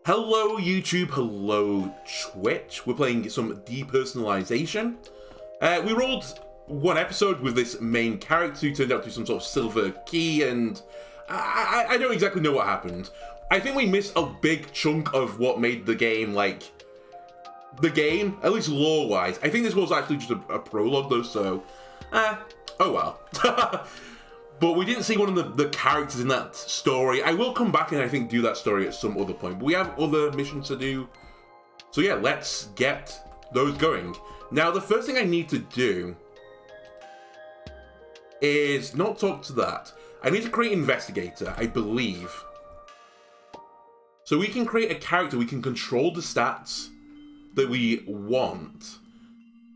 Hello YouTube, hello Twitch. We're playing some Depersonalization. We rolled one episode with this main character who turned out to be some sort of silver key, and I don't exactly know what happened. I think we missed a big chunk of what made the game, like, the game, at least lore-wise. I think this was actually just a prologue though, so, oh well. But we didn't see one of the characters in that story. I will come back and I think do that story at some other point. But we have other missions to do. So yeah, let's get those going. Now, the first thing I need to do is not talk to that. I need to create investigator, I believe. So we can create a character, we can control the stats that we want.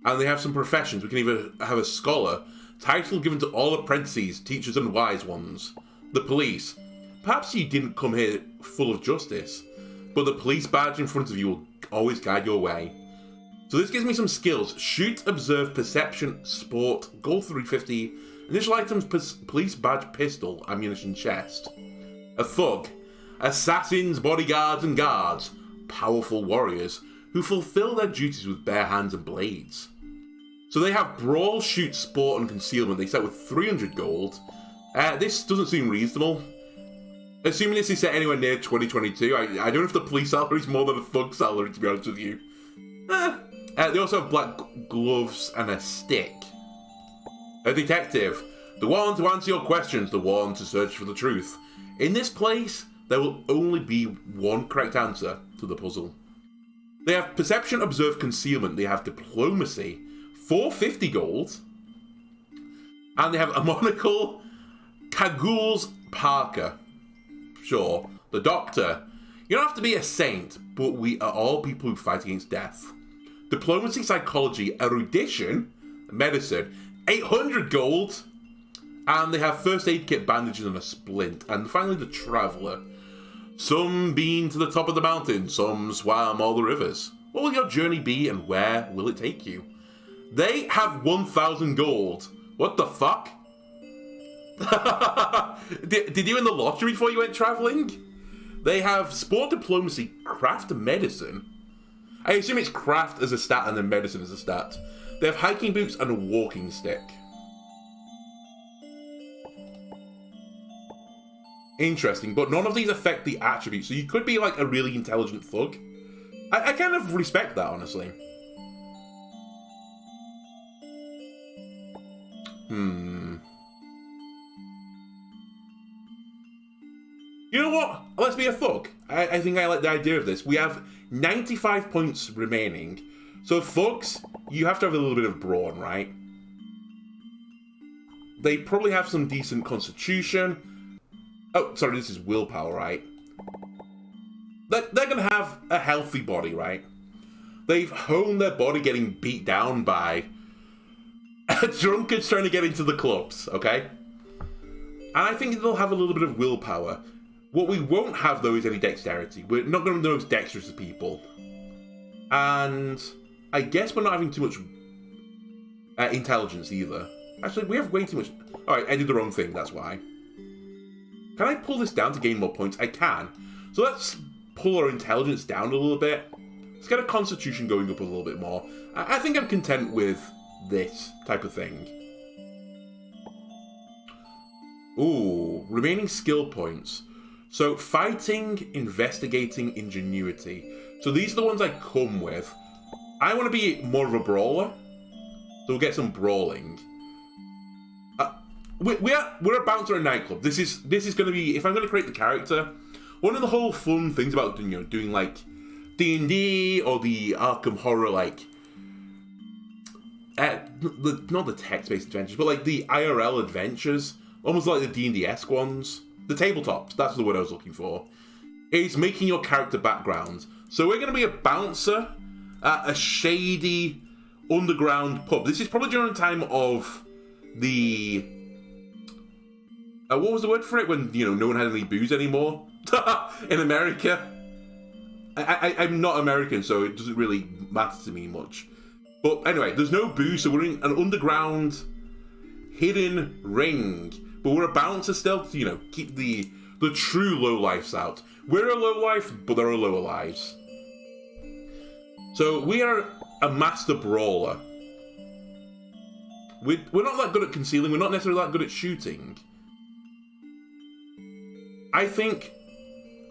And they have some professions. We can either have a scholar, title given to all apprentices, teachers and wise ones. The police. Perhaps you didn't come here full of justice, but the police badge in front of you will always guide your way. So this gives me some skills. Shoot, observe, perception, sport, goal 350, initial items, police badge, pistol, ammunition chest. A thug. Assassins, bodyguards and guards. Powerful warriors who fulfill their duties with bare hands and blades. So they have Brawl, Shoot, Sport, and Concealment. They start with 300 gold. This doesn't seem reasonable. Assuming this is set anywhere near 2022, I don't know if the police salary is more than a thug salary, to be honest with you. They also have black gloves and a stick. A detective. The one to answer your questions, the one to search for the truth. In this place, there will only be one correct answer to the puzzle. They have Perception, Observe, Concealment. They have Diplomacy. 450 gold, and they have a monocle, Cagoul's Parker. Sure, the Doctor. You don't have to be a saint, but we are all people who fight against death. Diplomacy, Psychology, Erudition, Medicine, 800 gold, and they have first aid kit, bandages, and a splint. And finally, the Traveller. Some been to the top of the mountain, some swam all the rivers. What will your journey be, and where will it take you? They have 1,000 gold. What the fuck? did you win the lottery before you went traveling? They have Sport, Diplomacy, Craft, and Medicine. I assume it's Craft as a stat and then Medicine as a stat. They have Hiking Boots and a Walking Stick. Interesting, but none of these affect the attributes, so you could be like a really intelligent thug. I kind of respect that, honestly. You know what? Let's be a thug. I think I like the idea of this. We have 95 points remaining. So thugs, you have to have a little bit of brawn, right? They probably have some decent constitution. Oh, sorry, this is willpower, right? They're going to have a healthy body, right? They've honed their body getting beat down by drunkards trying to get into the clubs, okay? And I think they'll have a little bit of willpower. What we won't have, though, is any dexterity. We're not going to be the most dexterous of people. And I guess we're not having too much intelligence either. Actually, we have way too much. Alright, I did the wrong thing, that's why. Can I pull this down to gain more points? I can. So let's pull our intelligence down a little bit. Let's get a constitution going up a little bit more. I think I'm content with this type of thing. Ooh, remaining skill points. So fighting, investigating, ingenuity. So these are the ones I come with. I want to be more of a brawler, so we'll get some brawling. We're a bouncer at a nightclub. This is going to be, if I'm going to create the character, one of the whole fun things about doing like D&D or the Arkham Horror, like not the text-based adventures, but like the IRL adventures, almost like the D&D-esque ones, the tabletops. That's the word I was looking for. Is making your character background. So we're going to be a bouncer at a shady underground pub. This is probably during the time of the what was the word for it when no one had any booze anymore in America. I'm not American, so it doesn't really matter to me much. But anyway, there's no booze, so we're in an underground hidden ring. But we're a bouncer still to, keep the true lowlifes out. We're a lowlife, but there are lower lives. So we are a master brawler. We're not that good at concealing. We're not necessarily that good at shooting. I think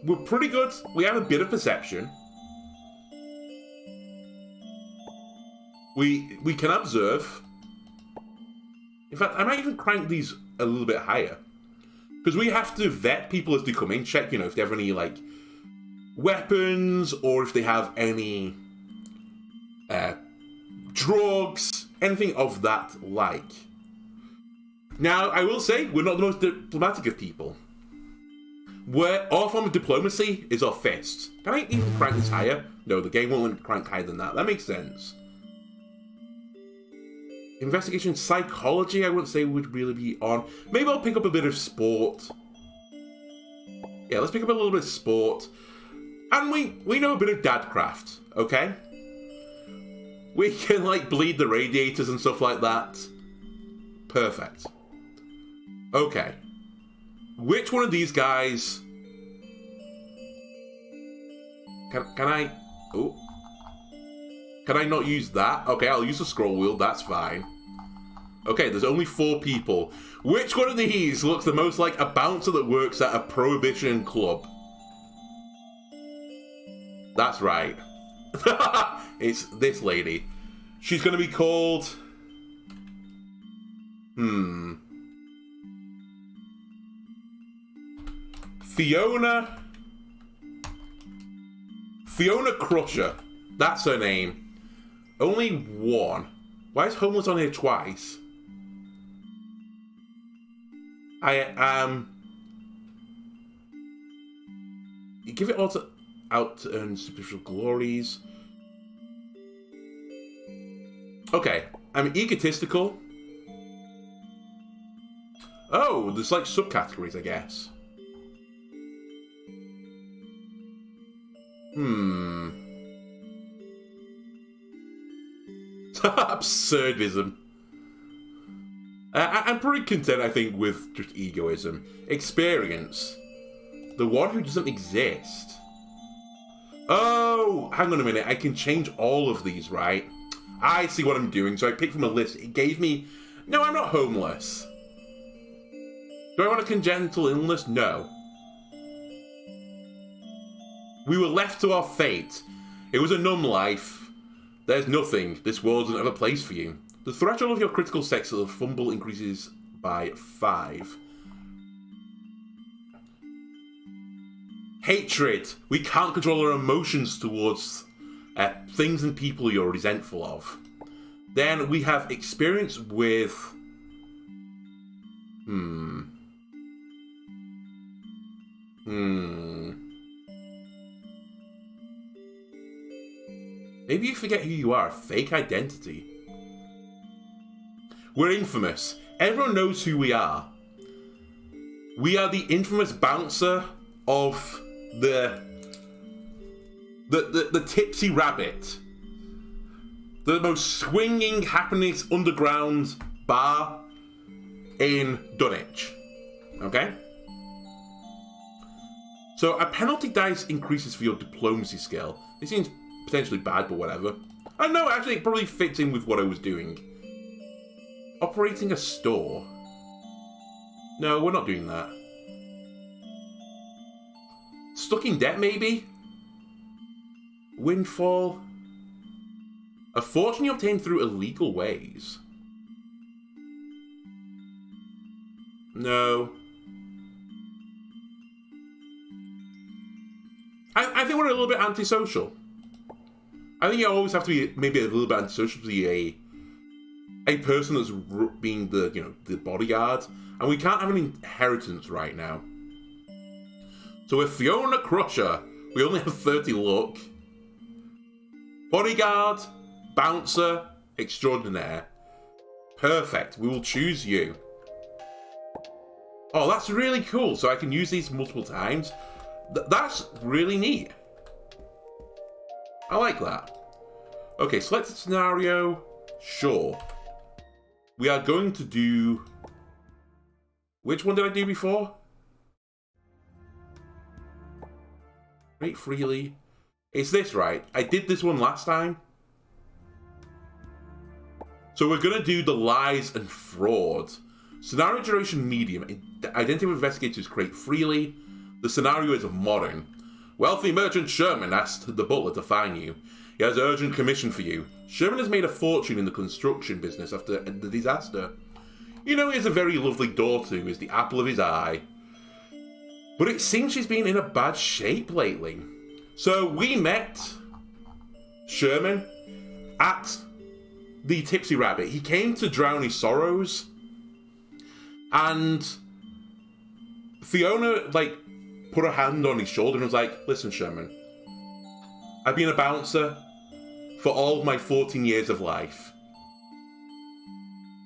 we're pretty good. We have a bit of perception. We can observe. In fact, I might even crank these a little bit higher. Because we have to vet people as they come in, check, you know, if they have any, like, weapons, or if they have any drugs, anything of that like. Now, I will say, we're not the most diplomatic of people. Our form of diplomacy is our fists. Can I even crank this higher? No, the game won't let me crank higher than that. That makes sense. Investigation psychology, I wouldn't say would really be on. Maybe I'll pick up a bit of sport. Yeah, let's pick up a little bit of sport. And we know a bit of dadcraft, okay? We can, like, bleed the radiators and stuff like that. Perfect. Okay. Which one of these guys... Can I... Oh. Can I not use that? Okay, I'll use the scroll wheel, that's fine. Okay, there's only 4 people. Which one of these looks the most like a bouncer that works at a prohibition club? That's right. It's this lady. She's going to be called... Fiona Cusher. That's her name. Only 1. Why is homeless on here twice? You give it all out to earn superficial glories. Okay, I'm egotistical. Oh, there's like subcategories, I guess. Absurdism. I'm pretty content, I think, with just egoism. Experience. The one who doesn't exist. Oh, hang on a minute. I can change all of these, right? I see what I'm doing. So I picked from a list. It gave me... No, I'm not homeless. Do I want a congenital illness? No. We were left to our fate. It was a numb life. There's nothing. This world doesn't have a place for you. The threshold of your critical sex of fumble increases by 5. Hatred. We can't control our emotions towards things and people you're resentful of. Then we have experience with... Maybe you forget who you are. Fake identity. We're infamous. Everyone knows who we are. We are the infamous bouncer of the Tipsy Rabbit. The most swinging, happenings underground bar in Dunwich. Okay? So a penalty dice increases for your diplomacy skill. This seems potentially bad, but whatever. I don't know, actually it probably fits in with what I was doing. Operating a store. No, we're not doing that. Stuck in debt, maybe? Windfall. A fortune you obtained through illegal ways. No. I think we're a little bit antisocial. I think you always have to be maybe a little bit antisocial to be a person that's being the the bodyguard, and we can't have an inheritance right now. So with Fiona Cusher, we only have 30 luck. Bodyguard, bouncer, extraordinaire. Perfect. We will choose you. Oh, that's really cool. So I can use these multiple times. That's really neat. I like that. Okay, selected scenario. Sure. We are going to do... Which one did I do before? Create freely. It's this, right? I did this one last time. So we're going to do the lies and fraud. Scenario generation medium. Identity of investigators create freely. The scenario is modern. Wealthy merchant Sherman asked the butler to find you. He has an urgent commission for you. Sherman has made a fortune in the construction business after the disaster. You know he has a very lovely daughter who is the apple of his eye. But it seems she's been in a bad shape lately. So we met Sherman at the Tipsy Rabbit. He came to drown his sorrows. And Fiona, put her hand on his shoulder and was like, listen, Sherman, I've been a bouncer for all of my 14 years of life.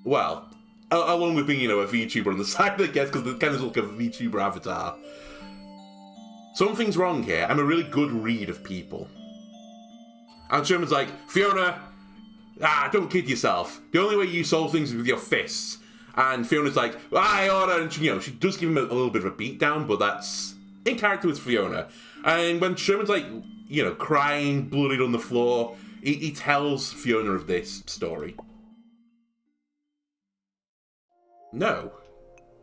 Well, along with being, a VTuber on the side, I guess, because it kind of looks like a VTuber avatar. Something's wrong here. I'm a really good read of people. And Sherman's like, Fiona, don't kid yourself. The only way you solve things is with your fists. And Fiona's like, I order, and she does give him a little bit of a beatdown, but that's in character with Fiona. And when Sherman's crying, bloodied on the floor, he tells Fiona of this story. No.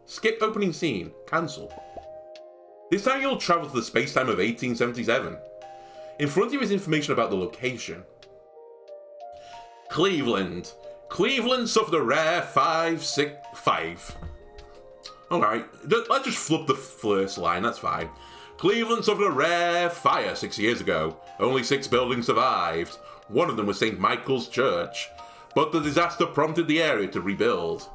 Skip opening scene. Cancel. This time you'll travel to the space-time of 1877. In front of you is information about the location. Cleveland. Cleveland suffered a rare 5. Alright, let's just flip the first line, that's fine. Cleveland suffered a rare fire 6 years ago. Only 6 buildings survived. One of them was St. Michael's Church. But the disaster prompted the area to rebuild.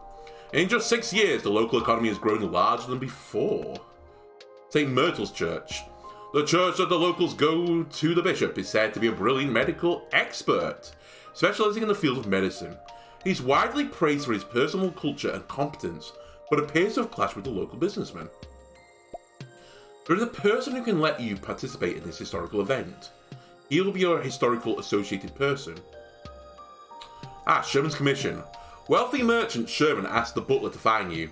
In just 6 years, the local economy has grown larger than before. St. Myrtle's Church. The church that the locals go to the bishop is said to be a brilliant medical expert, specializing in the field of medicine. He's widely praised for his personal culture and competence, but appears to have clashed with the local businessman. There is a person who can let you participate in this historical event. He will be your historical associated person. Sherman's commission. Wealthy merchant Sherman asked the butler to find you.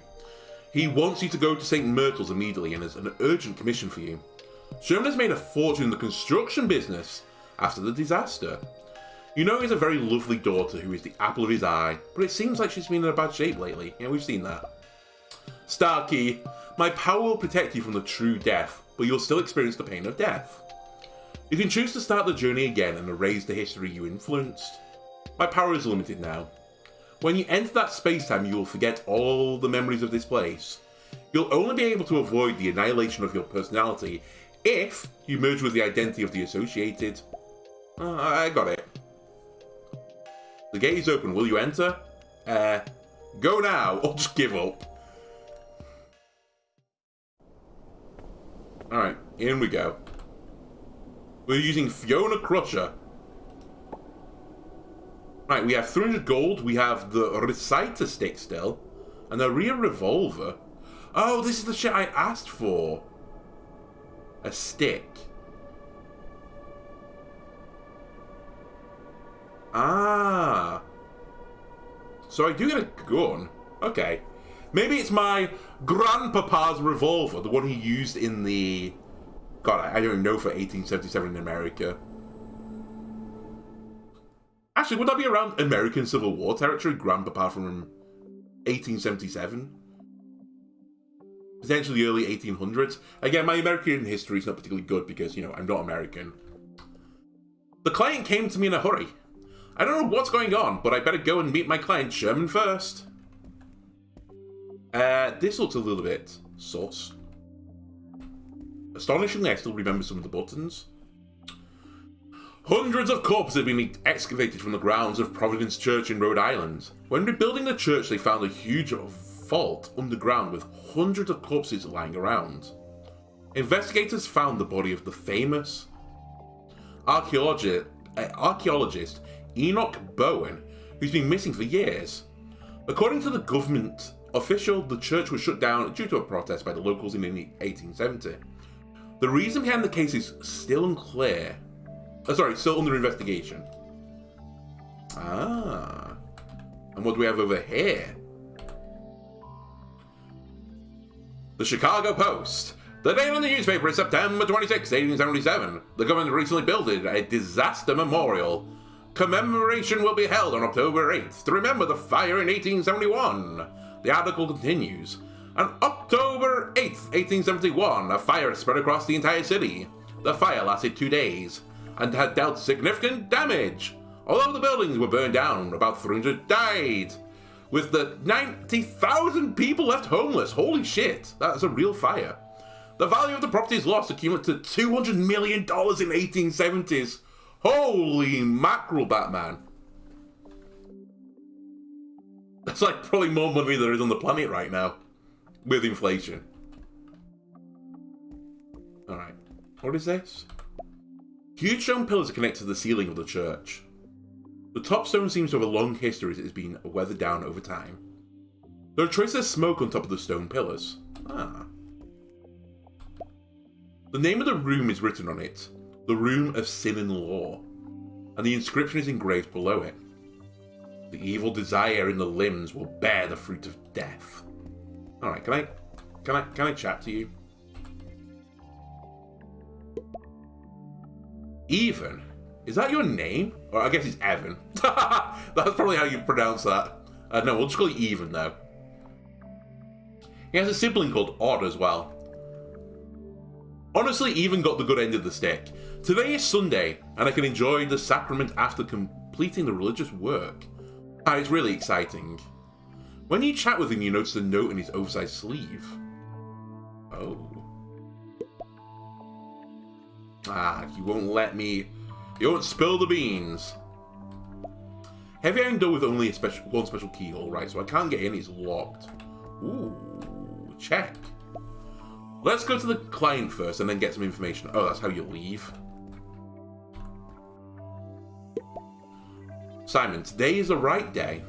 He wants you to go to St. Myrtle's immediately and has an urgent commission for you. Sherman has made a fortune in the construction business after the disaster. You know he has a very lovely daughter who is the apple of his eye, but it seems like she's been in a bad shape lately. Yeah, we've seen that. Star key. My power will protect you from the true death, but you'll still experience the pain of death. You can choose to start the journey again and erase the history you influenced. My power is limited now. When you enter that space-time, you will forget all the memories of this place. You'll only be able to avoid the annihilation of your personality if you merge with the identity of the associated. I got it. The gate is open. Will you enter? Go now, or just give up. Alright, in we go. We're using Fiona Cusher. Right, we have 300 gold, we have the reciter stick still, and a rear revolver. Oh, this is the shit I asked for. A stick. Ah. So I do get a gun. Okay. Maybe it's my grandpapa's revolver, the one he used in the... God, I don't know for 1877 in America. Actually, would that be around American Civil War territory? Grandpapa from 1877? Potentially early 1800s. Again, my American history is not particularly good because, I'm not American. The client came to me in a hurry. I don't know what's going on, but I better go and meet my client Sherman first. This looks a little bit sus. Astonishingly, I still remember some of the buttons. Hundreds of corpses have been excavated from the grounds of Providence Church in Rhode Island. When rebuilding the church, they found a huge vault underground with hundreds of corpses lying around. Investigators found the body of the famous archaeologist Enoch Bowen, who's been missing for years. According to the government official, the church was shut down due to a protest by the locals in 1870. The reason behind the case is still unclear. Still under investigation. Ah. And what do we have over here? The Chicago Post. The date on the newspaper is September 26, 1877. The government recently built a disaster memorial. Commemoration will be held on October 8th to remember the fire in 1871. The article continues. On October 8th, 1871, a fire spread across the entire city. The fire lasted 2 days and had dealt significant damage. Although the buildings were burned down, about 300 died, with the 90,000 people left homeless. Holy shit, that's a real fire. The value of the properties lost accumulated to $200 million in 1870s. Holy mackerel, Batman. That's like probably more money there is on the planet right now, with inflation. Alright, what is this? Huge stone pillars are connected to the ceiling of the church. The top stone seems to have a long history as it has been weathered down over time. There are traces of smoke on top of the stone pillars. Ah. The name of the room is written on it, the Room of Sin and Law, and the inscription is engraved below it. The evil desire in the limbs will bear the fruit of death. Alright, can I chat to you? Even? Is that your name? Or I guess it's Evan. That's probably how you pronounce that. No, we'll just call you Even though. He has a sibling called Odd as well. Honestly, Even got the good end of the stick. Today is Sunday, and I can enjoy the sacrament after completing the religious work. It's really exciting. When you chat with him, you notice a note in his oversized sleeve. Oh. You won't let me... You won't spill the beans. Heavy iron door with only one special keyhole, right? So I can't get in, it's locked. Ooh, check. Let's go to the client first and then get some information. Oh, that's how you leave. Simon, today is the right day.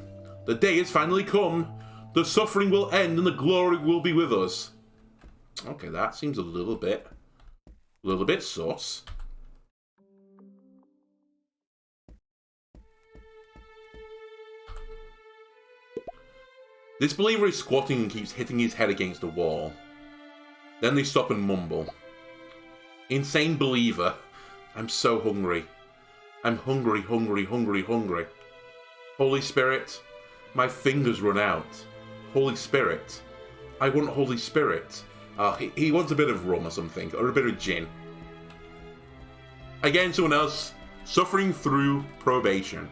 The day has finally come. The suffering will end and the glory will be with us. Okay, that seems a little bit sus. This believer is squatting and keeps hitting his head against the wall. Then they stop and mumble. Insane believer. I'm so hungry. I'm hungry, hungry, hungry, hungry. Holy Spirit, my fingers run out. Holy Spirit, I want Holy Spirit. He wants a bit of rum or something, or a bit of gin. Again, someone else suffering through probation.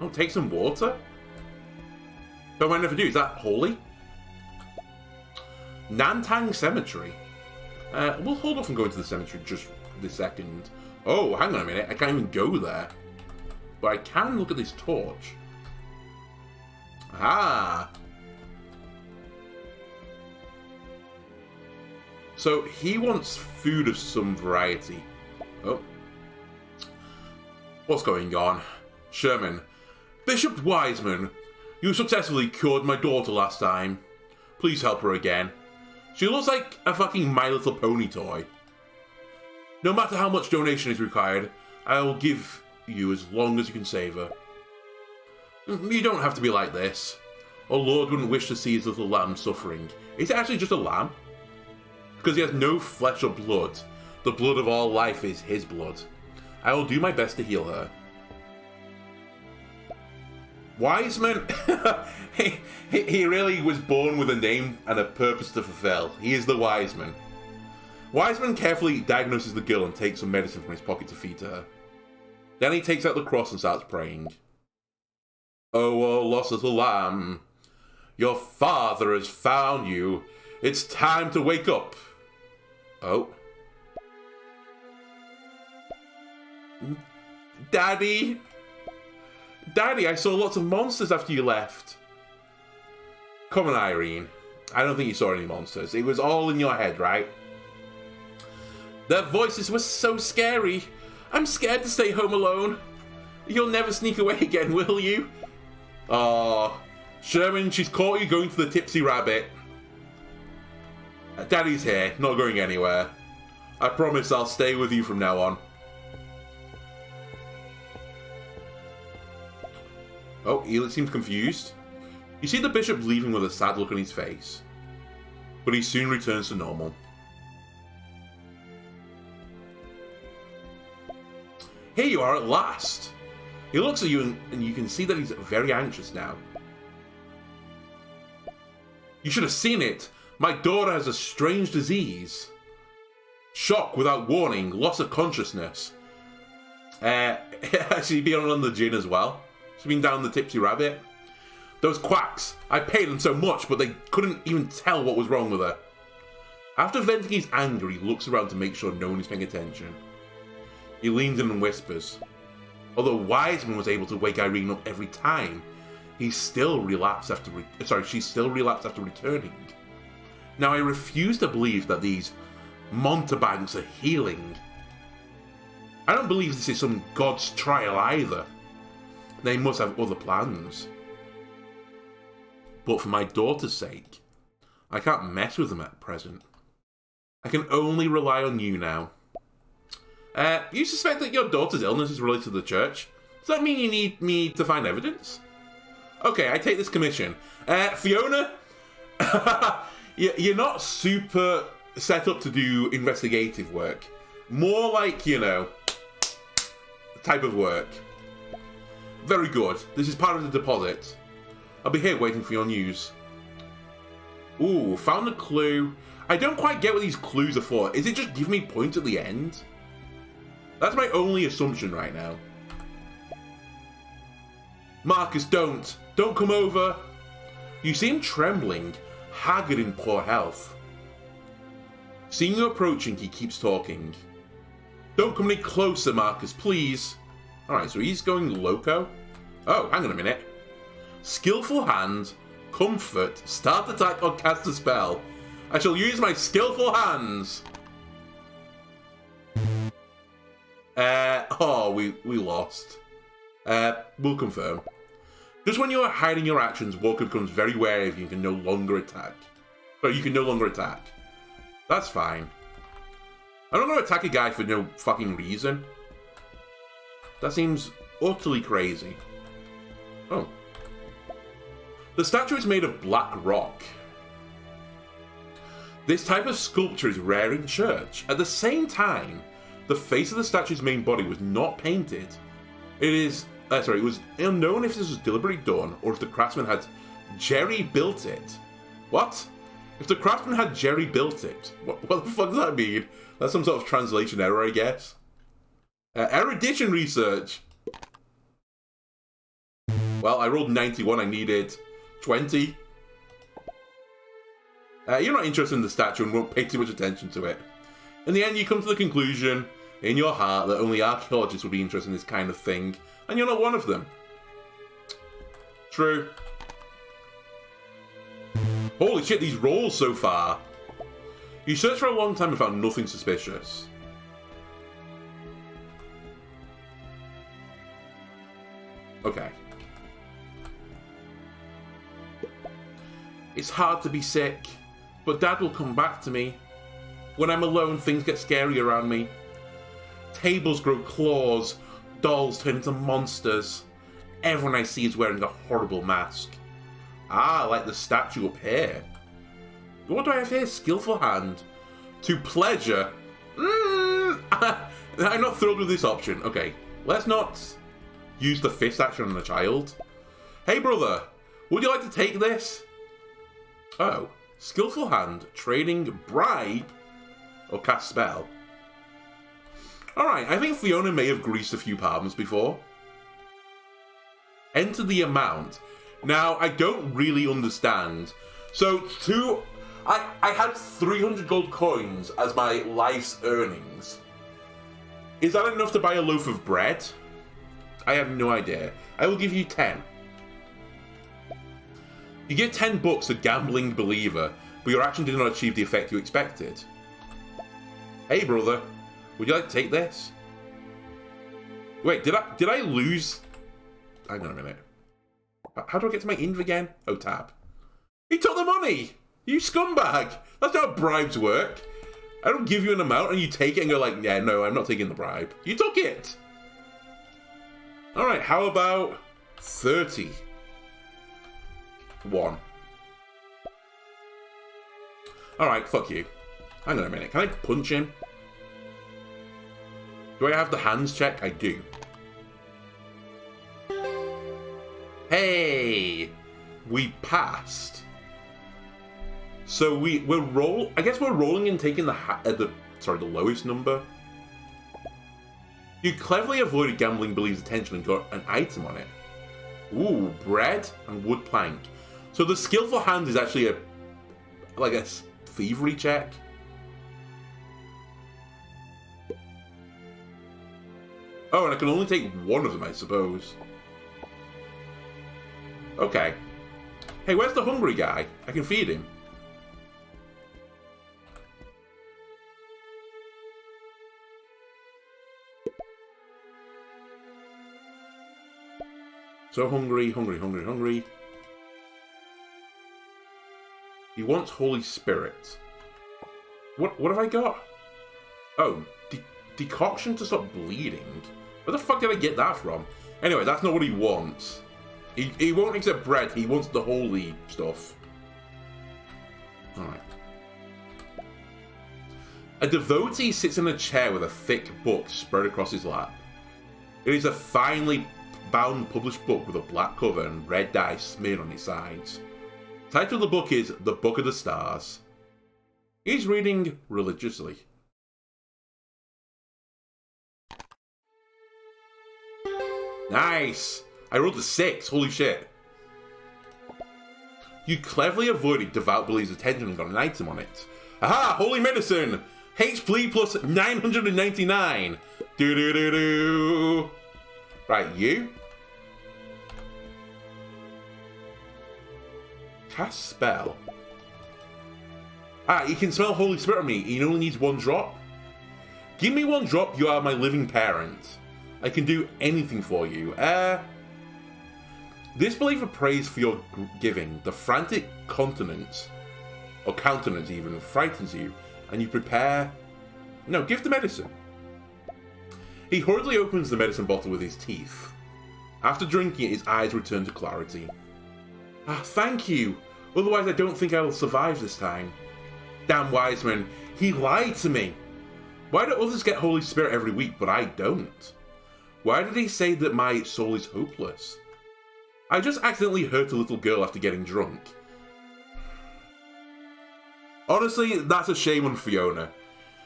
Oh, take some water? What might I never do? Is that holy? Nantang Cemetery. We'll hold off on going to the cemetery just this second. Oh, hang on a minute. I can't even go there. But I can look at this torch. Ah. So he wants food of some variety. Oh. What's going on? Sherman. Bishop Wiseman. You successfully cured my daughter last time. Please help her again. She looks like a fucking My Little Pony toy. No matter how much donation is required, I will give you as long as you can save her. You don't have to be like this. Our Lord wouldn't wish to see his little lamb suffering. Is it actually just a lamb? Because he has no flesh or blood. The blood of all life is his blood. I will do my best to heal her. Wiseman, he really was born with a name and a purpose to fulfill. He is the Wiseman. Wiseman carefully diagnoses the girl and takes some medicine from his pocket to feed to her. Then he takes out the cross and starts praying. Oh, lost little lamb, your father has found you. It's time to wake up. Oh. Daddy? Daddy, I saw lots of monsters after you left. Come on, Irene. I don't think you saw any monsters. It was all in your head, right? Their voices were so scary. I'm scared to stay home alone. You'll never sneak away again, will you? Oh, Sherman, she's caught you going to the Tipsy Rabbit. Daddy's here, not going anywhere. I promise I'll stay with you from now on. Oh, he seems confused. You see the bishop leaving with a sad look on his face. But he soon returns to normal. Here you are at last. He looks at you and you can see that he's very anxious now. You should have seen it. My daughter has a strange disease. Shock without warning, loss of consciousness. She's been on the gin as well. She's been down the Tipsy Rabbit. Those quacks, I paid them so much, but they couldn't even tell what was wrong with her. After venting his anger, he looks around to make sure no one is paying attention. He leans in and whispers. Although Wiseman was able to wake Irene up every time, she still relapsed after returning. Now I refuse to believe that these mountebanks are healing. I don't believe this is some god's trial either. They must have other plans. But for my daughter's sake, I can't mess with them at present. I can only rely on you now. You suspect that your daughter's illness is related to the church? Does that mean you need me to find evidence? Okay, I take this commission. Fiona? You're not super set up to do investigative work. More like, type of work. Very good. This is part of the deposit. I'll be here waiting for your news. Ooh, found a clue. I don't quite get what these clues are for. Is it just give me points at the end? That's my only assumption right now. Marcus, don't. Don't come over. You seem trembling, haggard in poor health. Seeing you approaching, he keeps talking. Don't come any closer, Marcus, please. Alright, so he's going loco. Oh, hang on a minute. Skillful hand, comfort, start attack or cast a spell. I shall use my skillful hands. We lost. We'll confirm. Just when you are hiding your actions, Walker becomes very wary of you and can no longer attack. So you can no longer attack. That's fine. I'm not going to attack a guy for no fucking reason. That seems utterly crazy. Oh. The statue is made of black rock. This type of sculpture is rare in church. At the same time, the face of the statue's main body was not painted. It was unknown if this was deliberately done or if the craftsman had Jerry built it. What? If the craftsman had Jerry built it, what the fuck does that mean? That's some sort of translation error, I guess. Erudition research. Well, I rolled 91, I needed 20. You're not interested in the statue and won't pay too much attention to it. In the end, you come to the conclusion, in your heart, that only archaeologists would be interested in this kind of thing, and you're not one of them. True. Holy shit, these rolls so far. You searched for a long time and found nothing suspicious. Okay. It's hard to be sick, but Dad will come back to me. When I'm alone, things get scary around me. Tables grow claws, dolls turn into monsters. Everyone I see is wearing a horrible mask. Ah, like the statue up here. What do I have here? Skillful hand. To pleasure. I'm not thrilled with this option. Okay, let's not use the fist action on a child. Hey brother, would you like to take this? Oh, skillful hand, trading bribe, or cast spell. Alright, I think Fiona may have greased a few palms before. Enter the amount. Now, I don't really understand. So, I had 300 gold coins as my life's earnings. Is that enough to buy a loaf of bread? I have no idea. I will give you 10. You get 10 bucks to Gambling Believer, but your action did not achieve the effect you expected. Hey brother, would you like to take this? Wait, did I lose? Hang on a minute. How do I get to my inv again? Oh, tab. He took the money! You scumbag! That's not how bribes work. I don't give you an amount and you take it and go like, yeah, no, I'm not taking the bribe. You took it! Alright, how about 30? 1. Alright, fuck you. Hang on a minute, can I punch him? Do I have the hands check? I do. Hey! We passed. So I guess we're rolling and taking the lowest number. You cleverly avoided gambling Billy's attention and got an item on it. Ooh, bread and wood plank. So the skillful hand is actually a thievery check. Oh, and I can only take one of them, I suppose. Okay. Hey, where's the hungry guy? I can feed him. So hungry, hungry, hungry, hungry. He wants Holy Spirit. What have I got? Oh, decoction to stop bleeding. Where the fuck did I get that from? Anyway, that's not what he wants. He won't accept bread, he wants the holy stuff. Alright. A devotee sits in a chair with a thick book spread across his lap. It is a finely bound published book with a black cover and red dye smeared on its sides. The title of the book is The Book of the Stars. He's reading religiously. Nice! I rolled a 6, holy shit. You cleverly avoided Devout Billy's attention and got an item on it. Aha! Holy medicine! HP plus 999! Do-do-do-do! Right, you? Cast spell. Ah, you can smell Holy Spirit on me. He only needs 1 drop. Give me 1 drop, you are my living parent. I can do anything for you. This believer prays for your giving. The frantic countenance, or countenance even, frightens you, and you prepare... No, give the medicine. He hurriedly opens the medicine bottle with his teeth. After drinking it, his eyes return to clarity. Ah, thank you. Otherwise I don't think I will survive this time. Damn Wiseman, he lied to me. Why do others get Holy Spirit every week, but I don't? Why did he say that my soul is hopeless? I just accidentally hurt a little girl after getting drunk. Honestly, that's a shame on Fiona.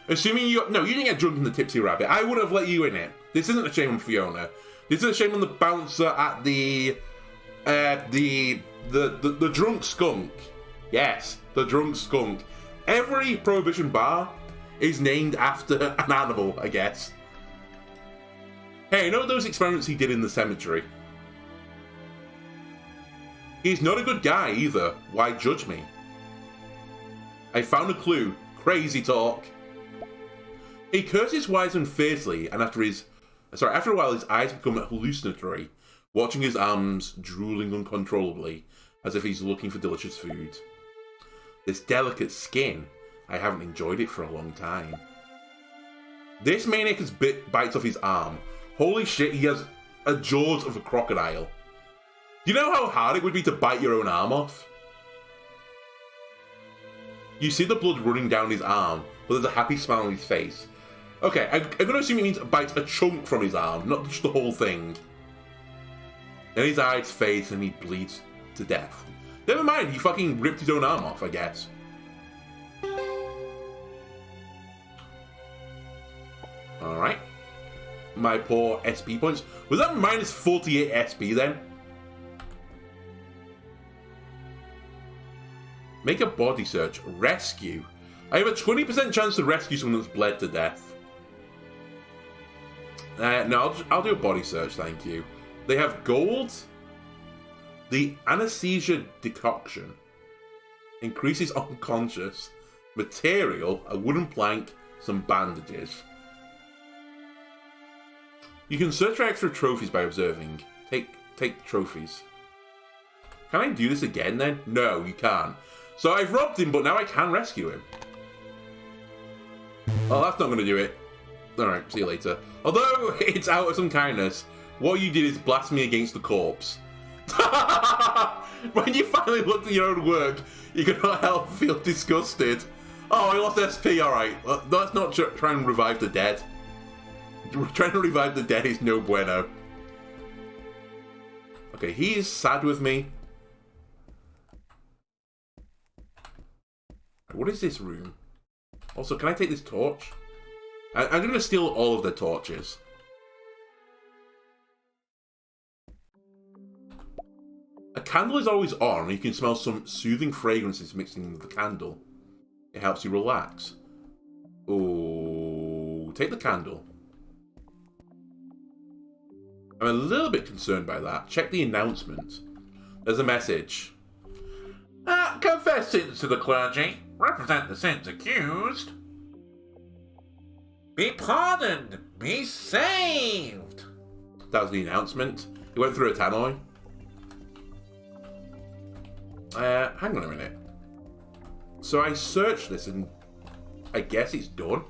Assuming you didn't get drunk in the Tipsy Rabbit. I would have let you in it. This isn't a shame on Fiona. This is a shame on the bouncer at the drunk skunk. Yes, the drunk skunk. Every Prohibition bar is named after an animal, I guess. Hey, you know those experiments he did in the cemetery? He's not a good guy either. Why judge me? I found a clue. Crazy talk. He curses Wiseman fiercely, and after a while his eyes become hallucinatory, watching his arms drooling uncontrollably, as if he's looking for delicious food. This delicate skin, I haven't enjoyed it for a long time. This maniac has bites off his arm. Holy shit, he has a jaws of a crocodile. Do you know how hard it would be to bite your own arm off? You see the blood running down his arm, but there's a happy smile on his face. Okay, I'm going to assume it means bites a chunk from his arm, not just the whole thing. Then his eyes fade and he bleeds to death. Never mind, he fucking ripped his own arm off, I guess. Alright. My poor SP points. Was that minus 48 SP then? Make a body search. Rescue. I have a 20% chance to rescue someone that's bled to death. No, I'll do a body search, thank you. They have gold. The anesthesia decoction increases unconscious. Material, a wooden plank, some bandages. You can search for extra trophies by observing. Take trophies. Can I do this again then? No, you can't. So I've robbed him, but now I can rescue him. Oh, that's not going to do it. Alright, see you later. Although it's out of some kindness, what you did is blasphemy against the corpse. When you finally looked at your own work, you cannot help but feel disgusted. Oh, I lost SP, alright. Let's not try and revive the dead. Trying to revive the dead is no bueno. Okay, he's sad with me. What is this room? Also, can I take this torch? I'm going to steal all of the torches. A candle is always on, and you can smell some soothing fragrances mixing with the candle. It helps you relax. Oh, take the candle. I'm a little bit concerned by that. Check the announcement. There's a message. Confess sins to the clergy. Represent the sins accused. Be pardoned. Be saved. That was the announcement. It went through a tannoy. Hang on a minute. So I searched this and I guess it's done.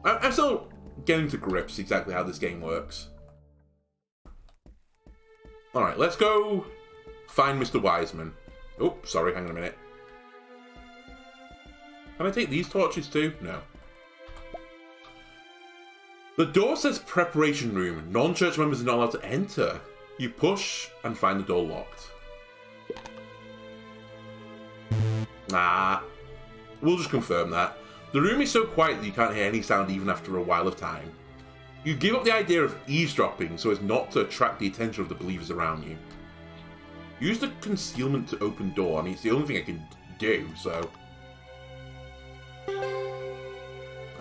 I'm still getting to grips exactly how this game works. Alright, let's go find Mr. Wiseman. Oh, sorry, hang on a minute. Can I take these torches too? No. The door says preparation room. Non-church members are not allowed to enter. You push and find the door locked. Nah. We'll just confirm that. The room is so quiet that you can't hear any sound even after a while of time. You give up the idea of eavesdropping so as not to attract the attention of the believers around you. Use the concealment to open door. I mean, it's the only thing I can do, so...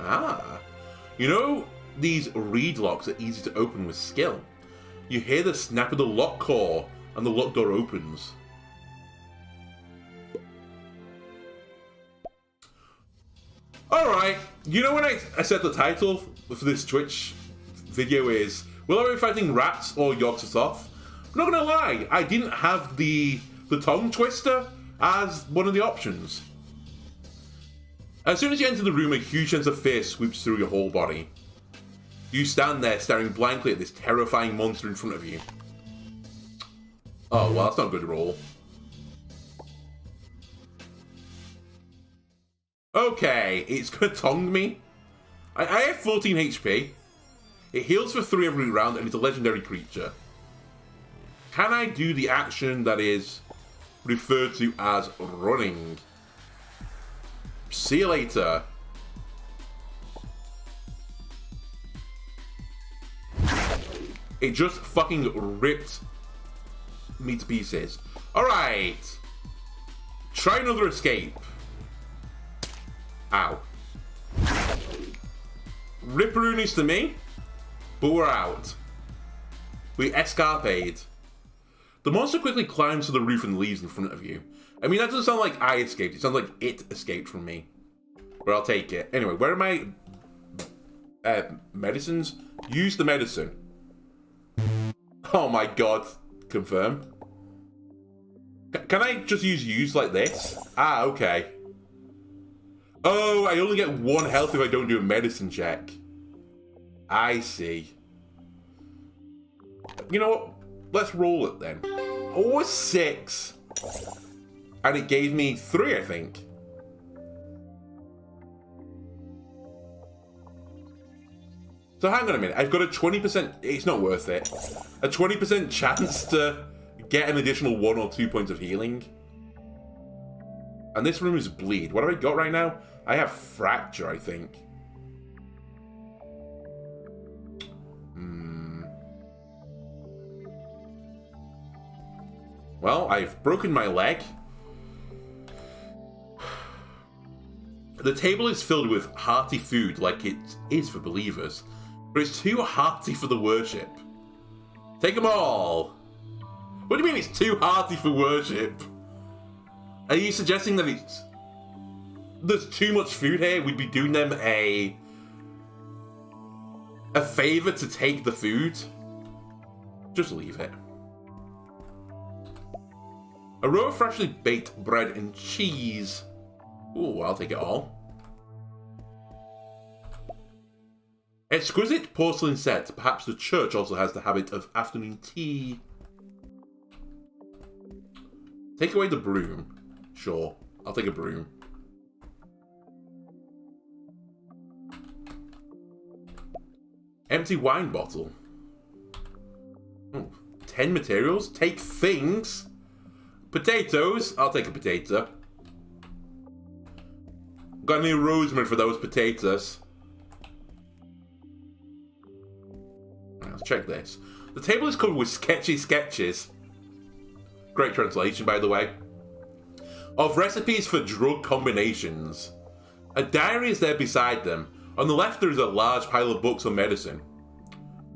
Ah. You know, these reed locks are easy to open with skill. You hear the snap of the lock core, and the lock door opens. Alright, you know when I said the title for this Twitch video is, will I be fighting rats or Yogg-Sothoth? I'm not gonna lie, I didn't have the tongue twister as one of the options. As soon as you enter the room, a huge sense of fear sweeps through your whole body. You stand there staring blankly at this terrifying monster in front of you. Oh, well, that's not a good roll. Okay, it's gonna tongue me. I have 14 HP. It heals for 3 every round, and it's a legendary creature. Can I do the action that is referred to as running? See you later. It just fucking ripped me to pieces. Alright. Try another escape. Ow. Ripperoonies to me, but we're out. We escapade. The monster quickly climbs to the roof and leaves in front of you. I mean, that doesn't sound like I escaped. It sounds like it escaped from me. But I'll take it. Anyway, where are my medicines? Use the medicine. Oh my god. Confirm. Can I just use like this? Ah, okay. Oh, I only get 1 health if I don't do a medicine check. I see. You know what? Let's roll it then. Oh, 6. And it gave me 3, I think. So hang on a minute. I've got a 20%... It's not worth it. A 20% chance to get an additional 1 or 2 points of healing. And this room is bleed. What have I got right now? I have fracture, I think. Well, I've broken my leg. The table is filled with hearty food like it is for believers, but it's too hearty for the worship. Take them all. What do you mean it's too hearty for worship? Are you suggesting that there's too much food here? We'd be doing them a favor to take the food? Just leave it. A row of freshly baked bread and cheese. Ooh, I'll take it all. Exquisite porcelain set. Perhaps the church also has the habit of afternoon tea. Take away the broom. Sure, I'll take a broom. empty wine bottle. Oh, 10 materials. Take things. Potatoes. I'll take a potato. Got any rosemary for those potatoes? Right, let's check this. The table is covered with sketchy sketches. Great translation, by the way. Of recipes for drug combinations. A diary is there beside them. On the left, there is a large pile of books on medicine.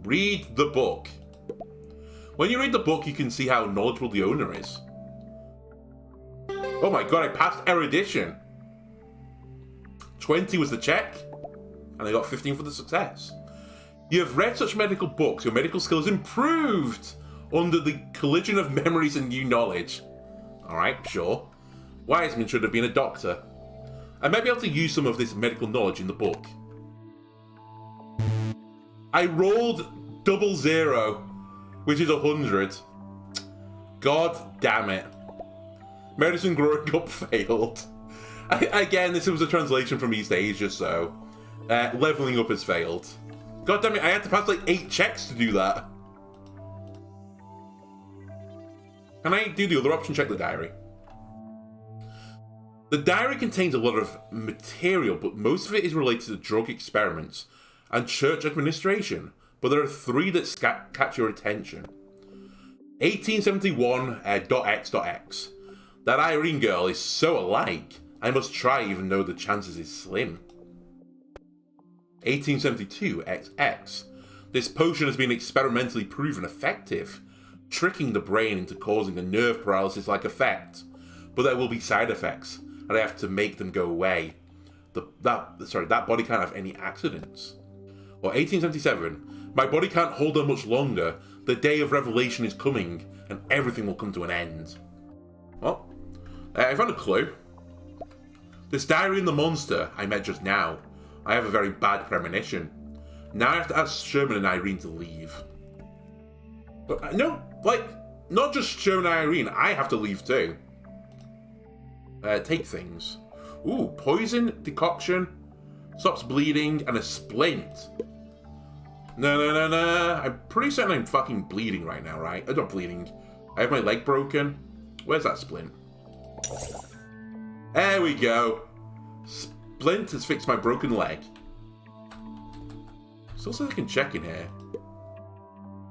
Read the book. When you read the book, you can see how knowledgeable the owner is. Oh my god, I passed erudition. 20 was the check, and I got 15 for the success. You have read such medical books, your medical skills improved under the collision of memories and new knowledge. Alright, sure. Wiseman should have been a doctor. I might be able to use some of this medical knowledge in the book. I rolled 00, which is 100. God damn it. Medicine growing up failed. Again, this was a translation from East Asia, so leveling up has failed. God damn it, I had to pass like 8 checks to do that. Can I do the other option, check the diary? The diary contains a lot of material, but most of it is related to drug experiments and church administration, but there are 3 that catch your attention. 1871.x.x. That Irene girl is so alike, I must try even though the chances is slim. 1872.XX. This potion has been experimentally proven effective, tricking the brain into causing a nerve paralysis-like effect, but there will be side effects, and I have to make them go away. That body can't have any accidents. Or 1877. My body can't hold on much longer. The day of revelation is coming, and everything will come to an end. Well, I found a clue. This diary and the monster I met just now. I have a very bad premonition. Now I have to ask Sherman and Irene to leave. But no, like, not just Sherman and Irene. I have to leave too. Take things. Ooh, poison, decoction, stops bleeding, and a splint. No. I'm pretty certain I'm fucking bleeding right now, right? I'm not bleeding. I have my leg broken. Where's that splint? There we go. Splint has fixed my broken leg. Still says I can check in here.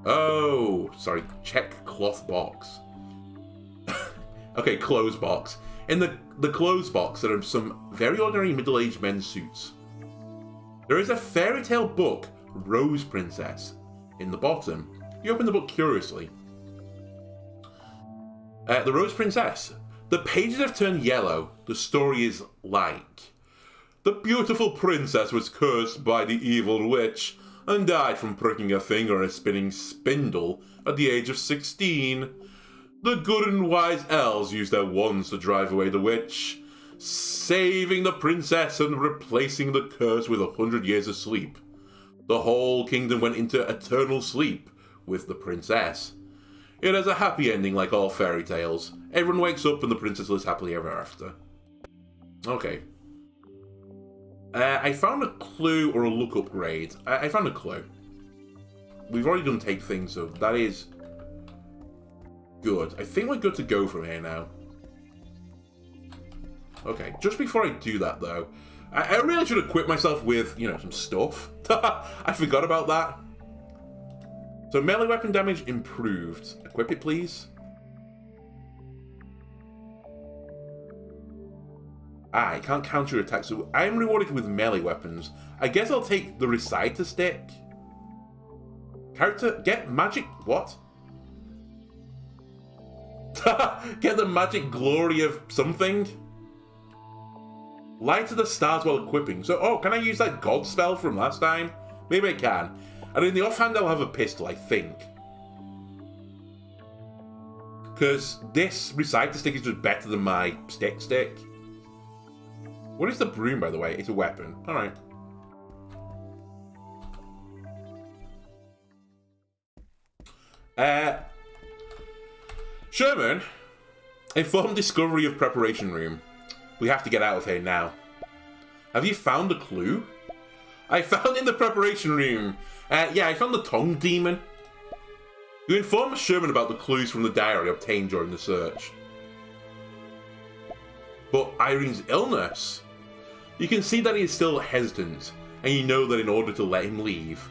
Oh, sorry. Check cloth box. Okay, clothes box. In the clothes box, there are some very ordinary middle-aged men's suits. There is a fairy tale book, Rose Princess, in the bottom. You open the book curiously. The Rose Princess. The pages have turned yellow. The story is like. The beautiful princess was cursed by the evil witch and died from pricking a finger on a spinning spindle at the age of 16. The good and wise elves used their wands to drive away the witch, saving the princess and replacing the curse with 100 years of sleep. The whole kingdom went into eternal sleep with the princess. It has a happy ending like all fairy tales. Everyone wakes up and the princess lives happily ever after. Okay. I found a clue or a look upgrade. I found a clue. We've already done take things, so that is good. I think we're good to go from here now. Okay, just before I do that though, I really should equip myself with, some stuff. I forgot about that. So melee weapon damage improved. Equip it, please. I can't counter your attack, so I'm rewarded with melee weapons. I guess I'll take the reciter stick. Character, get magic, what? Get the magic glory of something? Light to the stars while equipping. So, can I use that god spell from last time? Maybe I can. And in the offhand, I'll have a pistol, I think. Because this reciter stick is just better than my stick. What is the broom, by the way? It's a weapon. Alright. Sherman, informed discovery of preparation room. We have to get out of here now. Have you found a clue? I found in the preparation room Yeah, I found the tongue demon. You informed Sherman about the clues from the diary obtained during the search. But Irene's illness? You can see that he is still hesitant, and you know that in order to let him leave,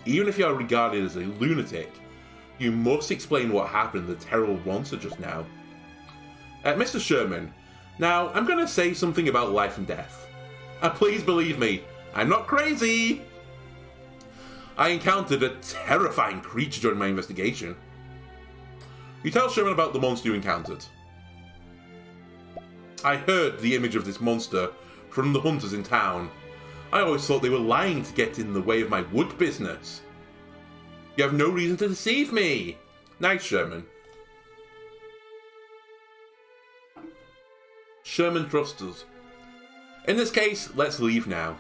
even if you are regarded as a lunatic, you must explain what happened to the terrible monster just now. Mr. Sherman, now I'm going to say something about life and death. And please believe me, I'm not crazy! I encountered a terrifying creature during my investigation. You tell Sherman about the monster you encountered. I heard the image of this monster from the hunters in town. I always thought they were lying to get in the way of my wood business. You have no reason to deceive me. Nice, Sherman. Sherman trusts us. In this case, let's leave now.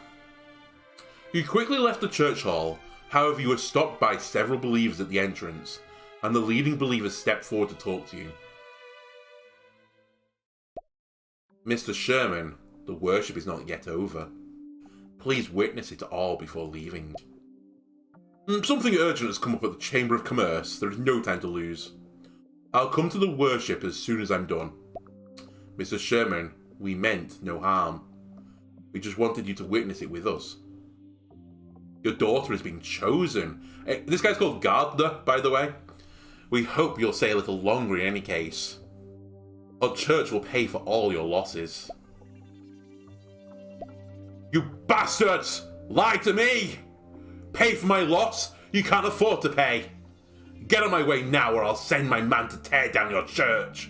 You quickly left the church hall. However, you were stopped by several believers at the entrance, and the leading believers stepped forward to talk to you. Mr. Sherman, the worship is not yet over. Please witness it all before leaving. Something urgent has come up at the Chamber of Commerce. There is no time to lose. I'll come to the worship as soon as I'm done. Mr. Sherman, we meant no harm. We just wanted you to witness it with us. Your daughter is being chosen. This guy's called Gardner, by the way. We hope you'll stay a little longer in any case. Our church will pay for all your losses. You bastards! Lie to me! Pay for my loss? You can't afford to pay. Get on my way now or I'll send my man to tear down your church.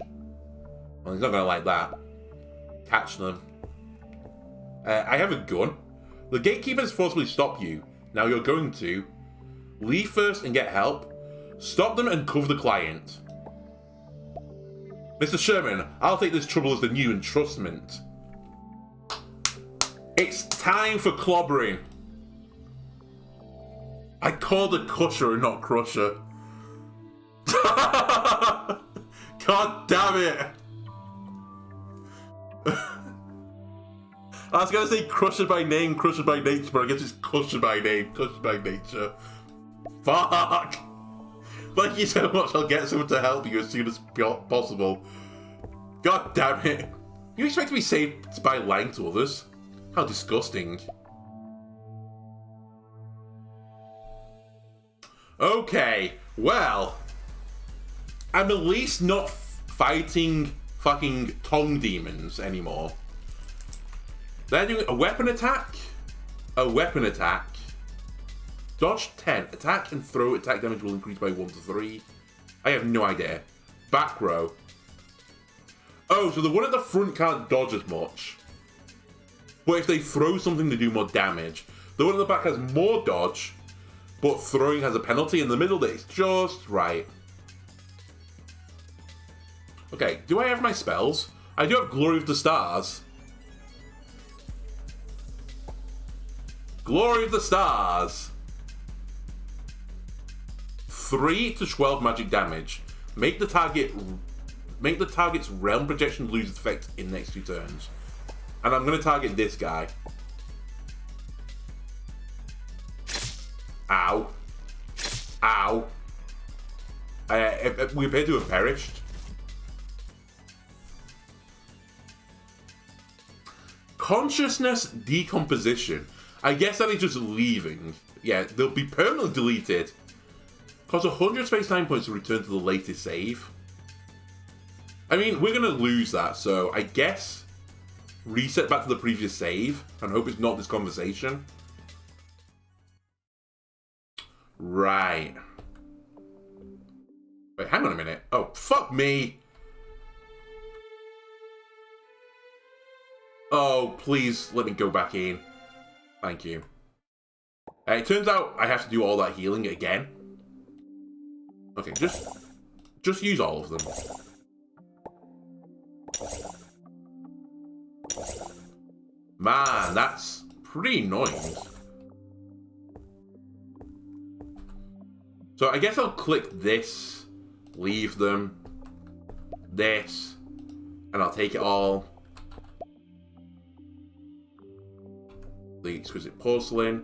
Well, he's not going to like that. Catch them. I have a gun. The gatekeepers forcibly stop you. Now you're going to leave first and get help. Stop them and cover the client. Mr. Sherman, I'll take this trouble as the new entrustment. It's time for clobbering. I called her Cusher and not Crusher. God damn it. I was going to say Crusher by name, Crusher by nature, but I guess it's Cusher by name, Cusher by nature. Fuck! Thank you so much, I'll get someone to help you as soon as possible. God damn it. You expect to be saved by lying to others? How disgusting. Okay, well, I'm at least not fighting fucking tongue demons anymore. They're doing a weapon attack. Dodge 10. Attack and throw attack damage will increase by 1 to 3. I have no idea. Back row. Oh, so the one at the front can't dodge as much. But if they throw something, they do more damage. The one at the back has more dodge, but throwing has a penalty. In the middle, it's just right. Okay, do I have my spells? I do have Glory of the Stars. Glory of the Stars. 3 to 12 magic damage. Make the target's realm projection lose its effect in the next 2 turns. And I'm going to target this guy. Ow. Ow. We appear to have perished. Consciousness decomposition. I guess that is just leaving. Yeah, they'll be permanently deleted. Cost 100 space time points to return to the latest save. I mean, we're going to lose that, so I guess reset back to the previous save and hope it's not this conversation. Right. Wait, hang on a minute. Oh, fuck me. Oh, please let me go back in. Thank you. It turns out I have to do all that healing again. Okay, just use all of them. Man, that's pretty annoying. So I guess I'll click this, leave them, this, and I'll take it all. The exquisite porcelain,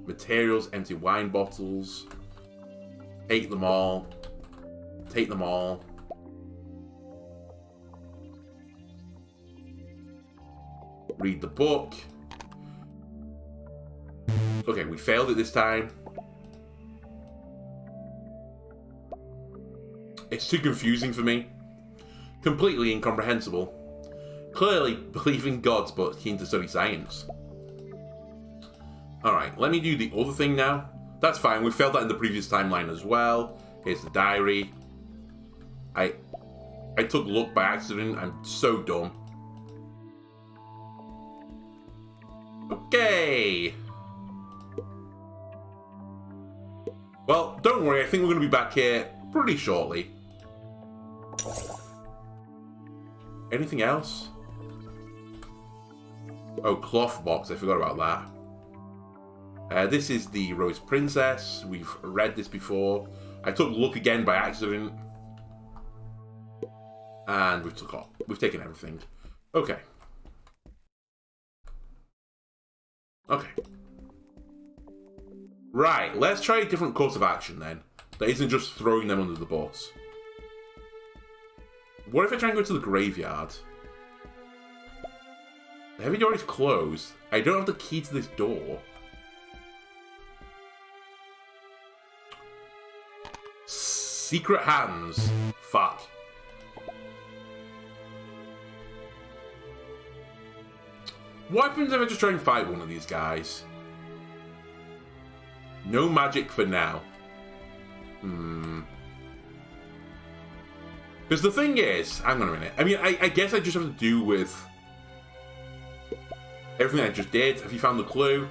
Materials, empty wine bottles. Take them all. Take them all. Read the book. Okay, we failed it this time. It's too confusing for me. Completely incomprehensible. Clearly believe in gods, but keen to study science. Alright, let me do the other thing now. That's fine, we failed that in the previous timeline as well. Here's the diary. I took luck by accident. I'm so dumb. Okay. Well, don't worry. I think we're going to be back here pretty shortly. Anything else? Oh, cloth box. I forgot about that. This is the Rose Princess. We've read this before. I took luck again by accident. And we've taken everything. Okay. Okay. Right, let's try a different course of action then. That isn't just throwing them under the bus. What if I try and go to the graveyard? The heavy door is closed. I don't have the key to this door. Secret hands. Fuck. What happens if I just try and fight one of these guys? No magic for now. Because the thing is, hang on a minute. I mean, I guess I just have to do with everything I just did. Have you found the clue?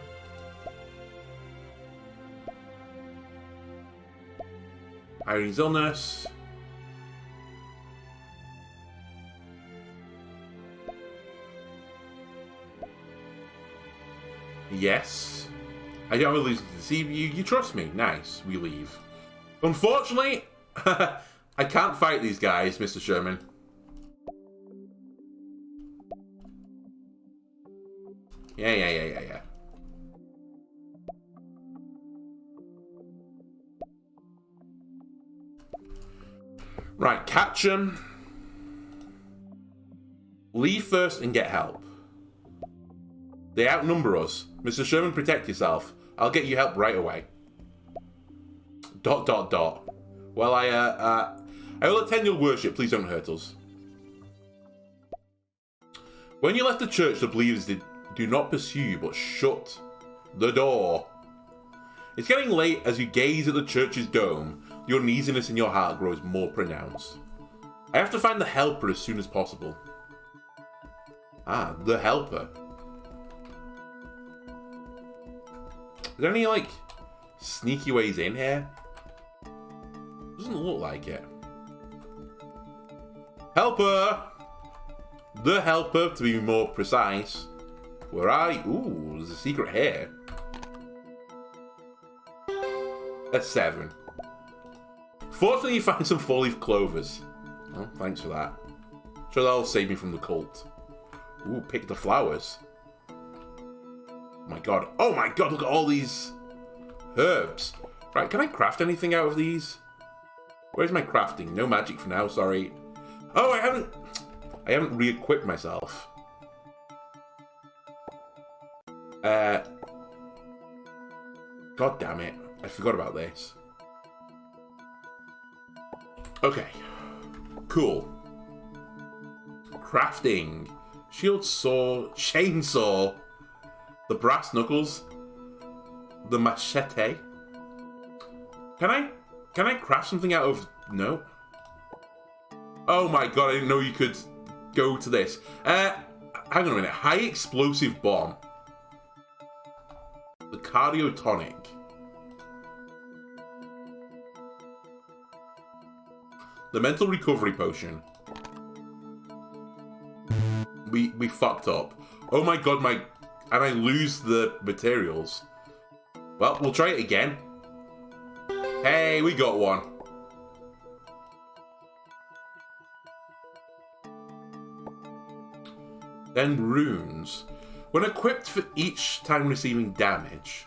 Irene's illness. Yes. I don't really see you. You trust me. Nice. We leave. Unfortunately, I can't fight these guys, Mr. Sherman. Yeah. Right, catch them. Leave first and get help. They outnumber us. Mr. Sherman, protect yourself. I'll get you help right away. ... Well, I will attend your worship. Please don't hurt us. When you left the church, the believers do not pursue you, but shut the door. It's getting late. As you gaze at the church's dome, the uneasiness in your heart grows more pronounced. I have to find the helper as soon as possible. Ah, the helper. Is there any, like, sneaky ways in here? Doesn't look like it. Helper! The helper, to be more precise. Where are you? Ooh, there's a secret here. A 7. Fortunately, you find some 4-leaf clovers. Well, thanks for that. Sure, that'll save me from the cult. Ooh, pick the flowers. Oh my god. Oh my god, look at all these herbs. Right, can I craft anything out of these? Where's my crafting? No magic for now, sorry. Oh, I haven't re-equipped myself. God damn it. I forgot about this. Okay. Cool. Crafting. Shield, sword, chainsaw. The brass knuckles. The machete. Can I craft something out of... No. Oh my god, I didn't know you could go to this. Hang on a minute. High explosive bomb. The cardio tonic. The mental recovery potion. We fucked up. Oh my god, and I lose the materials. Well, we'll try it again. Hey, we got one. Then runes. When equipped for each time receiving damage.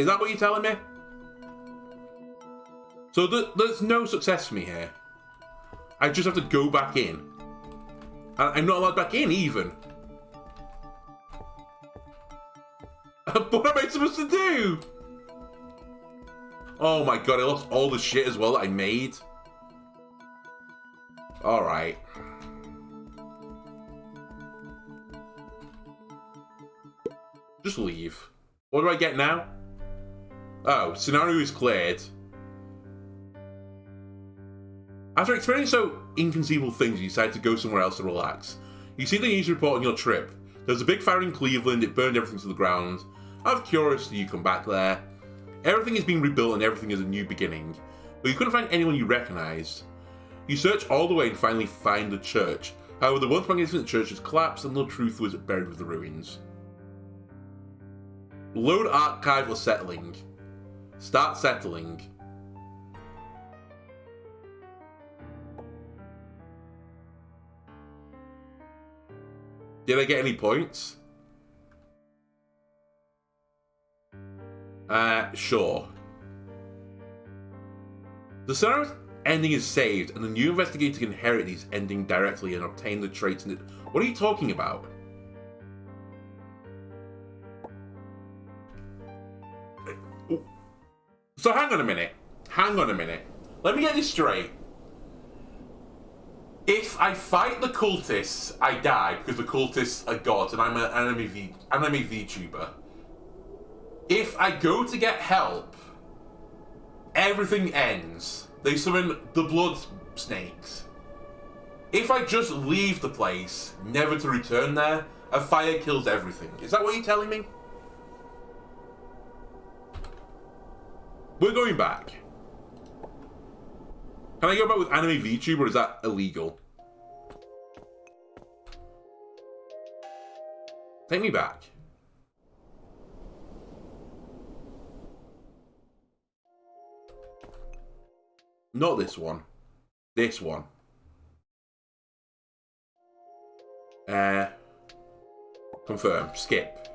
Is that what you're telling me? So there's no success for me here. I just have to go back in. And I'm not allowed back in, even. What am I supposed to do? Oh my god, I lost all the shit as well that I made. Alright. Just leave. What do I get now? Oh, scenario is cleared. After experiencing so inconceivable things, you decide to go somewhere else to relax. You see the news report on your trip. There's a big fire in Cleveland, it burned everything to the ground. Out of curiosity, you come back there. Everything is being rebuilt and everything is a new beginning. But you couldn't find anyone you recognised. You search all the way and finally find the church. However, the once magnificent church has collapsed and the truth was buried with the ruins. Load archive or settling. Start settling. Did I get any points? Sure. The scenario's ending is saved, and the new investigator can inherit these ending directly and obtain the traits in it. What are you talking about? So hang on a minute. Hang on a minute. Let me get this straight. If I fight the cultists, I die because the cultists are gods and I'm an enemy VTuber. If I go to get help, everything ends. They summon the blood snakes. If I just leave the place, never to return there, a fire kills everything. Is that what you're telling me? We're going back. Can I go back with anime VTuber or is that illegal? Take me back. Not this one. This one. Confirm. Skip.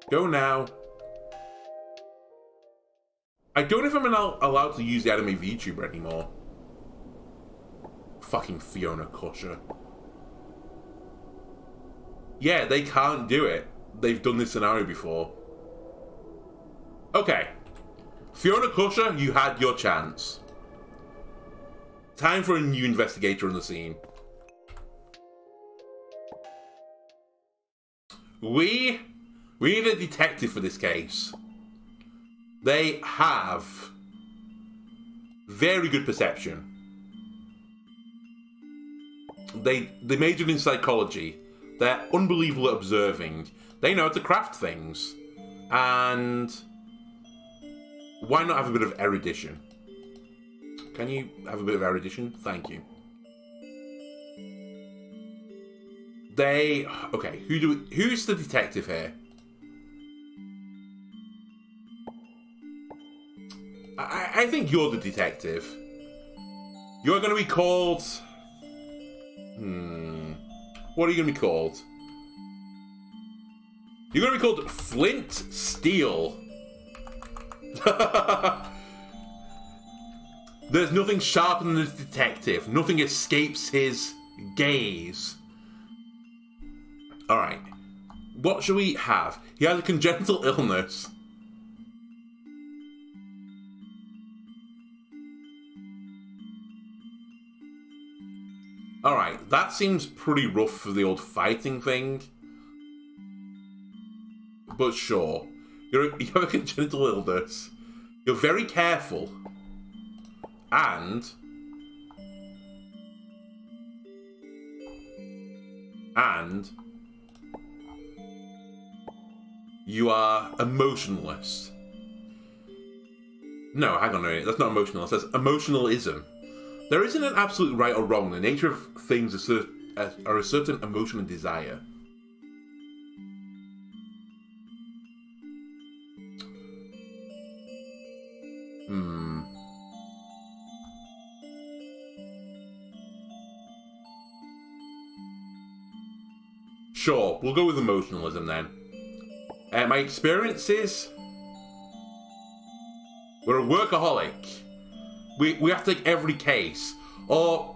Go now. I don't know if I'm allowed to use the anime VTuber anymore. Fucking Fiona Cusher. Yeah, they can't do it. They've done this scenario before. Okay. Fiona Cusher, you had your chance. Time for a new investigator on the scene. We need a detective for this case. They have very good perception. They majored in psychology. They're unbelievable at observing. They know how to craft things. And why not have a bit of erudition? Can you have a bit of erudition? Thank you. Okay, who's the detective here? I think you're the detective. You're going to be called... What are you going to be called? You're going to be called Flint Steel. There's nothing sharper than this detective. Nothing escapes his gaze. Alright. What shall we have? He has a congenital illness. Alright, that seems pretty rough for the old fighting thing. But sure. You have a congenital illness. You're very careful. And you are emotionless. No, hang on a minute. That's not emotionalist. That's emotionalism. There isn't an absolute right or wrong. The nature of things are a certain emotion and desire. Sure, we'll go with emotionalism then. My experiences... We're a workaholic. We have to take every case. Our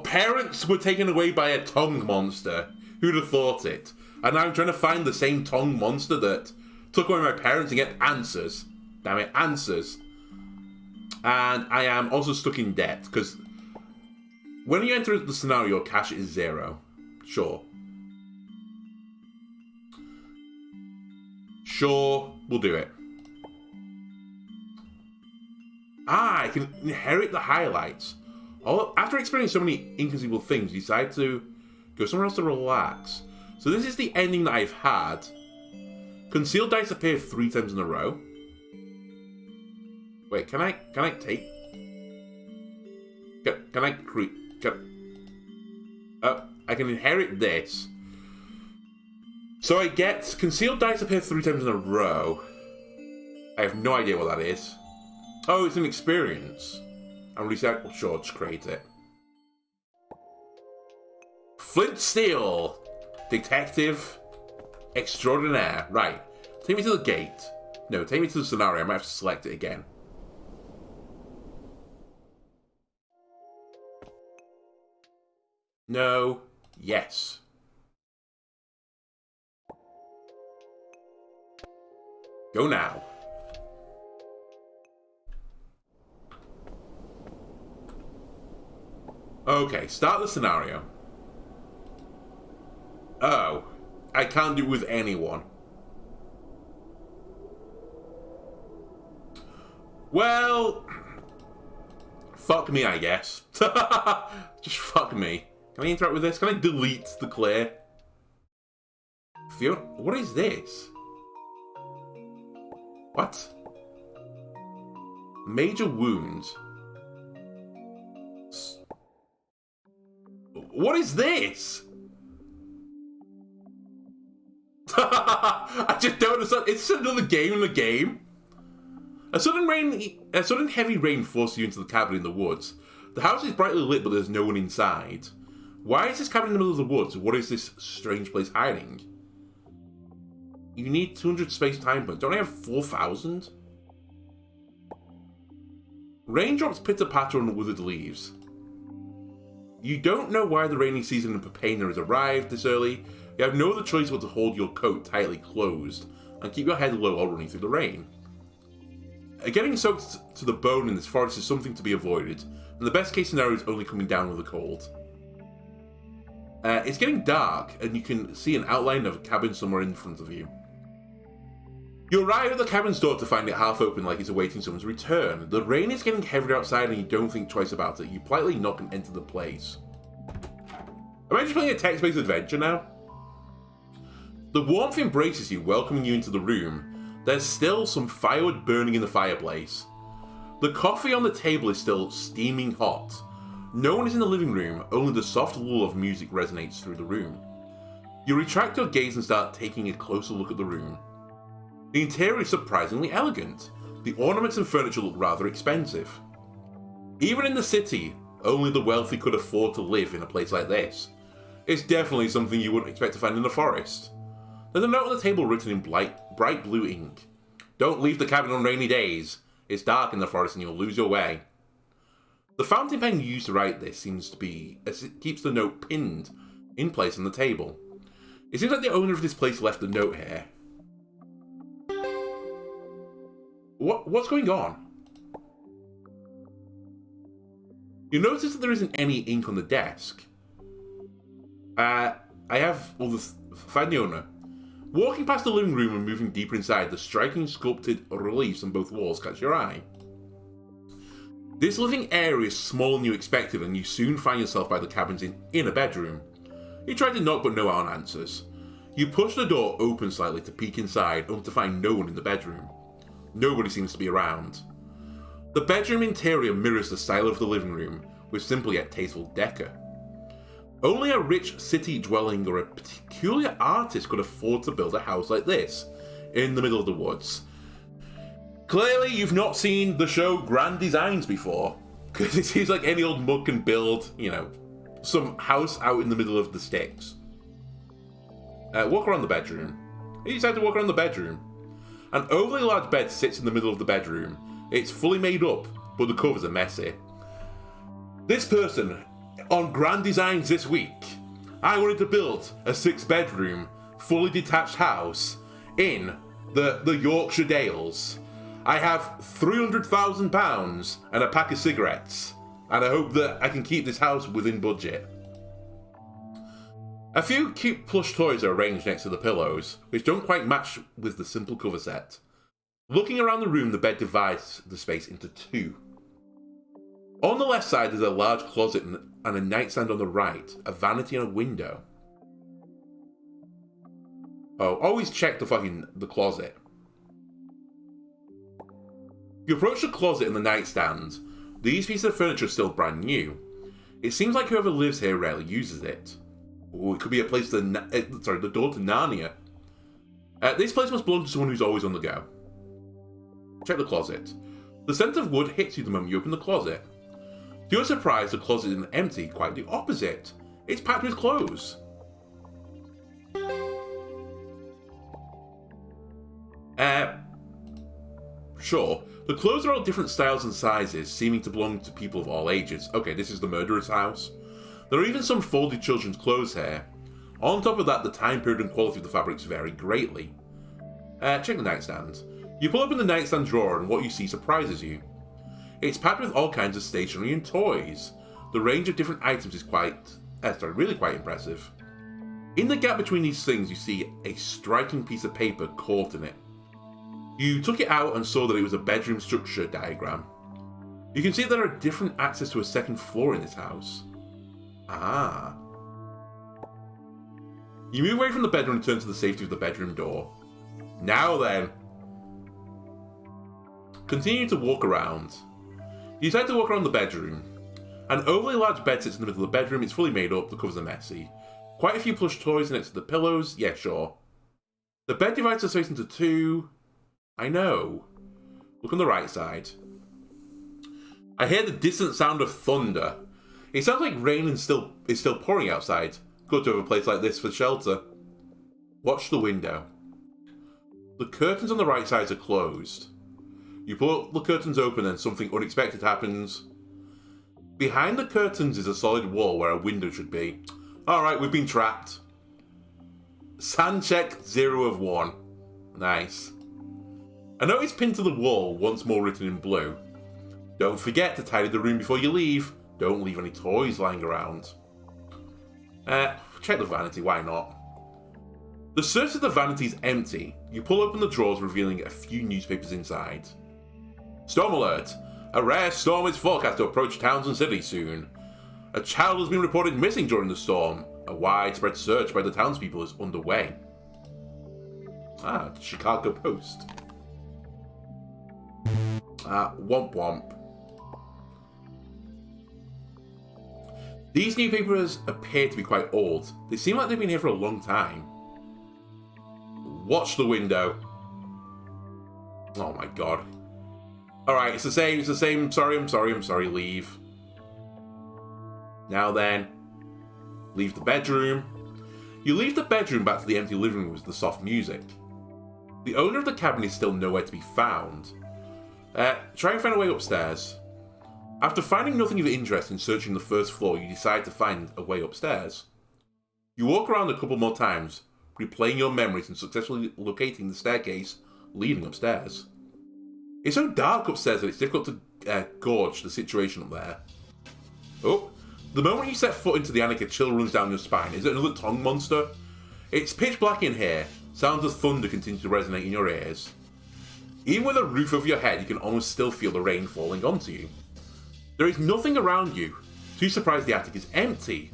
parents were taken away by a tongue monster. Who'd have thought it? And now I'm trying to find the same tongue monster that took away my parents and get answers. Damn it, answers. And I am also stuck in debt, because when you enter the scenario, cash is 0. Sure. Sure, we'll do it. I can inherit the highlights. After experiencing so many inconceivable things, you decide to go somewhere else to relax. So this is the ending that I've had. Concealed dice appear 3 times in a row. Wait, can I take... Can I create... I can inherit this. So I get concealed dice appear 3 times in a row. I have no idea what that is. Oh, it's an experience. I'm recycle. Sure, just create it. Flint Steel, detective extraordinaire. Right, take me to the gate. No, take me to the scenario. I might have to select it again. No. Yes. Go now. Okay, start the scenario. Oh, I can't do it with anyone. Well, fuck me, I guess. Just fuck me. Can I interact with this? Can I delete the clear? Fiona, what is this? What? Major wounds. What is this? I just don't understand. It's another game in the game. A sudden heavy rain forces you into the cabin in the woods. The house is brightly lit, but there's no one inside. Why is this cabin in the middle of the woods? What is this strange place hiding? You need 200 space time points. Don't I have 4,000? Raindrops pitter-patter on the withered leaves. You don't know why the rainy season in Papena has arrived this early. You have no other choice but to hold your coat tightly closed and keep your head low while running through the rain. Getting soaked to the bone in this forest is something to be avoided, and the best case scenario is only coming down with a cold. It's getting dark, and you can see an outline of a cabin somewhere in front of you. You arrive at the cabin's door to find it half open like it's awaiting someone's return. The rain is getting heavier outside and you don't think twice about it. You politely knock and enter the place. Am I just playing a text-based adventure now? The warmth embraces you, welcoming you into the room. There's still some firewood burning in the fireplace. The coffee on the table is still steaming hot. No one is in the living room, only the soft lull of music resonates through the room. You retract your gaze and start taking a closer look at the room. The interior is surprisingly elegant. The ornaments and furniture look rather expensive. Even in the city, only the wealthy could afford to live in a place like this. It's definitely something you wouldn't expect to find in the forest. There's a note on the table written in bright blue ink. Don't leave the cabin on rainy days. It's dark in the forest and you'll lose your way. The fountain pen you used to write this seems to be, as it keeps the note pinned in place on the table. It seems like the owner of this place left the note here. What's going on? You notice that there isn't any ink on the desk. I have Fiona. Walking past the living room and moving deeper inside, the striking sculpted reliefs on both walls catch your eye. This living area is smaller than you expected, and you soon find yourself by the cabin's inner bedroom. You try to knock, but no one answers. You push the door open slightly to peek inside, only to find no one in the bedroom. Nobody seems to be around. The bedroom interior mirrors the style of the living room, with simple yet tasteful decor. Only a rich city dwelling or a peculiar artist could afford to build a house like this, in the middle of the woods. Clearly, you've not seen the show Grand Designs before, because it seems like any old mug can build, some house out in the middle of the sticks. Walk around the bedroom. You decide to walk around the bedroom. An overly large bed sits in the middle of the bedroom. It's fully made up, but the covers are messy. This person, on Grand Designs this week, I wanted to build a 6-bedroom, fully detached house in the Yorkshire Dales. I have £300,000 and a pack of cigarettes, and I hope that I can keep this house within budget. A few cute plush toys are arranged next to the pillows, which don't quite match with the simple cover set. Looking around the room, the bed divides the space into 2. On the left side, there's a large closet and a nightstand on the right, a vanity and a window. Oh, always check the closet. You approach the closet and the nightstand. These pieces of furniture are still brand new. It seems like whoever lives here rarely uses it. Ooh, it could be a place the door to Narnia. This place must belong to someone who's always on the go. Check the closet. The scent of wood hits you the moment you open the closet. To your surprise, the closet isn't empty, quite the opposite. It's packed with clothes. Sure. The clothes are all different styles and sizes, seeming to belong to people of all ages. Okay, this is the murderer's house. There are even some folded children's clothes here. On top of that, the time period and quality of the fabrics vary greatly. Check the nightstand. You pull open the nightstand drawer and what you see surprises you. It's packed with all kinds of stationery and toys. The range of different items is really quite impressive. In the gap between these things, you see a striking piece of paper caught in it. You took it out and saw that it was a bedroom structure diagram. You can see there are different access to a second floor in this house. Ah. You move away from the bedroom and turn to the safety of the bedroom door. Now then. Continue to walk around. You decide to walk around the bedroom. An overly large bed sits in the middle of the bedroom. It's fully made up. The covers are messy. Quite a few plush toys next to the pillows. Yeah, sure. The bed divides the space into 2. I know. Look on the right side. I hear the distant sound of thunder. It sounds like rain is still pouring outside. Good to have a place like this for shelter. Watch the window. The curtains on the right side are closed. You pull the curtains open and something unexpected happens. Behind the curtains is a solid wall where a window should be. Alright, we've been trapped. Sand check 0 of 1. Nice. A note is pinned to the wall, once more written in blue. Don't forget to tidy the room before you leave. Don't leave any toys lying around. Check the vanity, why not? The surface of the vanity is empty. You pull open the drawers, revealing a few newspapers inside. Storm alert! A rare storm is forecast to approach towns and cities soon. A child has been reported missing during the storm. A widespread search by the townspeople is underway. Ah, the Chicago Post. Womp womp. These newspapers appear to be quite old. They seem like they've been here for a long time. Watch the window. Oh my god. Alright, it's the same. I'm sorry, leave. Now then. Leave the bedroom. You leave the bedroom back to the empty living room with the soft music. The owner of the cabin is still nowhere to be found. Try and find a way upstairs. After finding nothing of interest in searching the first floor, you decide to find a way upstairs. You walk around a couple more times, replaying your memories and successfully locating the staircase leading upstairs. It's so dark upstairs that it's difficult to gauge the situation up there. Oh, the moment you set foot into the attic, a chill runs down your spine. Is it another tongue monster? It's pitch black in here. Sounds of thunder continue to resonate in your ears. Even with a roof over your head, you can almost still feel the rain falling onto you. There is nothing around you. Too surprised, the attic is empty.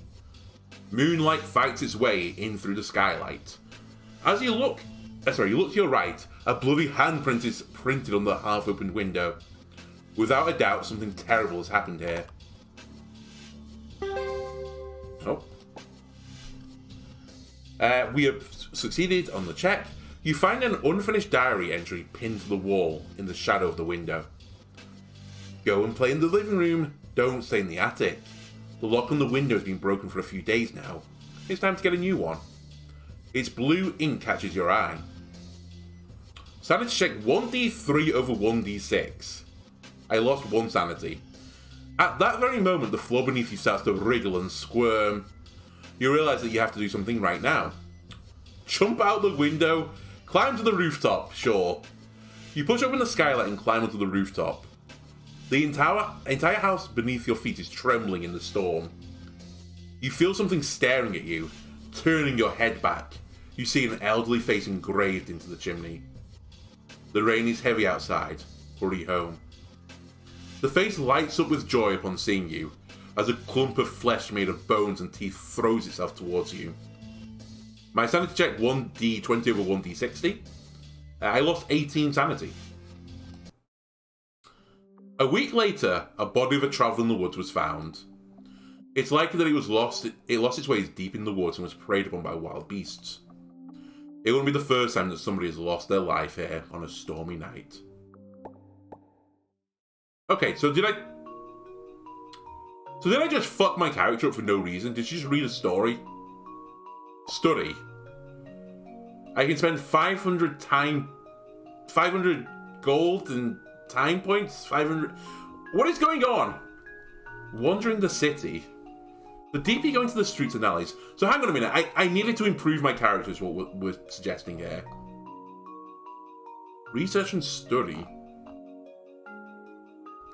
Moonlight fights its way in through the skylight. As you look to your right, a bloody handprint is printed on the half-opened window. Without a doubt, something terrible has happened here. Oh. We have succeeded on the check. You find an unfinished diary entry pinned to the wall in the shadow of the window. Go and play in the living room. Don't stay in the attic. The lock on the window has been broken for a few days now. It's time to get a new one. Its blue ink catches your eye. Sanity check 1d3 over 1d6. I lost 1 sanity. At that very moment, the floor beneath you starts to wriggle and squirm. You realize that you have to do something right now. Jump out the window, climb to the rooftop, sure. You push open the skylight and climb onto the rooftop. The entire house beneath your feet is trembling in the storm. You feel something staring at you. Turning your head back, you see an elderly face engraved into the chimney. The rain is heavy outside. Hurry home. The face lights up with joy upon seeing you, as a clump of flesh made of bones and teeth throws itself towards you. My sanity check 1d20 over 1d60. I lost 18 sanity. A week later, a body of a traveller in the woods was found. It's likely that it lost its way deep in the woods and was preyed upon by wild beasts. It wouldn't be the first time that somebody has lost their life here on a stormy night. Okay, so did I just fuck my character up for no reason? Did she just read a story? Study. I can spend 500 gold and time points? 500... What is going on? Wandering the city. The deeper you go into the streets and alleys... So hang on a minute, I needed to improve my character is what we're suggesting here. Research and study.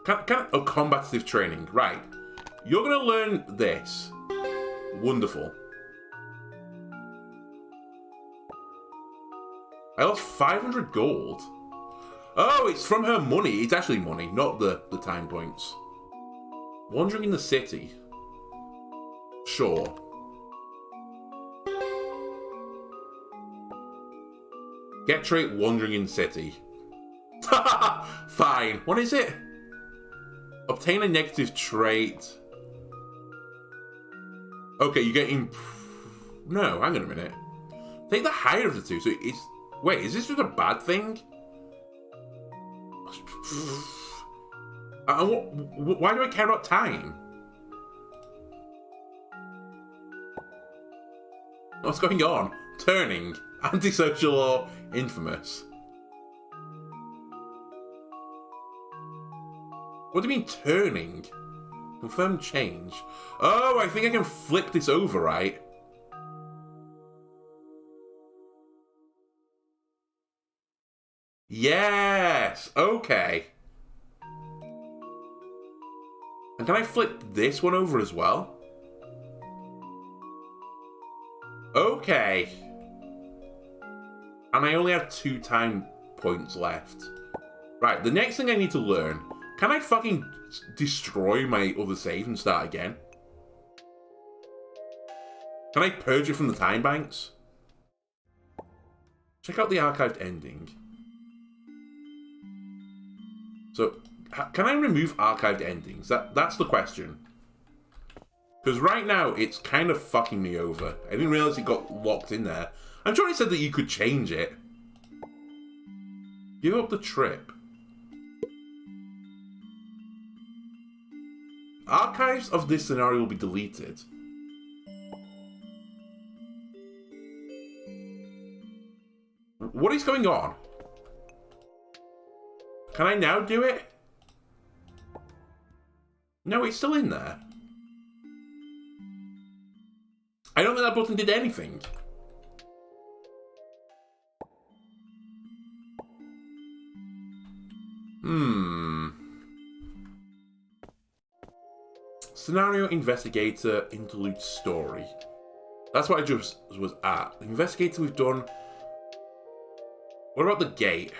Oh, combative training. Right. You're going to learn this. Wonderful. I lost 500 gold. Oh, it's from her money. It's actually money, not the time points. Wandering in the city. Sure. Get trait wandering in city. Fine. What is it? Obtain a negative trait. Okay, you get No, hang on a minute. Take the higher of the two. So it's... Wait, is this just a bad thing? Why do I care about time? What's going on? Turning. Antisocial or infamous? What do you mean turning? Confirm change. Oh, I think I can flip this over, right? Yes! Okay. And can I flip this one over as well? Okay. And I only have 2 time points left. Right, the next thing I need to learn... Can I fucking destroy my other save and start again? Can I purge it from the time banks? Check out the archived ending. So, can I remove archived endings? That's the question. Because right now, it's kind of fucking me over. I didn't realize it got locked in there. I'm sure it said that you could change it. Give up the trip. Archives of this scenario will be deleted. What is going on? Can I now do it? No, it's still in there. I don't think that button did anything. Scenario investigator interlude story. That's what I just was at. Investigator we've done. What about the gate?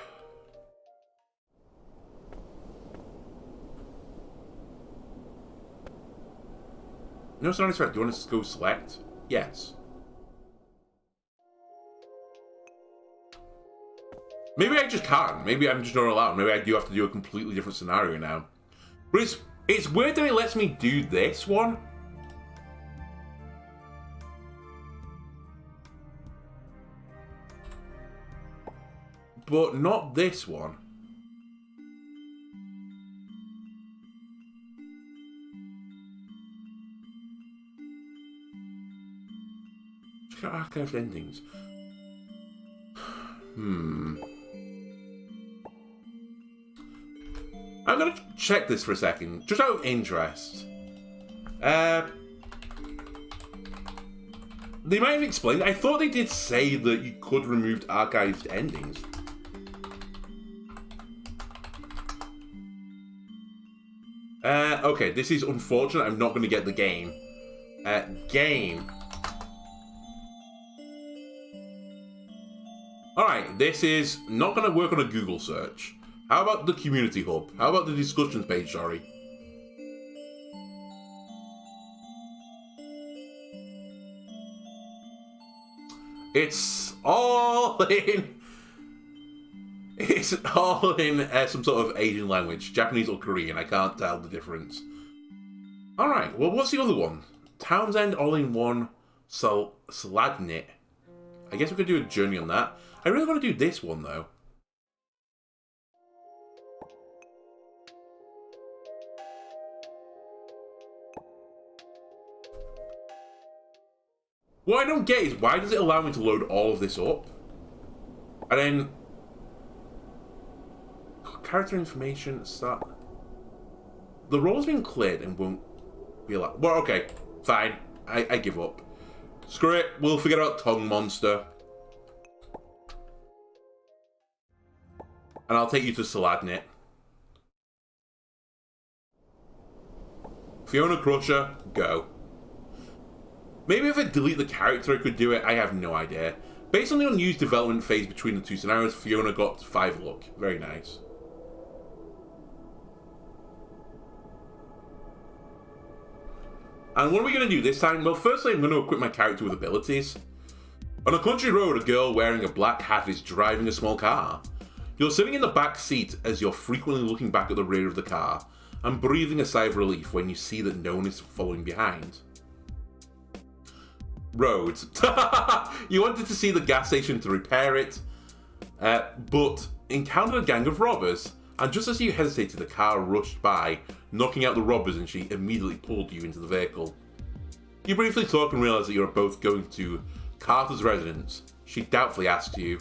No scenario select. Do you want us to go select? Yes. Maybe I just can't. Maybe I'm just not allowed. Maybe I do have to do a completely different scenario now. But it's weird that it lets me do this one. But not this one. Check out archived endings. I'm going to check this for a second, just out of interest. They might have explained. I thought they did say that you could remove archived endings. Okay, this is unfortunate. I'm not going to get the game. Game. Alright, this is not going to work on a Google search. How about the community hub? How about the discussions page, sorry? It's all in... It's all in some sort of Asian language. Japanese or Korean, I can't tell the difference. Alright, well, what's the other one? Townsend all-in-one Saladnit. I guess we could do a journey on that. I really want to do this one, though. What I don't get is, why does it allow me to load all of this up? And then... Character information, start... The role's been cleared and won't be allowed... Well, okay, fine. I give up. Screw it, we'll forget about Tongue Monster. And I'll take you to Saladnit. Fiona Cusher, go. Maybe if I delete the character I could do it, I have no idea. Based on the unused development phase between the two scenarios, Fiona got 5 luck. Very nice. And what are we going to do this time? Well, firstly, I'm going to equip my character with abilities. On a country road, a girl wearing a black hat is driving a small car. You're sitting in the back seat as you're frequently looking back at the rear of the car and breathing a sigh of relief when you see that no one is following behind. Roads. You wanted to see the gas station to repair it, but encountered a gang of robbers, and just as you hesitated, the car rushed by, knocking out the robbers, and she immediately pulled you into the vehicle. You briefly talk and realise that you're both going to Carter's residence. She doubtfully asks you,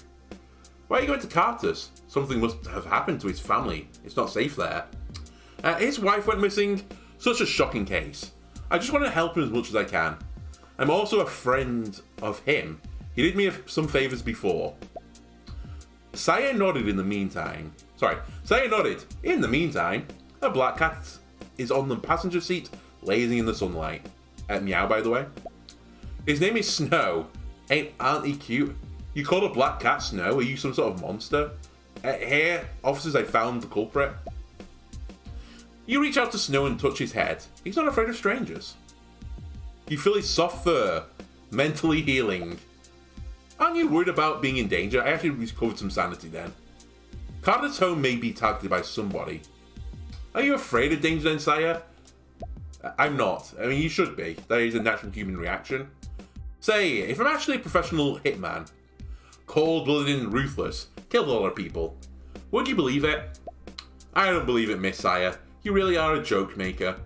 "Why are you going to Carter's? Something must have happened to his family. It's not safe there. His wife went missing. Such a shocking case. I just want to help him as much as I can. I'm also a friend of him. He did me some favours before." Saya nodded in the meantime. In the meantime, a black cat is on the passenger seat, lazing in the sunlight. Meow, by the way. His name is Snow. Aren't he cute? You call a black cat Snow? Are you some sort of monster? Here, officers, I found the culprit. You reach out to Snow and touch his head. He's not afraid of strangers. You feel his soft fur, mentally healing. Aren't you worried about being in danger? I actually recovered some sanity then. Carter's home may be targeted by somebody. Are you afraid of danger then, Saya? I'm not. I mean, you should be. That is a natural human reaction. Say, if I'm actually a professional hitman, cold-blooded and ruthless, killed a lot of people, would you believe it? I don't believe it, Miss Saya. You really are a joke maker.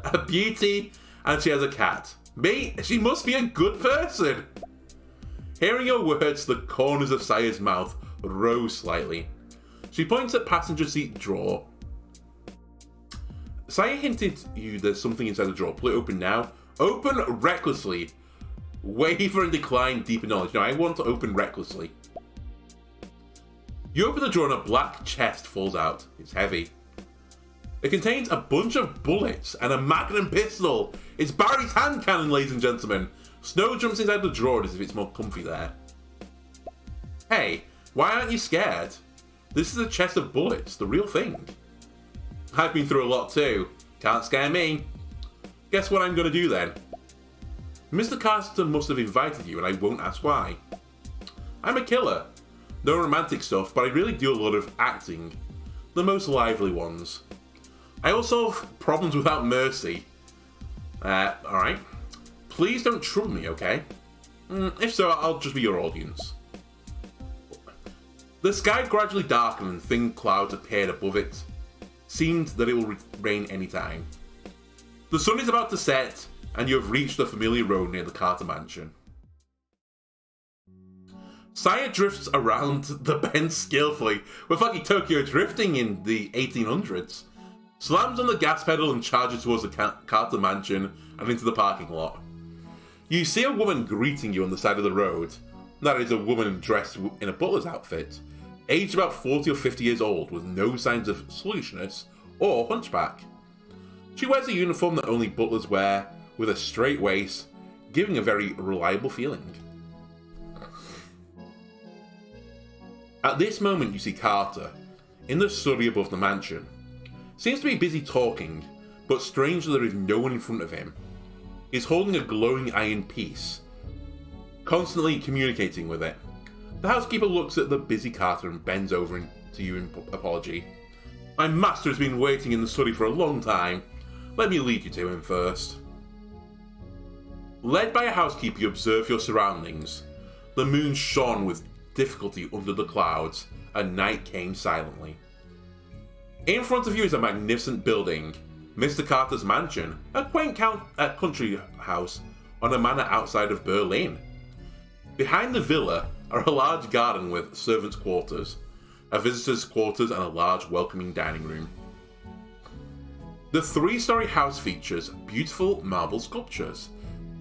A beauty, and she has a cat. Mate, she must be a good person. Hearing your words, the corners of Saya's mouth rose slightly. She points at passenger seat drawer. Saya hinted you there's something inside the drawer. Pull it open now. Open recklessly. Waver and decline deeper knowledge. No, I want to open recklessly. You open the drawer and a black chest falls out. It's heavy. It contains a bunch of bullets and a magnum pistol. It's Barry's hand cannon, ladies and gentlemen. Snow jumps inside the drawer as if it's more comfy there. Hey, why aren't you scared? This is a chest of bullets, the real thing. I've been through a lot too. Can't scare me. Guess what I'm going to do then? Mr. Carter must have invited you and I won't ask why. I'm a killer. No romantic stuff, but I really do a lot of acting. The most lively ones. I also have problems without mercy. Alright. Please don't trouble me, okay? If so, I'll just be your audience. The sky gradually darkened and thin clouds appeared above it. Seemed that it will rain any time. The sun is about to set, and you have reached the familiar road near the Carter mansion. Saya drifts around the bend skillfully, with fucking Tokyo drifting in the 1800s. Slams on the gas pedal and charges towards the Carter mansion and into the parking lot. You see a woman greeting you on the side of the road. That is a woman dressed in a butler's outfit, aged about 40 or 50 years old, with no signs of sluggishness or hunchback. She wears a uniform that only butlers wear, with a straight waist, giving a very reliable feeling. At this moment you see Carter, in the study above the mansion. Seems to be busy talking, but strangely there is no one in front of him. He's holding a glowing iron piece, constantly communicating with it. The housekeeper looks at the busy Carter and bends over to you in apology. My master has been waiting in the study for a long time. Let me lead you to him first. Led by a housekeeper, you observe your surroundings. The moon shone with difficulty under the clouds, and night came silently. In front of you is a magnificent building, Mr. Carter's mansion, a quaint country house on a manor outside of Berlin. Behind the villa are a large garden with servants' quarters, a visitor's quarters, and a large welcoming dining room. The three-story house features beautiful marble sculptures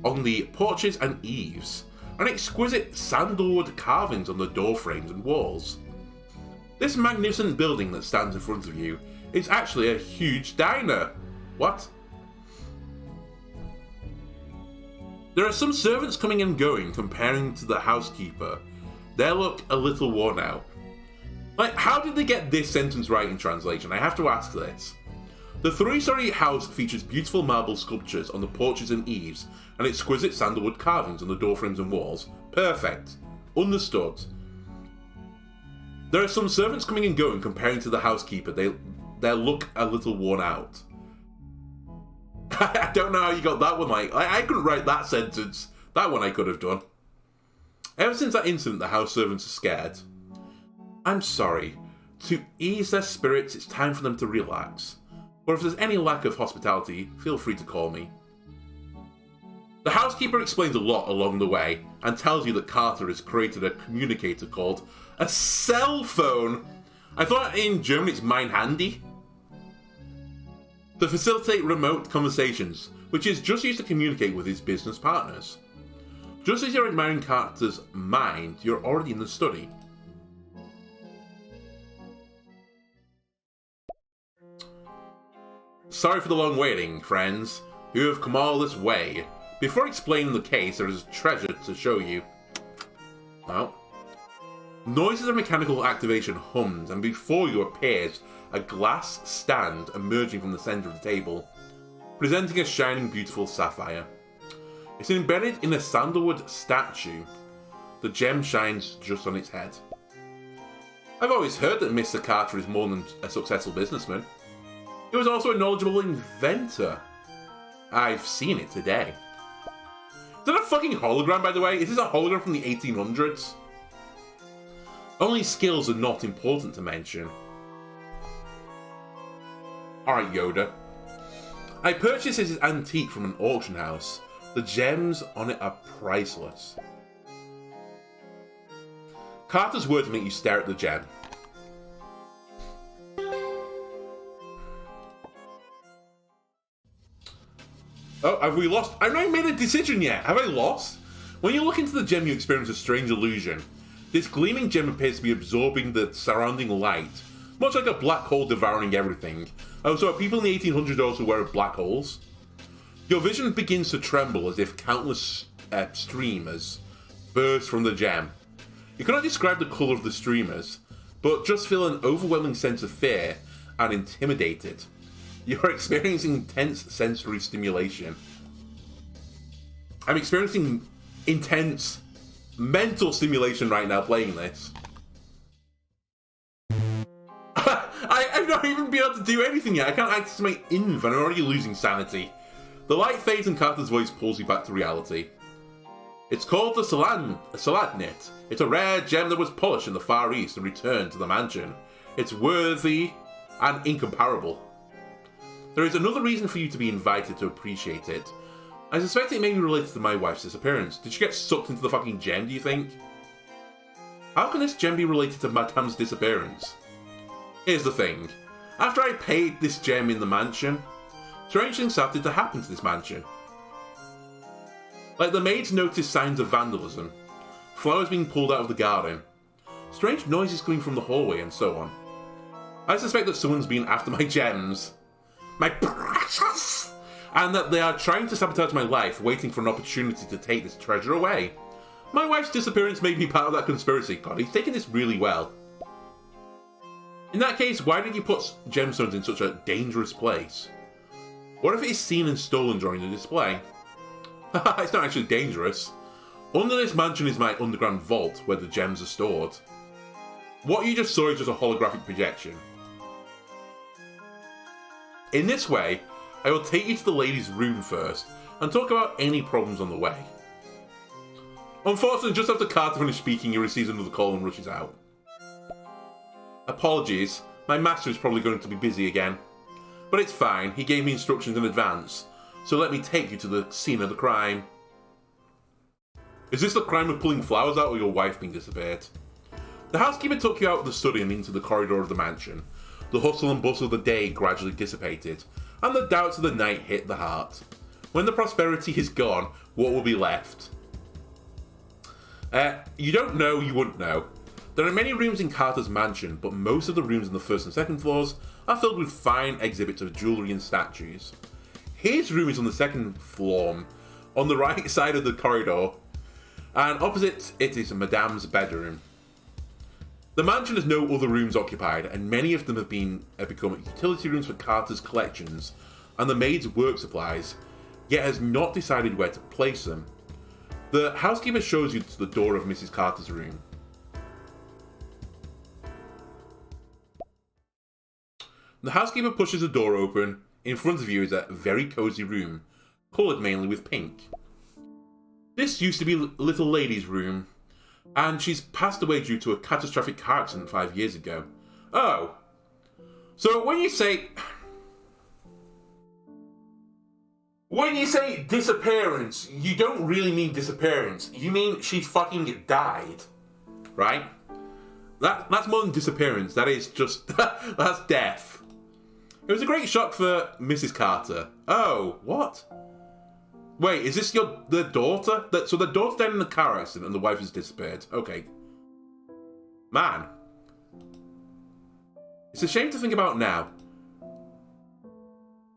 on the porches and eaves, and exquisite sandalwood carvings on the door frames and walls. This magnificent building that stands in front of you is actually a huge diner. What? There are some servants coming and going comparing to the housekeeper. They look a little worn out. Like, how did they get this sentence right in translation? I have to ask this. The three-story house features beautiful marble sculptures on the porches and eaves, and exquisite sandalwood carvings on the doorframes and walls. Perfect. Understood. There are some servants coming and going comparing to the housekeeper. They look a little worn out. I don't know how you got that one. Like, I couldn't write that sentence. That one I could have done. Ever since that incident, the house servants are scared. I'm sorry. To ease their spirits, it's time for them to relax. Or if there's any lack of hospitality, feel free to call me. The housekeeper explains a lot along the way, and tells you that Carter has created a communicator called a cell phone. I thought in German it's mein Handy. To facilitate remote conversations, which is just used to communicate with his business partners. Just as you're admiring Carter's mind, you're already in the study. Sorry for the long waiting, friends, who have come all this way. Before explaining the case, there is a treasure to show you. Well, noises of mechanical activation hummed, and before you appears a glass stand emerging from the center of the table, presenting a shining, beautiful sapphire. It's embedded in a sandalwood statue. The gem shines just on its head. I've always heard that Mr. Carter is more than a successful businessman. He was also a knowledgeable inventor. I've seen it today. Is that a fucking hologram, by the way? Is this a hologram from the 1800s? Only skills are not important to mention. Alright, Yoda. I purchased this antique from an auction house. The gems on it are priceless. Carter's words make you stare at the gem. Oh, have we lost? I've not made a decision yet. Have I lost? When you look into the gem, you experience a strange illusion. This gleaming gem appears to be absorbing the surrounding light, much like a black hole devouring everything. Oh, so are people in the 1800s also aware of black holes? Your vision begins to tremble as if countless streamers burst from the gem. You cannot describe the colour of the streamers, but just feel an overwhelming sense of fear and intimidated. You are experiencing intense sensory stimulation. I'm experiencing intense mental stimulation right now playing this. I've not even been able to do anything yet. I can't access my inv and I'm already losing sanity. The light fades and Carter's voice pulls you back to reality. It's called the Saladnit. It's a rare gem that was polished in the Far East and returned to the mansion. It's worthy and incomparable. There is another reason for you to be invited to appreciate it. I suspect it may be related to my wife's disappearance. Did she get sucked into the fucking gem, do you think? How can this gem be related to Madame's disappearance? Here's the thing. After I paid this gem in the mansion, strange things started to happen to this mansion. Like the maids noticed signs of vandalism, flowers being pulled out of the garden, strange noises coming from the hallway, and so on. I suspect that someone's been after my gems. My precious! And that they are trying to sabotage my life, waiting for an opportunity to take this treasure away. My wife's disappearance may be part of that conspiracy. God, he's taking this really well. In that case, why did you put gemstones in such a dangerous place? What if it is seen and stolen during the display? Haha, it's not actually dangerous. Under this mansion is my underground vault, where the gems are stored. What you just saw is just a holographic projection. In this way, I will take you to the lady's room first, and talk about any problems on the way. Unfortunately, just after Carter finished speaking, he receives another call and rushes out. Apologies, my master is probably going to be busy again. But it's fine, he gave me instructions in advance, so let me take you to the scene of the crime. Is this the crime of pulling flowers out or your wife being disappeared? The housekeeper took you out of the study and into the corridor of the mansion. The hustle and bustle of the day gradually dissipated, and the doubts of the night hit the heart. When the prosperity is gone, what will be left? You don't know, you wouldn't know. There are many rooms in Carter's mansion, but most of the rooms on the first and second floors are filled with fine exhibits of jewellery and statues. His room is on the second floor, on the right side of the corridor, and opposite it is Madame's bedroom. The mansion has no other rooms occupied, and many of them have become utility rooms for Carter's collections and the maid's work supplies, yet has not decided where to place them. The housekeeper shows you to the door of Mrs. Carter's room. The housekeeper pushes the door open. In front of you is a very cozy room, coloured mainly with pink. This used to be little lady's room, and she's passed away due to a catastrophic car accident 5 years ago. Oh. So when you say disappearance, you don't really mean disappearance. You mean she fucking died. Right? That's more than disappearance. That is just that's death. It was a great shock for Mrs. Carter. Oh, what? Wait, is this the daughter? So the daughter died in a car accident and the wife has disappeared. Okay. Man. It's a shame to think about now.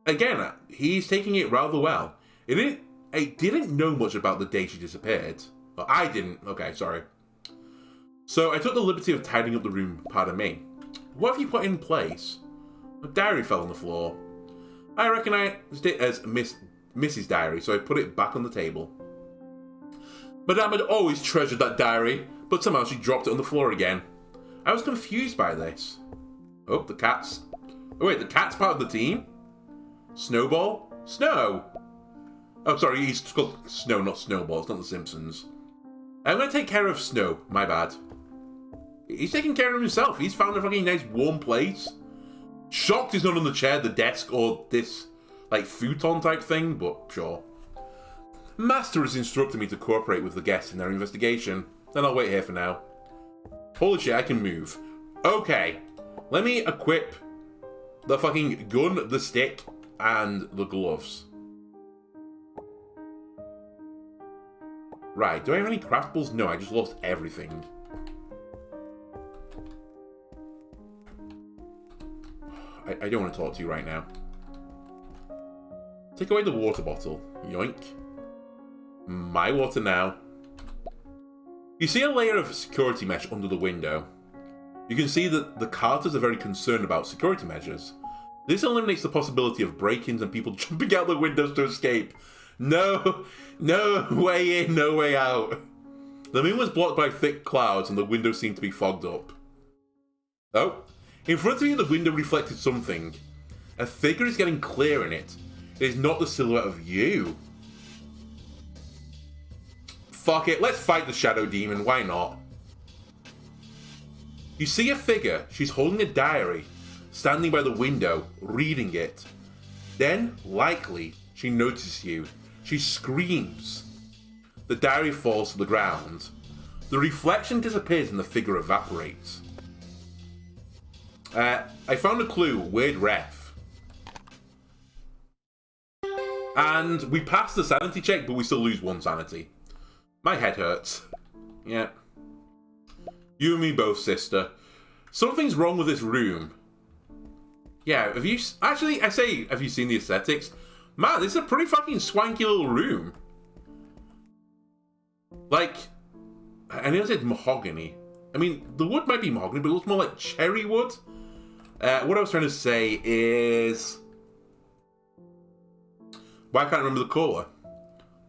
Again, he's taking it rather well. I didn't know much about the day she disappeared. Well, I didn't. Okay, sorry. So I took the liberty of tidying up the room, pardon me. What have you put in place? A diary fell on the floor. I recognized it as Mrs. Diary, so I put it back on the table. Madame had always treasured that diary, but somehow she dropped it on the floor again. I was confused by this. Oh, the cat's... Oh wait, the cat's part of the team? Snowball? Snow! Oh, sorry, he's called Snow, not Snowball. It's not The Simpsons. I'm going to take care of Snow. My bad. He's taking care of himself. He's found a fucking nice warm place. Shocked he's not on the chair, the desk, or this, like, futon type thing, but sure. Master has instructed me to cooperate with the guests in their investigation. Then I'll wait here for now. Holy shit, I can move. Okay. Let me equip the fucking gun, the stick, and the gloves. Right, do I have any craftables? No, I just lost everything. I don't want to talk to you right now. Take away the water bottle. Yoink. My water now. You see a layer of security mesh under the window. You can see that the Carters are very concerned about security measures. This eliminates the possibility of break-ins and people jumping out the windows to escape. No way in, no way out. The moon was blocked by thick clouds and the windows seemed to be fogged up. Oh, in front of you the window reflected something. A figure is getting clear in it. It is not the silhouette of you. Fuck it, let's fight the shadow demon, why not? You see a figure, she's holding a diary, standing by the window, reading it. Then, likely, she notices you. She screams. The diary falls to the ground. The reflection disappears and the figure evaporates. I found a clue, weird ref. And we passed the sanity check, but we still lose 1 sanity. My head hurts. Yeah. You and me both, sister. Something's wrong with this room. Yeah, have you... Actually, I say, have you seen the aesthetics? Man, this is a pretty fucking swanky little room. Like, I know I said mahogany. I mean, the wood might be mahogany, but it looks more like cherry wood. What I was trying to say is... Why can't I remember the colour?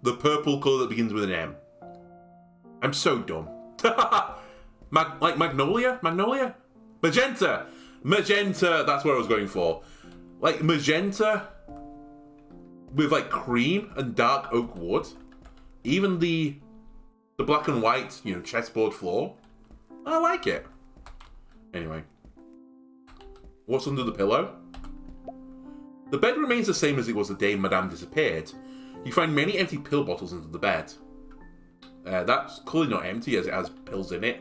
The purple colour that begins with an M. I'm so dumb. Like magnolia? Magnolia? Magenta! Magenta, that's what I was going for. Like magenta with like cream and dark oak wood. Even the black and white, you know, chessboard floor. I like it. Anyway. What's under the pillow? The bed remains the same as it was the day Madame disappeared. You find many empty pill bottles under the bed. That's clearly not empty as it has pills in it.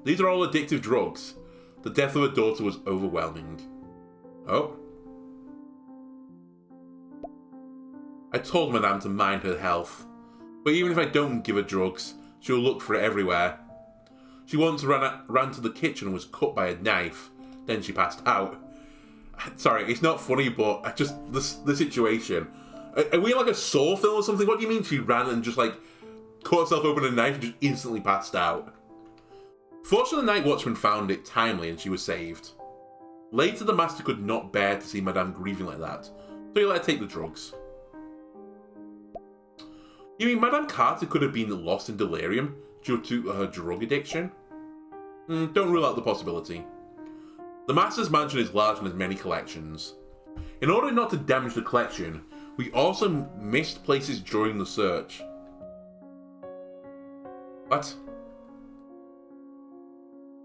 These are all addictive drugs. The death of her daughter was overwhelming. Oh. I told Madame to mind her health. But even if I don't give her drugs, she'll look for it everywhere. She once ran to the kitchen and was cut by a knife. Then she passed out. Sorry, it's not funny, but I just... The situation. Are we in like a Saw film or something? What do you mean she ran and just like cut herself open with a knife and just instantly passed out? Fortunately, the night watchman found it timely and she was saved. Later, the master could not bear to see Madame grieving like that, so he let her take the drugs. You mean Madame Carter could have been lost in delirium due to her drug addiction? Don't rule out the possibility. The master's mansion is large and has many collections. In order not to damage the collection, we also missed places during the search. What?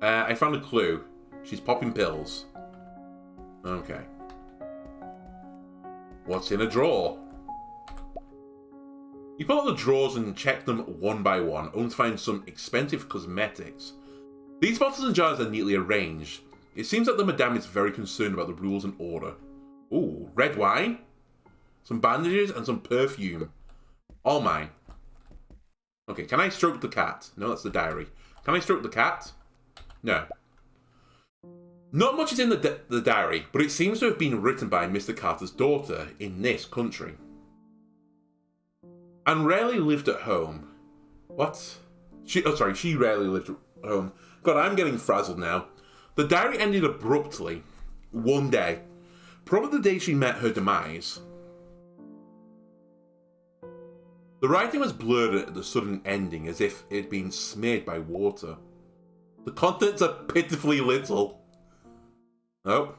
I found a clue. She's popping pills. Okay. What's in a drawer? You pull out the drawers and check them one by one, only to find some expensive cosmetics. These bottles and jars are neatly arranged. It seems that the Madame is very concerned about the rules and order. Ooh, red wine? Some bandages and some perfume. All mine. Okay, can I stroke the cat? No, that's the diary. Can I stroke the cat? No. Not much is in the diary, but it seems to have been written by Mr. Carter's daughter in this country. And rarely lived at home. What? She rarely lived at home. God, I'm getting frazzled now. The diary ended abruptly. One day. Probably the day she met her demise. The writing was blurred at the sudden ending, as if it had been smeared by water. The contents are pitifully little. Oh.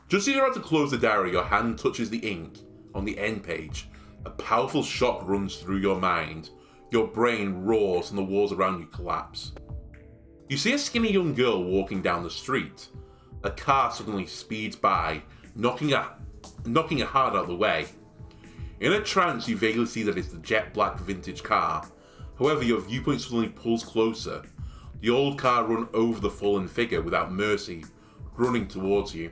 Just as you're about to close the diary, your hand touches the ink on the end page. A powerful shock runs through your mind. Your brain roars and the walls around you collapse. You see a skinny young girl walking down the street. A car suddenly speeds by, knocking her hard out of the way. In a trance, you vaguely see that it's the jet black vintage car. However, your viewpoint suddenly pulls closer. The old car runs over the fallen figure without mercy, running towards you.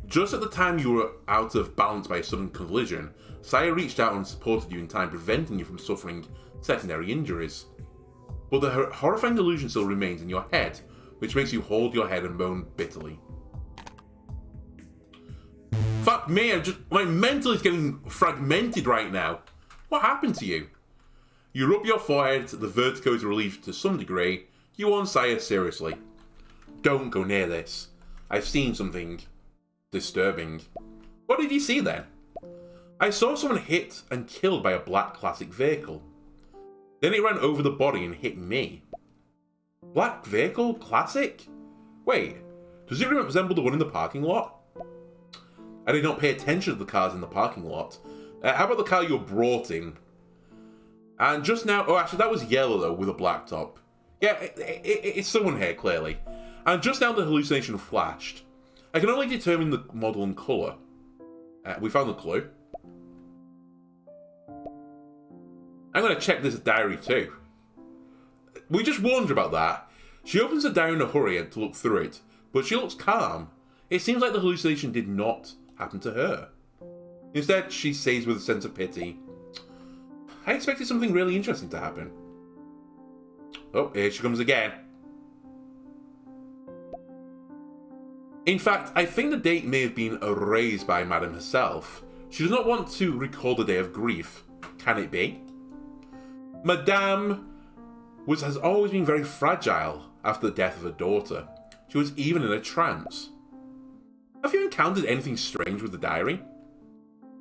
Just at the time you were out of balance by a sudden collision, Saya reached out and supported you in time, preventing you from suffering secondary injuries. But the horrifying illusion still remains in your head, which makes you hold your head and moan bitterly. Fuck me, my mental is getting fragmented right now. What happened to you? You rub your forehead, the vertigo is relieved to some degree. You warn Saya seriously. Don't go near this. I've seen something disturbing. What did you see then? I saw someone hit and killed by a black classic vehicle. Then it ran over the body and hit me. Black vehicle? Classic? Wait, does it resemble the one in the parking lot? I did not pay attention to the cars in the parking lot. How about the car you were brought in? And just now... Oh, actually, that was yellow, though, with a black top. Yeah, it's someone here, clearly. And just now the hallucination flashed. I can only determine the model and colour. We found the clue. I'm going to check this diary, too. We just warned her about that. She opens the diary in a hurry to look through it, but she looks calm. It seems like the hallucination did not happen to her. Instead, she says with a sense of pity, I expected something really interesting to happen. Oh, here she comes again. In fact, I think the date may have been erased by Madame herself. She does not want to recall the day of grief. Can it be? Madame has always been very fragile after the death of her daughter. She was even in a trance. Have you encountered anything strange with the diary?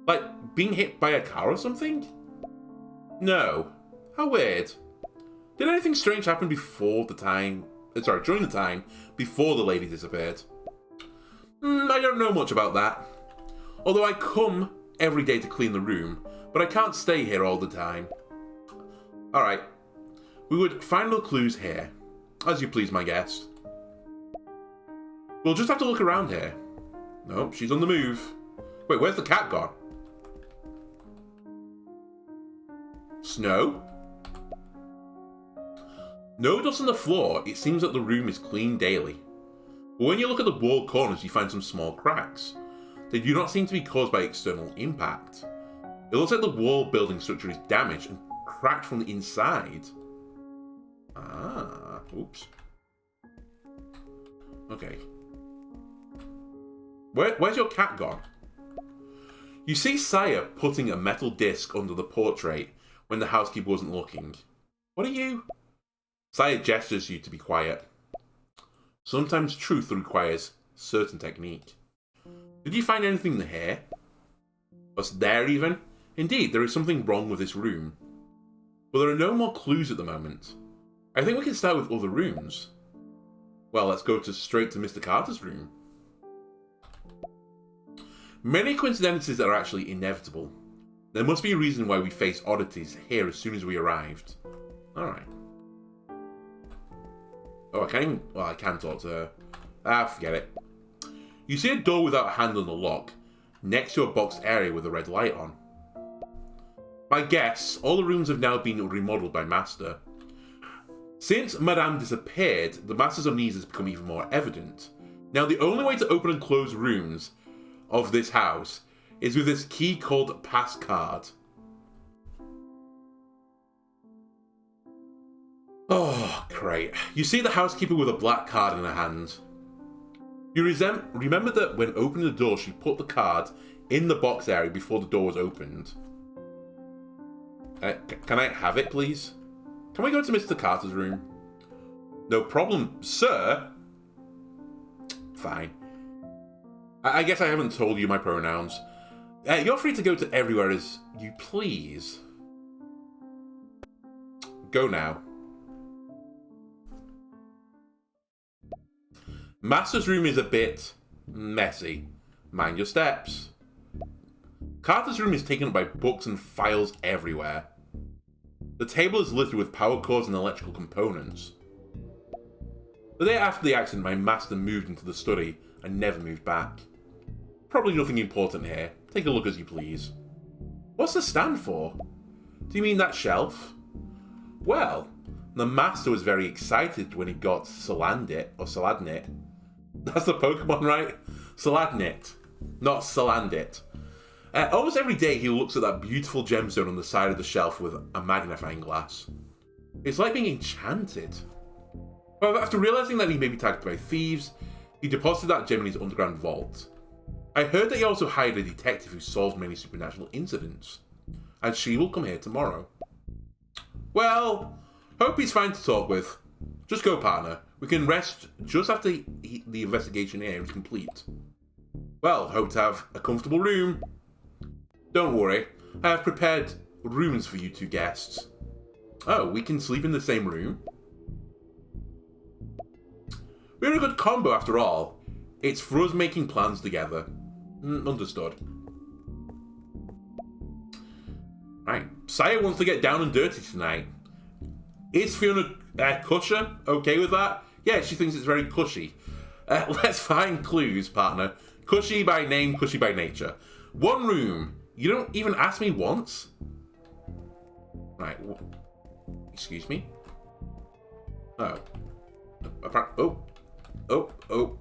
Like being hit by a car or something? No. How weird. Did anything strange happen during the time before the lady disappeared? I don't know much about that. Although I come every day to clean the room, but I can't stay here all the time. Alright. We would find no clues here. As you please, my guest. We'll just have to look around here. Nope, she's on the move. Wait, where's the cat gone? Snow? No dust on the floor. It seems that the room is cleaned daily. But when you look at the wall corners, you find some small cracks. They do not seem to be caused by external impact. It looks like the wall building structure is damaged and cracked from the inside. Ah, oops. Okay. Where's your cat gone? You see Saya putting a metal disc under the portrait when the housekeeper wasn't looking. What are you? Saya gestures you to be quiet. Sometimes truth requires certain technique. Did you find anything in here? What's there even? Indeed, there is something wrong with this room. But there are no more clues at the moment. I think we can start with other rooms. Well, let's go straight to Mr. Carter's room. Many coincidences are actually inevitable. There must be a reason why we face oddities here as soon as we arrived. Alright. Oh, I can't even... Well, I can talk to her. Ah, forget it. You see a door without a handle on the lock, next to a boxed area with a red light on. My guess, all the rooms have now been remodeled by Master. Since Madame disappeared, the Master's unease has become even more evident. Now, the only way to open and close rooms of this house is with this key called Pass Card. Oh, great. You see the housekeeper with a black card in her hand. You remember that when opening the door, she put the card in the box area before the door was opened. Can I have it, please? Can we go to Mr. Carter's room? No problem, sir. Fine. I guess I haven't told you my pronouns. You're free to go to everywhere as you please. Go now. Master's room is a bit messy. Mind your steps. Carter's room is taken up by books and files everywhere. The table is littered with power cords and electrical components. The day after the accident, my master moved into the study and never moved back. Probably nothing important here. Take a look as you please. What's the stand for? Do you mean that shelf? Well, the master was very excited when he got Salandit, or Saladnit. That's the Pokemon, right? Saladnit, not Salandit. Almost every day he looks at that beautiful gemstone on the side of the shelf with a magnifying glass. It's like being enchanted. However, after realizing that he may be targeted by thieves, he deposited that gem in his underground vault. I heard that he also hired a detective who solved many supernatural incidents, and she will come here tomorrow. Well, hope he's fine to talk with. Just go, partner. We can rest just after the investigation here is complete. Well, hope to have a comfortable room. Don't worry, I have prepared rooms for you two guests. Oh, we can sleep in the same room? We're a good combo after all. It's for us making plans together. Understood. Right, Saya wants to get down and dirty tonight. Is Fiona Cusher okay with that? Yeah, she thinks it's very cushy. Let's find clues, partner. Cushy by name, cushy by nature. One room. You don't even ask me once? Right, excuse me? Oh. Oh.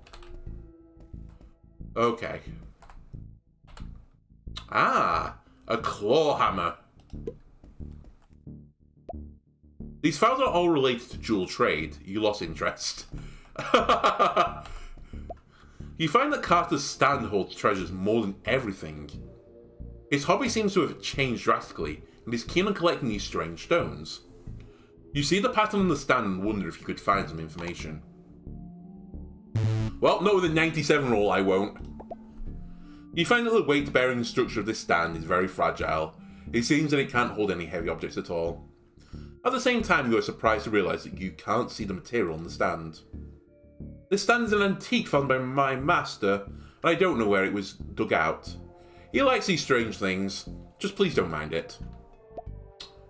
Okay. Ah, a claw hammer. These files are all related to dual trade. You lost interest. You find that Carter's stand holds treasures more than everything. His hobby seems to have changed drastically, and he's keen on collecting these strange stones. You see the pattern on the stand and wonder if you could find some information. Well, not with a 97 roll, I won't. You find that the weight-bearing structure of this stand is very fragile. It seems that it can't hold any heavy objects at all. At the same time, you are surprised to realise that you can't see the material on the stand. This stand is an antique found by my master, and I don't know where it was dug out. He likes these strange things, just please don't mind it.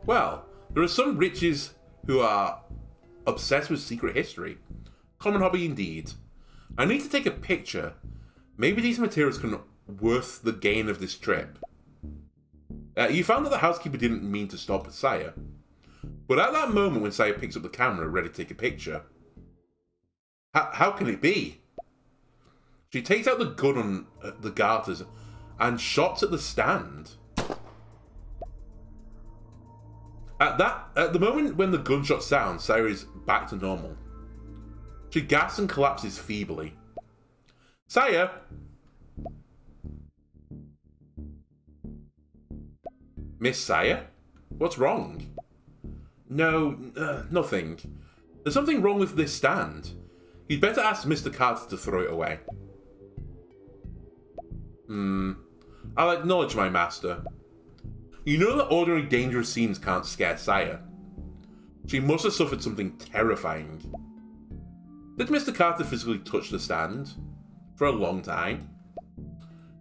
Well, there are some riches who are obsessed with secret history. Common hobby indeed. I need to take a picture. Maybe these materials can worth the gain of this trip. You found that the housekeeper didn't mean to stop Saya. But at that moment when Saya picks up the camera ready to take a picture, how can it be? She takes out the gun on the garters and shots at the stand. At the moment when the gunshot sounds, Saya is back to normal. She gasps and collapses feebly. Saya! Miss Saya? What's wrong? No, nothing. There's something wrong with this stand. You'd better ask Mr. Carter to throw it away. I'll acknowledge my master. You know that ordinary dangerous scenes can't scare Saya. She must have suffered something terrifying. Did Mr. Carter physically touch the stand? For a long time?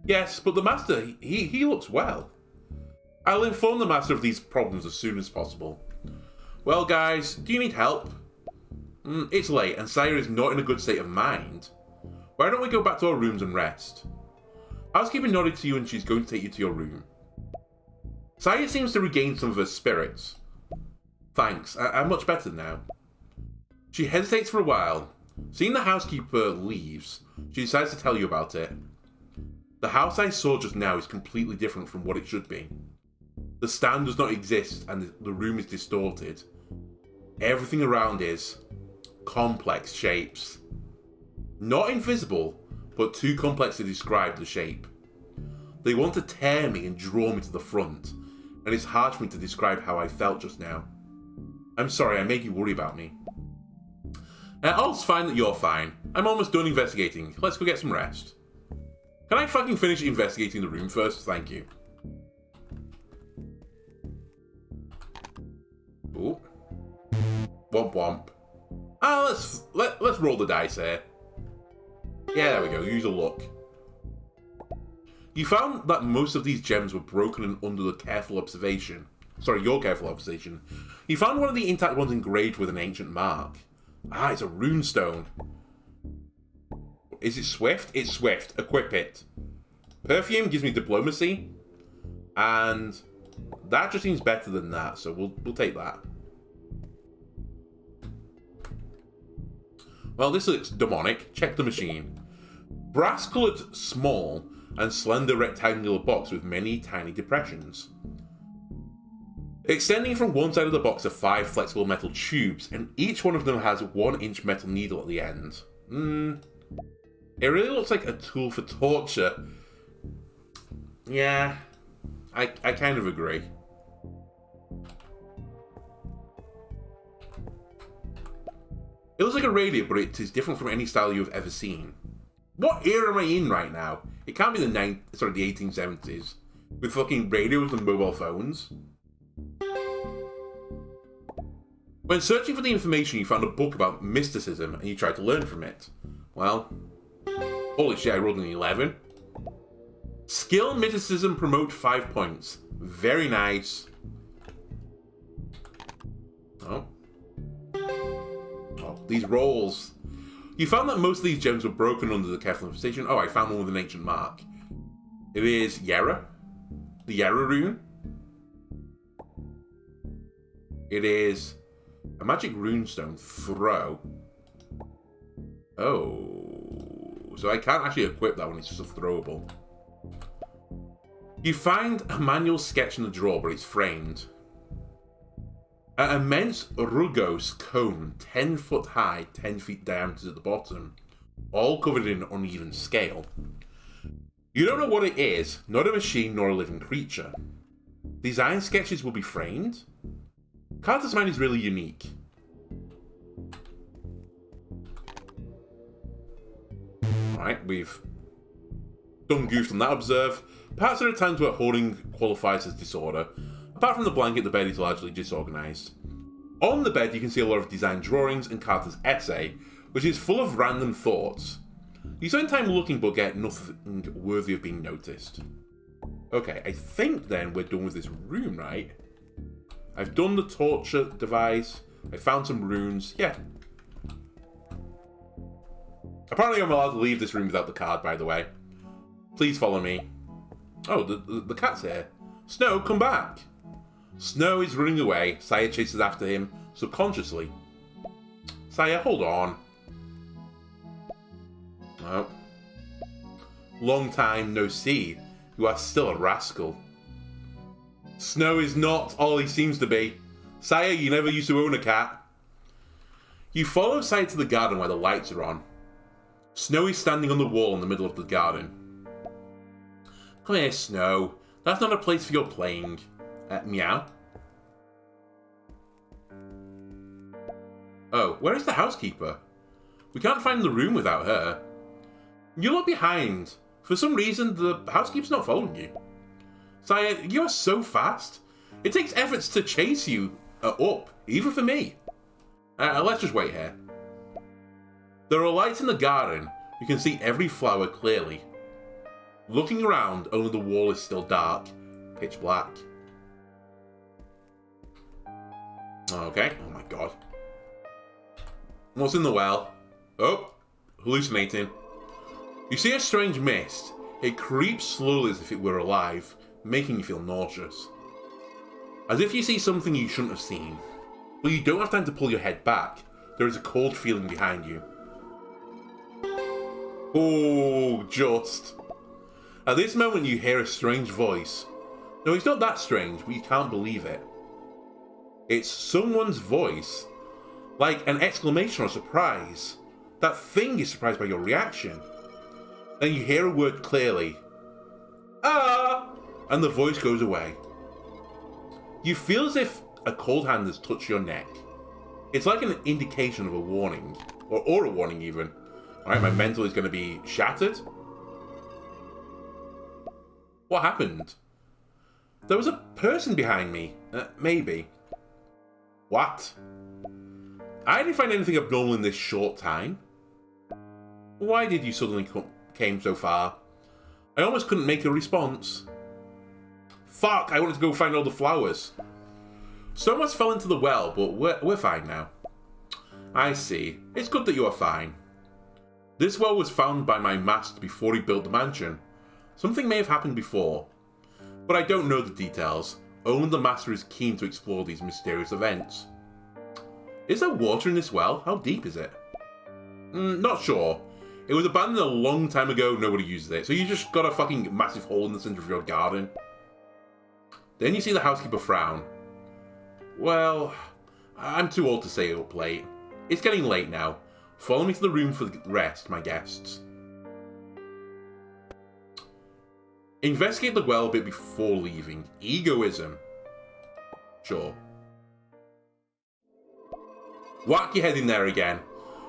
Yes, but the master, he looks well. I'll inform the master of these problems as soon as possible. Well guys, do you need help? It's late and Saya is not in a good state of mind. Why don't we go back to our rooms and rest? Housekeeper nodded to you and she's going to take you to your room. Saya seems to regain some of her spirits. Thanks, I'm much better now. She hesitates for a while. Seeing the housekeeper leaves, she decides to tell you about it. The house I saw just now is completely different from what it should be. The stand does not exist and the room is distorted. Everything around is complex shapes. Not invisible, but too complex to describe the shape. They want to tear me and draw me to the front, and it's hard for me to describe how I felt just now. I'm sorry, I made you worry about me. All's fine that you're fine. I'm almost done investigating. Let's go get some rest. Can I fucking finish investigating the room first? Thank you. Ooh. Womp womp. Let's roll the dice here. Yeah, there we go. Use a luck. You found that most of these gems were broken and under the careful observation. Sorry, your careful observation. You found one of the intact ones engraved with an ancient mark. Ah, it's a runestone. Is it swift? It's swift. Equip it. Perfume gives me diplomacy. And that just seems better than that, so we'll take that. Well, this looks demonic. Check the machine. Brass-coloured, small, and slender rectangular box with many tiny depressions. Extending from one side of the box are 5 flexible metal tubes, and each one of them has a 1-inch metal needle at the end. It really looks like a tool for torture. Yeah, I kind of agree. It looks like a radio, but it is different from any style you've ever seen. What era am I in right now? It can't be the 1870s. With fucking radios and mobile phones. When searching for the information, you found a book about mysticism and you tried to learn from it. Well, holy shit, I rolled an 11. Skill mysticism promote 5 points. Very nice. Oh, these rolls. You found that most of these gems were broken under the careful investigation. Oh, I found one with an ancient mark. It is Yara. The Yara rune. It is A magic runestone. Throw. Oh. So I can't actually equip that one, it's just a throwable. You find a manual sketch in the drawer, but it's framed. An immense rugose cone, 10 foot high, 10 feet diameter at the bottom, all covered in an uneven scale. You don't know what it is, not a machine nor a living creature. Design sketches will be framed? Carter's mind is really unique. Alright, we've done goofed on that observe. Perhaps there are times where hoarding qualifies as disorder. Apart from the blanket, the bed is largely disorganized. On the bed, you can see a lot of design drawings and Carter's essay, which is full of random thoughts. You spend time looking but get nothing worthy of being noticed. Okay, I think then we're done with this room, right? I've done the torture device. I found some runes. Yeah. Apparently I'm allowed to leave this room without the card, by the way. Please follow me. Oh, the cat's here. Snow, come back. Snow is running away. Saya chases after him, subconsciously. Saya, hold on. Oh. Long time no see. You are still a rascal. Snow is not all he seems to be. Saya, you never used to own a cat. You follow Saya to the garden where the lights are on. Snow is standing on the wall in the middle of the garden. Come here, Snow. That's not a place for your playing. Meow. Oh, where is the housekeeper? We can't find the room without her. You look behind. For some reason, the housekeeper's not following you. Saya, you are so fast. It takes efforts to chase you up, even for me. Let's just wait here. There are lights in the garden. You can see every flower clearly. Looking around, only the wall is still dark. Pitch black. Okay. Oh my god. What's in the well? Oh, hallucinating. You see a strange mist. It creeps slowly as if it were alive, making you feel nauseous. As if you see something you shouldn't have seen. But you don't have time to pull your head back. There is a cold feeling behind you. Oh, just. At this moment you hear a strange voice. No, it's not that strange, but you can't believe it. It's someone's voice. Like an exclamation or surprise. That thing is surprised by your reaction. Then you hear a word clearly. Ah! And the voice goes away. You feel as if a cold hand has touched your neck. It's like an indication of a warning. Or a warning even. Alright, my mental is going to be shattered. What happened? There was a person behind me. Maybe. What? I didn't find anything abnormal in this short time. Why did you suddenly came so far? I almost couldn't make a response. Fuck, I wanted to go find all the flowers. So much fell into the well, but we're fine now. I see. It's good that you are fine. This well was found by my master before he built the mansion. Something may have happened before, but I don't know the details. Only the master is keen to explore these mysterious events. Is there water in this well? How deep is it? Not sure. It was abandoned a long time ago, nobody uses it, so you just got a fucking massive hole in the center of your garden. Then you see the housekeeper frown. Well, I'm too old to stay up late. It's getting late now. Follow me to the room for the rest, my guests. Investigate the well a bit before leaving. Egoism. Sure. Whack your head in there again.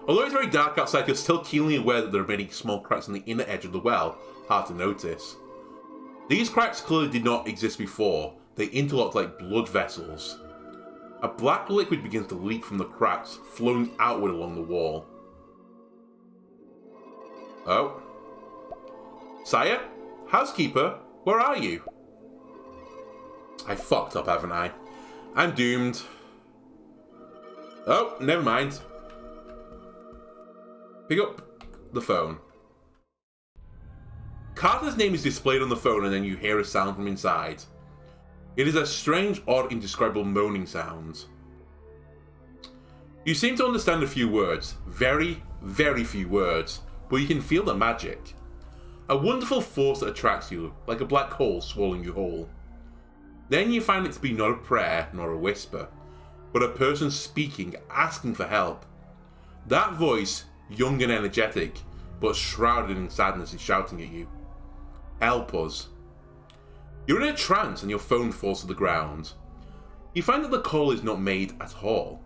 Although it's very dark outside, you're still keenly aware that there are many small cracks on the inner edge of the well. Hard to notice. These cracks clearly did not exist before. They interlocked like blood vessels. A black liquid begins to leak from the cracks, flowing outward along the wall. Oh. Saya? Housekeeper? Where are you? I fucked up, haven't I? I'm doomed. Oh, never mind. Pick up the phone. Carter's name is displayed on the phone and then you hear a sound from inside. It is a strange, odd, indescribable moaning sound. You seem to understand a few words, very, very few words, but you can feel the magic. A wonderful force that attracts you, like a black hole swallowing you whole. Then you find it to be not a prayer nor a whisper, but a person speaking, asking for help. That voice, young and energetic, but shrouded in sadness, is shouting at you. Help us. You're in a trance and your phone falls to the ground. You find that the call is not made at all.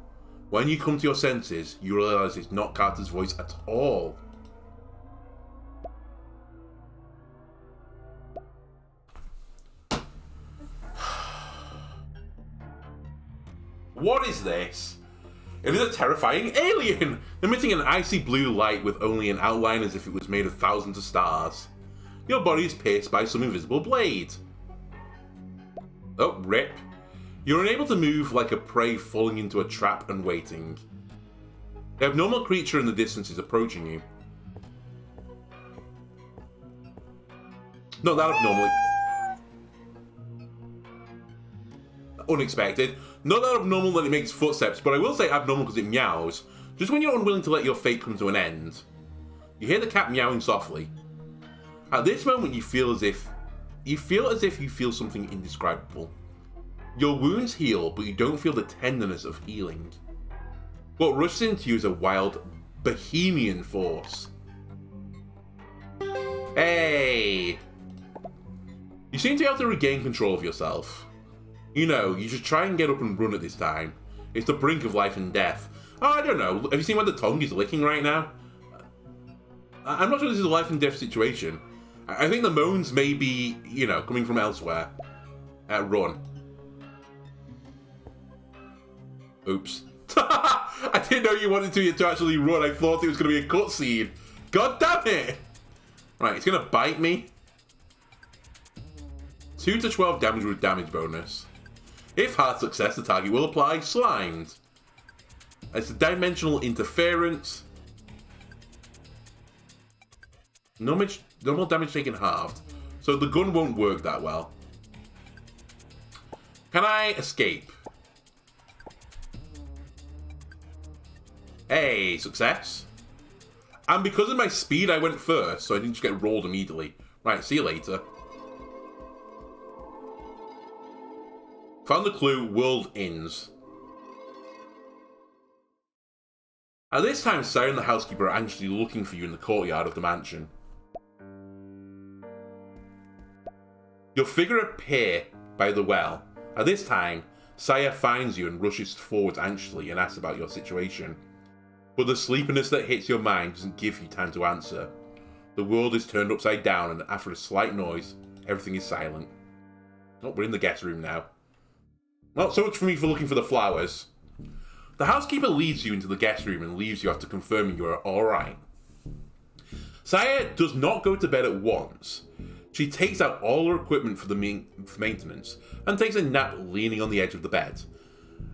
When you come to your senses, you realise it's not Carter's voice at all. What is this? It is a terrifying alien, emitting an icy blue light with only an outline as if it was made of thousands of stars. Your body is pierced by some invisible blade. Oh, rip. You're unable to move, like a prey falling into a trap and waiting. The abnormal creature in the distance is approaching you. Not that abnormal. Unexpected. Not that abnormal that it makes footsteps, but I will say abnormal because it meows. Just when you're unwilling to let your fate come to an end. You hear the cat meowing softly. At this moment you feel as if you feel something indescribable. Your wounds heal, but you don't feel the tenderness of healing. What rushes into you is a wild, bohemian force. Hey! You seem to be able to regain control of yourself. You know, you should try and get up and run at this time. It's the brink of life and death. Oh, I don't know. Have you seen where the tongue is licking right now? I'm not sure this is a life and death situation. I think the moans may be, you know, coming from elsewhere. Run. Oops. I didn't know you wanted to actually run. I thought it was going to be a cutscene. God damn it! Right, it's going to bite me. 2 to 12 damage with damage bonus. If hard success, the target will apply slimed. It's a dimensional interference. Normal damage taken halved. So the gun won't work that well. Can I escape? Hey, success. And because of my speed, I went first, so I didn't just get rolled immediately. Right, see you later. Found the clue, world ends. At this time, Sarah and the housekeeper are anxiously looking for you in the courtyard of the mansion. You'll figure appear by the well. At this time, Saya finds you and rushes forward anxiously and asks about your situation. But the sleepiness that hits your mind doesn't give you time to answer. The world is turned upside down and after a slight noise, everything is silent. Oh, we're in the guest room now. Not so much for me for looking for the flowers. The housekeeper leads you into the guest room and leaves you after confirming you are alright. Saya does not go to bed at once. She takes out all her equipment for the maintenance and takes a nap leaning on the edge of the bed.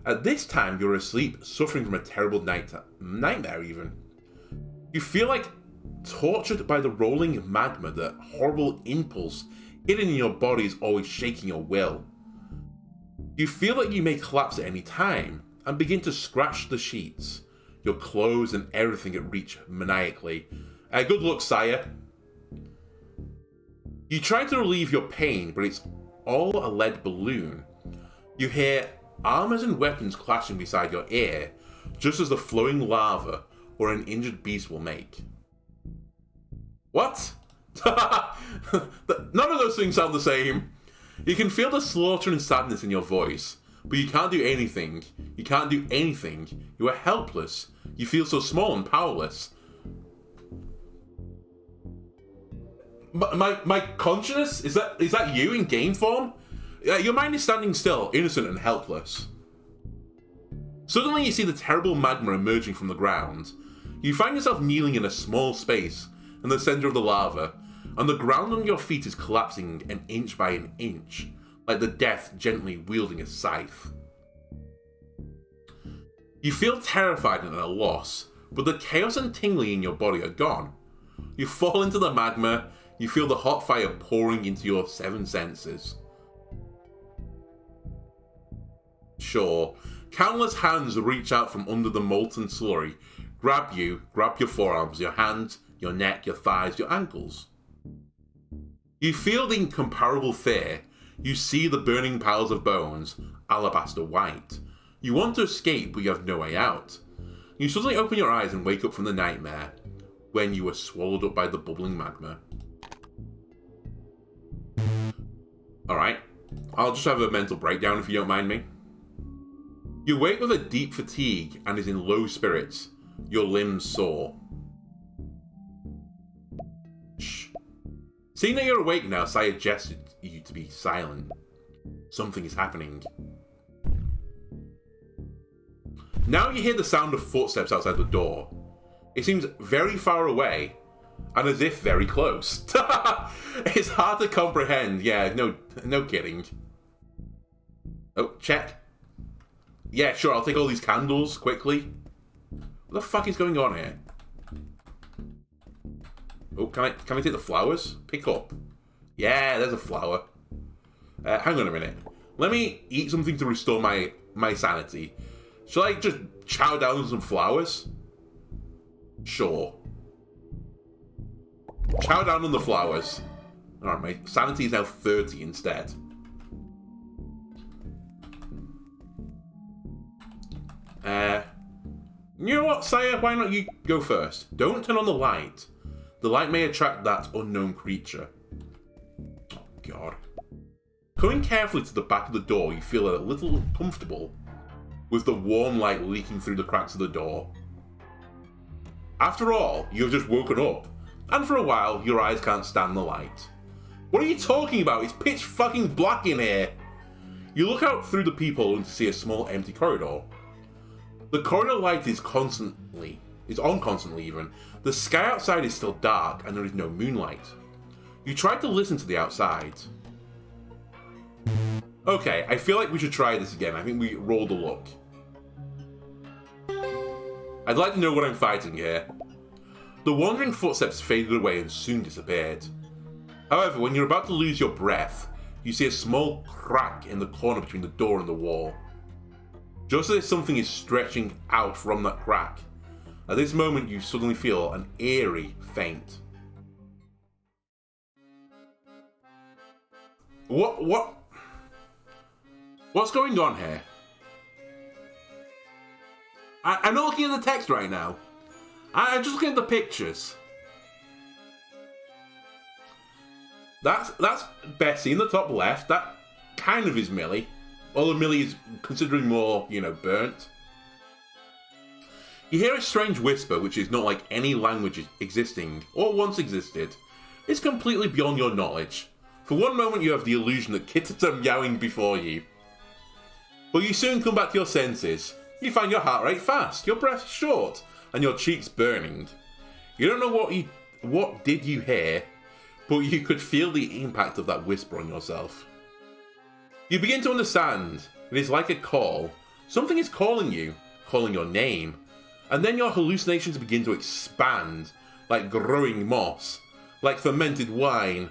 At this time, you're asleep, suffering from a terrible nightmare even. You feel like tortured by the rolling magma, that horrible impulse hidden in your body is always shaking your will. You feel that you may collapse at any time, and begin to scratch the sheets, your clothes and everything at reach maniacally. Good luck, Saya. You try to relieve your pain, but it's all a lead balloon. You hear armors and weapons clashing beside your ear, just as the flowing lava or an injured beast will make. What? None of those things sound the same. You can feel the slaughter and sadness in your voice, but you can't do anything. You can't do anything. You are helpless. You feel so small and powerless. My consciousness? Is that you in game form? Your mind is standing still, innocent and helpless. Suddenly you see the terrible magma emerging from the ground. You find yourself kneeling in a small space in the center of the lava, and the ground under your feet is collapsing an inch by an inch, like the death gently wielding a scythe. You feel terrified and at a loss, but the chaos and tingling in your body are gone. You fall into the magma, you feel the hot fire pouring into your 7 senses. Sure, Countless hands reach out from under the molten slurry, grab your forearms, your hands, your neck, your thighs, your ankles. You feel the incomparable fear. You see the burning piles of bones, alabaster white. You want to escape, but you have no way out. You suddenly open your eyes and wake up from the nightmare, when you were swallowed up by the bubbling magma. Alright, I'll just have a mental breakdown if you don't mind me. You wake with a deep fatigue and is in low spirits. Your limbs sore. Shh. Seeing that you're awake now, Saya gestured you to be silent. Something is happening. Now you hear the sound of footsteps outside the door. It seems very far away, and as if very close. It's hard to comprehend. Yeah, no kidding. Oh, check. Yeah, sure, I'll take all these candles quickly. What the fuck is going on here? Oh, can I take the flowers? Pick up. Yeah, there's a flower. Hang on a minute. Let me eat something to restore my sanity. Shall I just chow down on some flowers? Sure. Chow down on the flowers. Alright, my sanity is now 30 instead. You know what, Saya? Why not you go first? Don't turn on the light. The light may attract that unknown creature. Oh, God. Coming carefully to the back of the door, you feel a little uncomfortable, with the warm light leaking through the cracks of the door. After all, you've just woken up, and for a while, your eyes can't stand the light. What are you talking about? It's pitch fucking black in here! You look out through the peephole and see a small empty corridor. The corridor light is on constantly even. The sky outside is still dark and there is no moonlight. You try to listen to the outside. Okay, I feel like we should try this again. I think we rolled a luck. I'd like to know what I'm fighting here. The wandering footsteps faded away and soon disappeared. However, when you're about to lose your breath, you see a small crack in the corner between the door and the wall. Just as if something is stretching out from that crack. At this moment, you suddenly feel an eerie faint. What's going on here? I'm not looking at the text right now. I'm just looking at the pictures. That's Bessie in the top left. That kind of is Millie. Although Millie is considering more, burnt. You hear a strange whisper which is not like any language existing, or once existed. It's completely beyond your knowledge. For one moment you have the illusion that kittens are meowing before you. But you soon come back to your senses. You find your heart rate fast, your breath short, and your cheeks burning. You don't know what did you hear, but you could feel the impact of that whisper on yourself. You begin to understand. It is like a call. Something is calling you, calling your name. And then your hallucinations begin to expand, like growing moss, like fermented wine.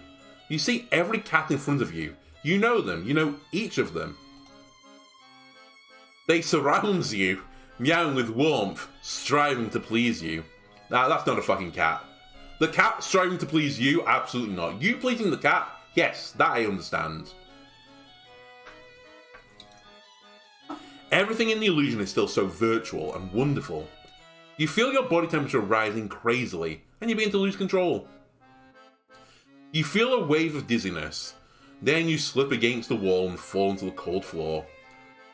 You see every cat in front of you. You know them. You know each of them. They surround you, meowing with warmth, striving to please you. Nah, that's not a fucking cat. The cat striving to please you? Absolutely not. You pleasing the cat? Yes, that I understand. Everything in the illusion is still so virtual and wonderful. You feel your body temperature rising crazily, and you begin to lose control. You feel a wave of dizziness. Then you slip against the wall and fall into the cold floor.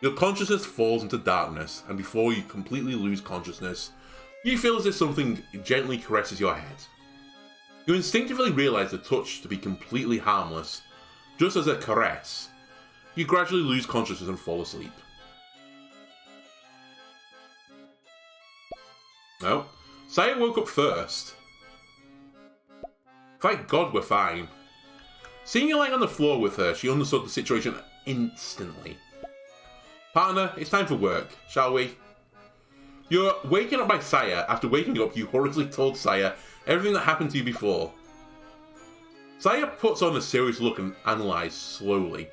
Your consciousness falls into darkness, and before you completely lose consciousness, you feel as if something gently caresses your head. You instinctively realize the touch to be completely harmless, just as a caress. You gradually lose consciousness and fall asleep. No, Saya woke up first. Thank God we're fine. Seeing you lying on the floor with her, she understood the situation instantly. Partner, it's time for work, shall we? You're waking up by Saya. After waking up, you hurriedly told Saya everything that happened to you before. Saya puts on a serious look and analyzes slowly.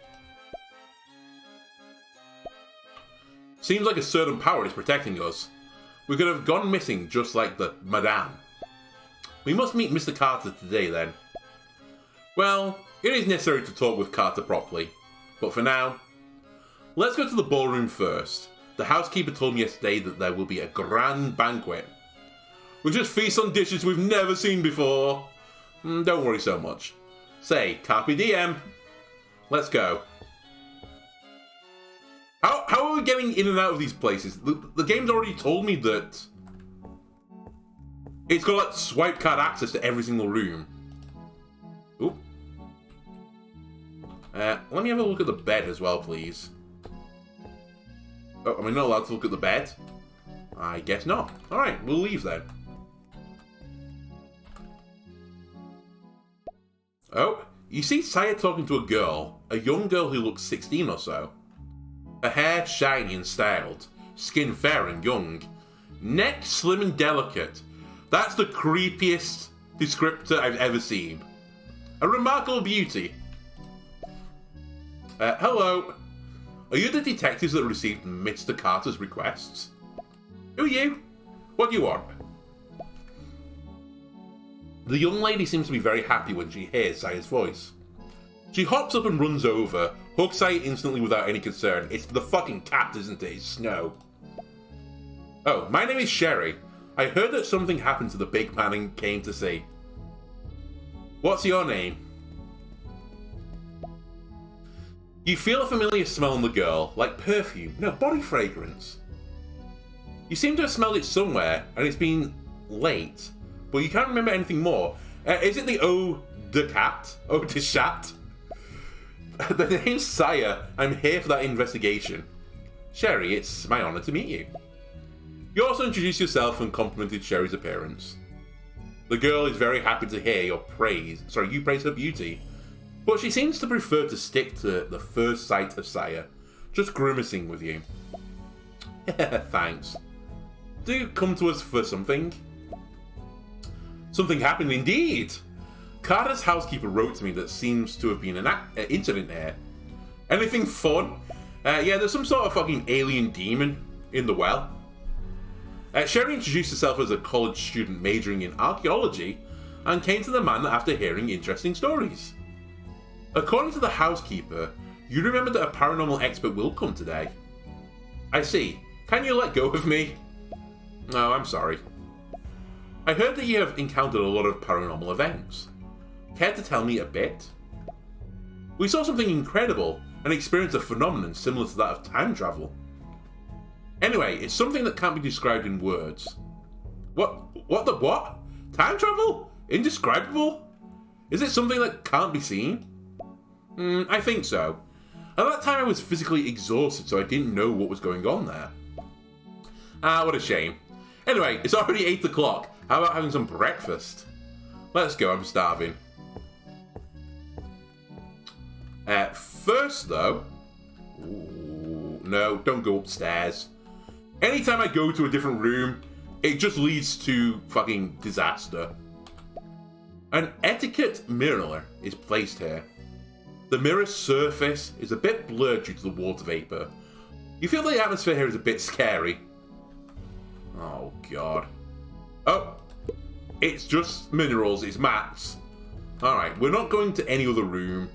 Seems like a certain power is protecting us. We could have gone missing just like the Madame. We must meet Mr. Carter today then. Well, it is necessary to talk with Carter properly. But for now, let's go to the ballroom first. The housekeeper told me yesterday that there will be a grand banquet. We'll just feast on dishes we've never seen before. Don't worry so much. Say, carpe diem. Let's go. How are we getting in and out of these places? The game's already told me that it's got like swipe card access to every single room. Oop. Let me have a look at the bed as well, please. Oh, am I not allowed to look at the bed? I guess not. Alright, we'll leave then. Oh, you see Saya talking to a young girl who looks 16 or so. Her hair shiny and styled, skin fair and young, neck slim and delicate. That's the creepiest descriptor I've ever seen. A remarkable beauty. Hello. Are you the detectives that received Mr. Carter's requests? Who are you? What do you want? The young lady seems to be very happy when she hears Saya's voice. She hops up and runs over, hugs Saya instantly without any concern. It's the fucking cat, isn't it? It's Snow. Oh, my name is Sherry. I heard that something happened to the big man and came to see. What's your name? You feel a familiar smell on the girl, like perfume. No, body fragrance. You seem to have smelled it somewhere, and it's been late, but you can't remember anything more. Is it the Eau de Cat? Eau de Chat? The name's Saya. I'm here for that investigation. Sherry, it's my honor to meet you. You also introduced yourself and complimented Sherry's appearance. The girl is very happy to hear your praise. Sorry, you praise her beauty. But she seems to prefer to stick to the first sight of Saya, just grimacing with you. Thanks. Do you come to us for something? Something happened indeed. Carter's housekeeper wrote to me that seems to have been an incident here. Anything fun? Yeah, there's some sort of fucking alien demon in the well. Sherry introduced herself as a college student majoring in archaeology and came to the man after hearing interesting stories. According to the housekeeper, you remember that a paranormal expert will come today. I see. Can you let go of me? No, I'm sorry. I heard that you have encountered a lot of paranormal events. Care to tell me a bit? We saw something incredible and experienced a phenomenon similar to that of time travel. Anyway, it's something that can't be described in words. What the what? Time travel? Indescribable? Is it something that can't be seen? I think so. At that time I was physically exhausted, so I didn't know what was going on there. What a shame. Anyway, it's already 8 o'clock. How about having some breakfast? Let's go, I'm starving. First though... Ooh, no, don't go upstairs. Anytime I go to a different room, it just leads to fucking disaster. An etiquette mirror is placed here. The mirror's surface is a bit blurred due to the water vapor. You feel the atmosphere here is a bit scary. Oh god. Oh, it's just minerals, it's mats. Alright, we're not going to any other room.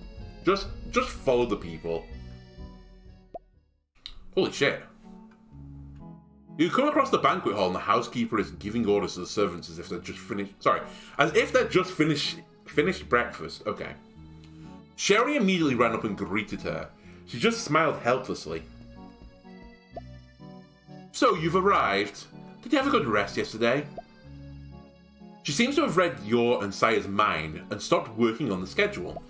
Just follow the people. Holy shit. You come across the banquet hall and the housekeeper is giving orders to the servants as if they're just finished... Sorry, as if they're just finished breakfast. Okay. Sherry immediately ran up and greeted her. She just smiled helplessly. So, you've arrived. Did you have a good rest yesterday? She seems to have read your and Saya's mind and stopped working on the schedule.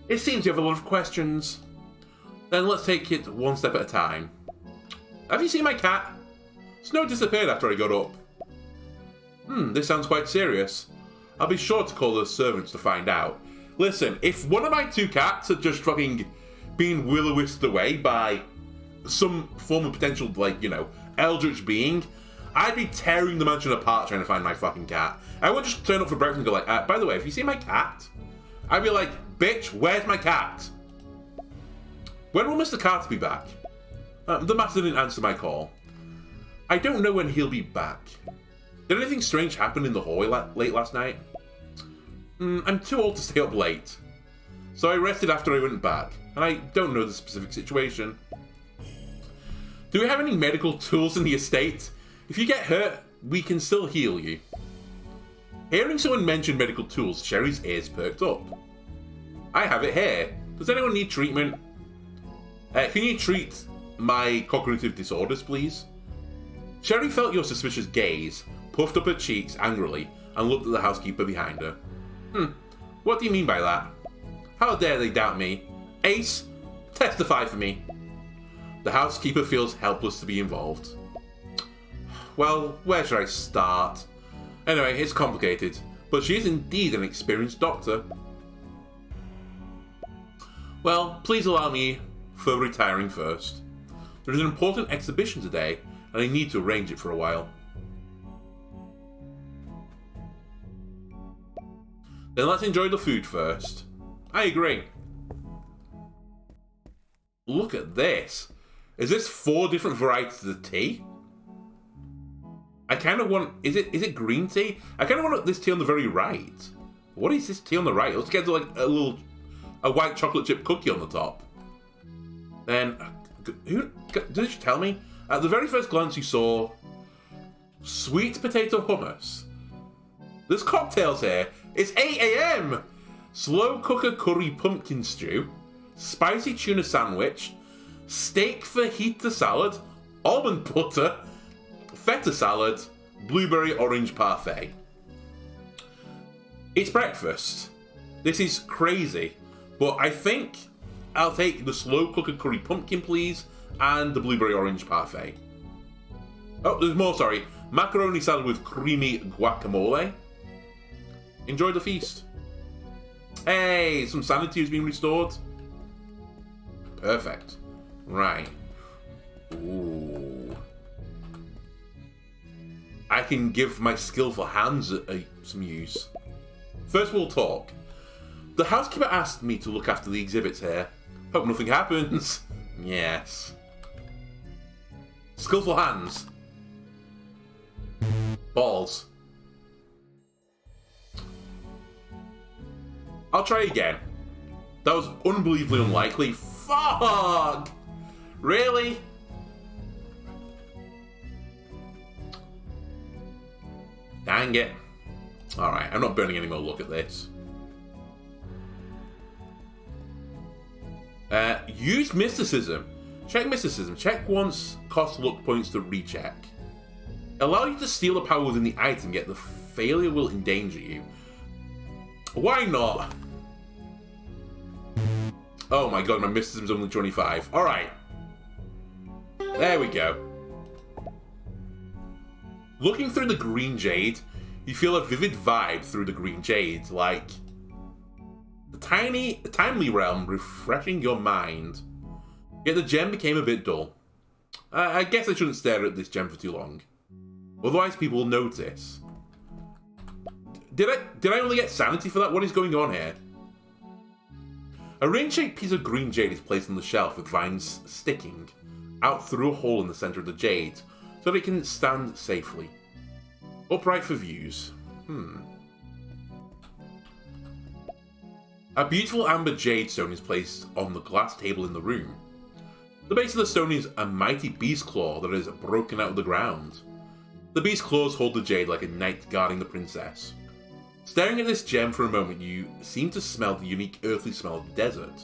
It seems you have a lot of questions. Then let's take it one step at a time. Have you seen my cat? Snow disappeared after I got up. This sounds quite serious. I'll be sure to call the servants to find out. Listen, if one of my two cats had just fucking been will-o-whisked away by some form of potential, like, you know, Eldritch being, I'd be tearing the mansion apart trying to find my fucking cat. I would just turn up for breakfast and go like, by the way, have you seen my cat? I'd be like, bitch, where's my cat? When will Mr. Carter be back? The master didn't answer my call. I don't know when he'll be back. Did anything strange happen in the hallway late last night? I'm too old to stay up late. So I rested after I went back, and I don't know the specific situation. Do we have any medical tools in the estate? If you get hurt, we can still heal you. Hearing someone mention medical tools, Sherry's ears perked up. I have it here. Does anyone need treatment? Can you treat my cognitive disorders, please? Sherry felt your suspicious gaze, puffed up her cheeks angrily, and looked at the housekeeper behind her. What do you mean by that? How dare they doubt me? Ace, testify for me. The housekeeper feels helpless to be involved. Well, where should I start? Anyway, it's complicated, but she is indeed an experienced doctor. Well, please allow me for retiring first. There is an important exhibition today, and I need to arrange it for a while. Then let's enjoy the food first. I agree. Look at this. Is this 4 different varieties of tea? I kind of want... Is it green tea? I kind of want this tea on the very right. What is this tea on the right? It looks like it's like a white chocolate chip cookie on the top. Then... Did you tell me? At the very first glance you saw... Sweet potato hummus. There's cocktails here. It's 8 AM! Slow cooker curry pumpkin stew, spicy tuna sandwich, steak fajita salad, almond butter, feta salad, blueberry orange parfait. It's breakfast. This is crazy, but I think I'll take the slow cooker curry pumpkin, please, and the blueberry orange parfait. Oh, there's more, sorry. Macaroni salad with creamy guacamole. Enjoy the feast. Hey, some sanity has been restored. Perfect. Right. Ooh. I can give my skillful hands some use. First we'll talk. The housekeeper asked me to look after the exhibits here. Hope nothing happens. Yes. Skillful hands. Balls. I'll try again. That was unbelievably unlikely. Fuck! Really? Dang it. Alright, I'm not burning any more. Look at this. Use mysticism. Check mysticism. Check once, cost luck points to recheck. Allow you to steal the power within the item, yet the failure will endanger you. Why not? Oh my god, my mysticism's only 25. Alright. There we go. Looking through the green jade, you feel a vivid vibe through the green jade, like the timely realm refreshing your mind. Yet the gem became a bit dull. I guess I shouldn't stare at this gem for too long. Otherwise people will notice. Did I only get sanity for that? What is going on here? A ring-shaped piece of green jade is placed on the shelf with vines sticking out through a hole in the center of the jade so that it can stand safely. Upright for views. A beautiful amber jade stone is placed on the glass table in the room. The base of the stone is a mighty beast claw that is broken out of the ground. The beast claws hold the jade like a knight guarding the princess. Staring at this gem for a moment, you seem to smell the unique earthly smell of the desert.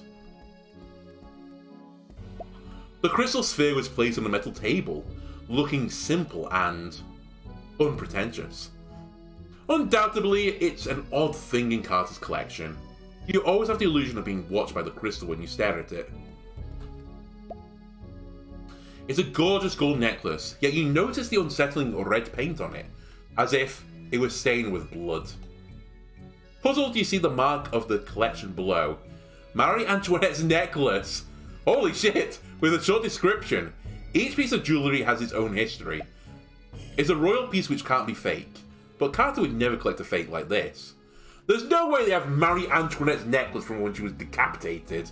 The crystal sphere was placed on a metal table, looking simple and unpretentious. Undoubtedly, it's an odd thing in Carter's collection. You always have the illusion of being watched by the crystal when you stare at it. It's a gorgeous gold necklace, yet you notice the unsettling red paint on it, as if it was stained with blood. Puzzled, you see the mark of the collection below. Marie Antoinette's necklace! Holy shit! With a short description. Each piece of jewellery has its own history. It's a royal piece which can't be fake, but Carter would never collect a fake like this. There's no way they have Marie Antoinette's necklace from when she was decapitated,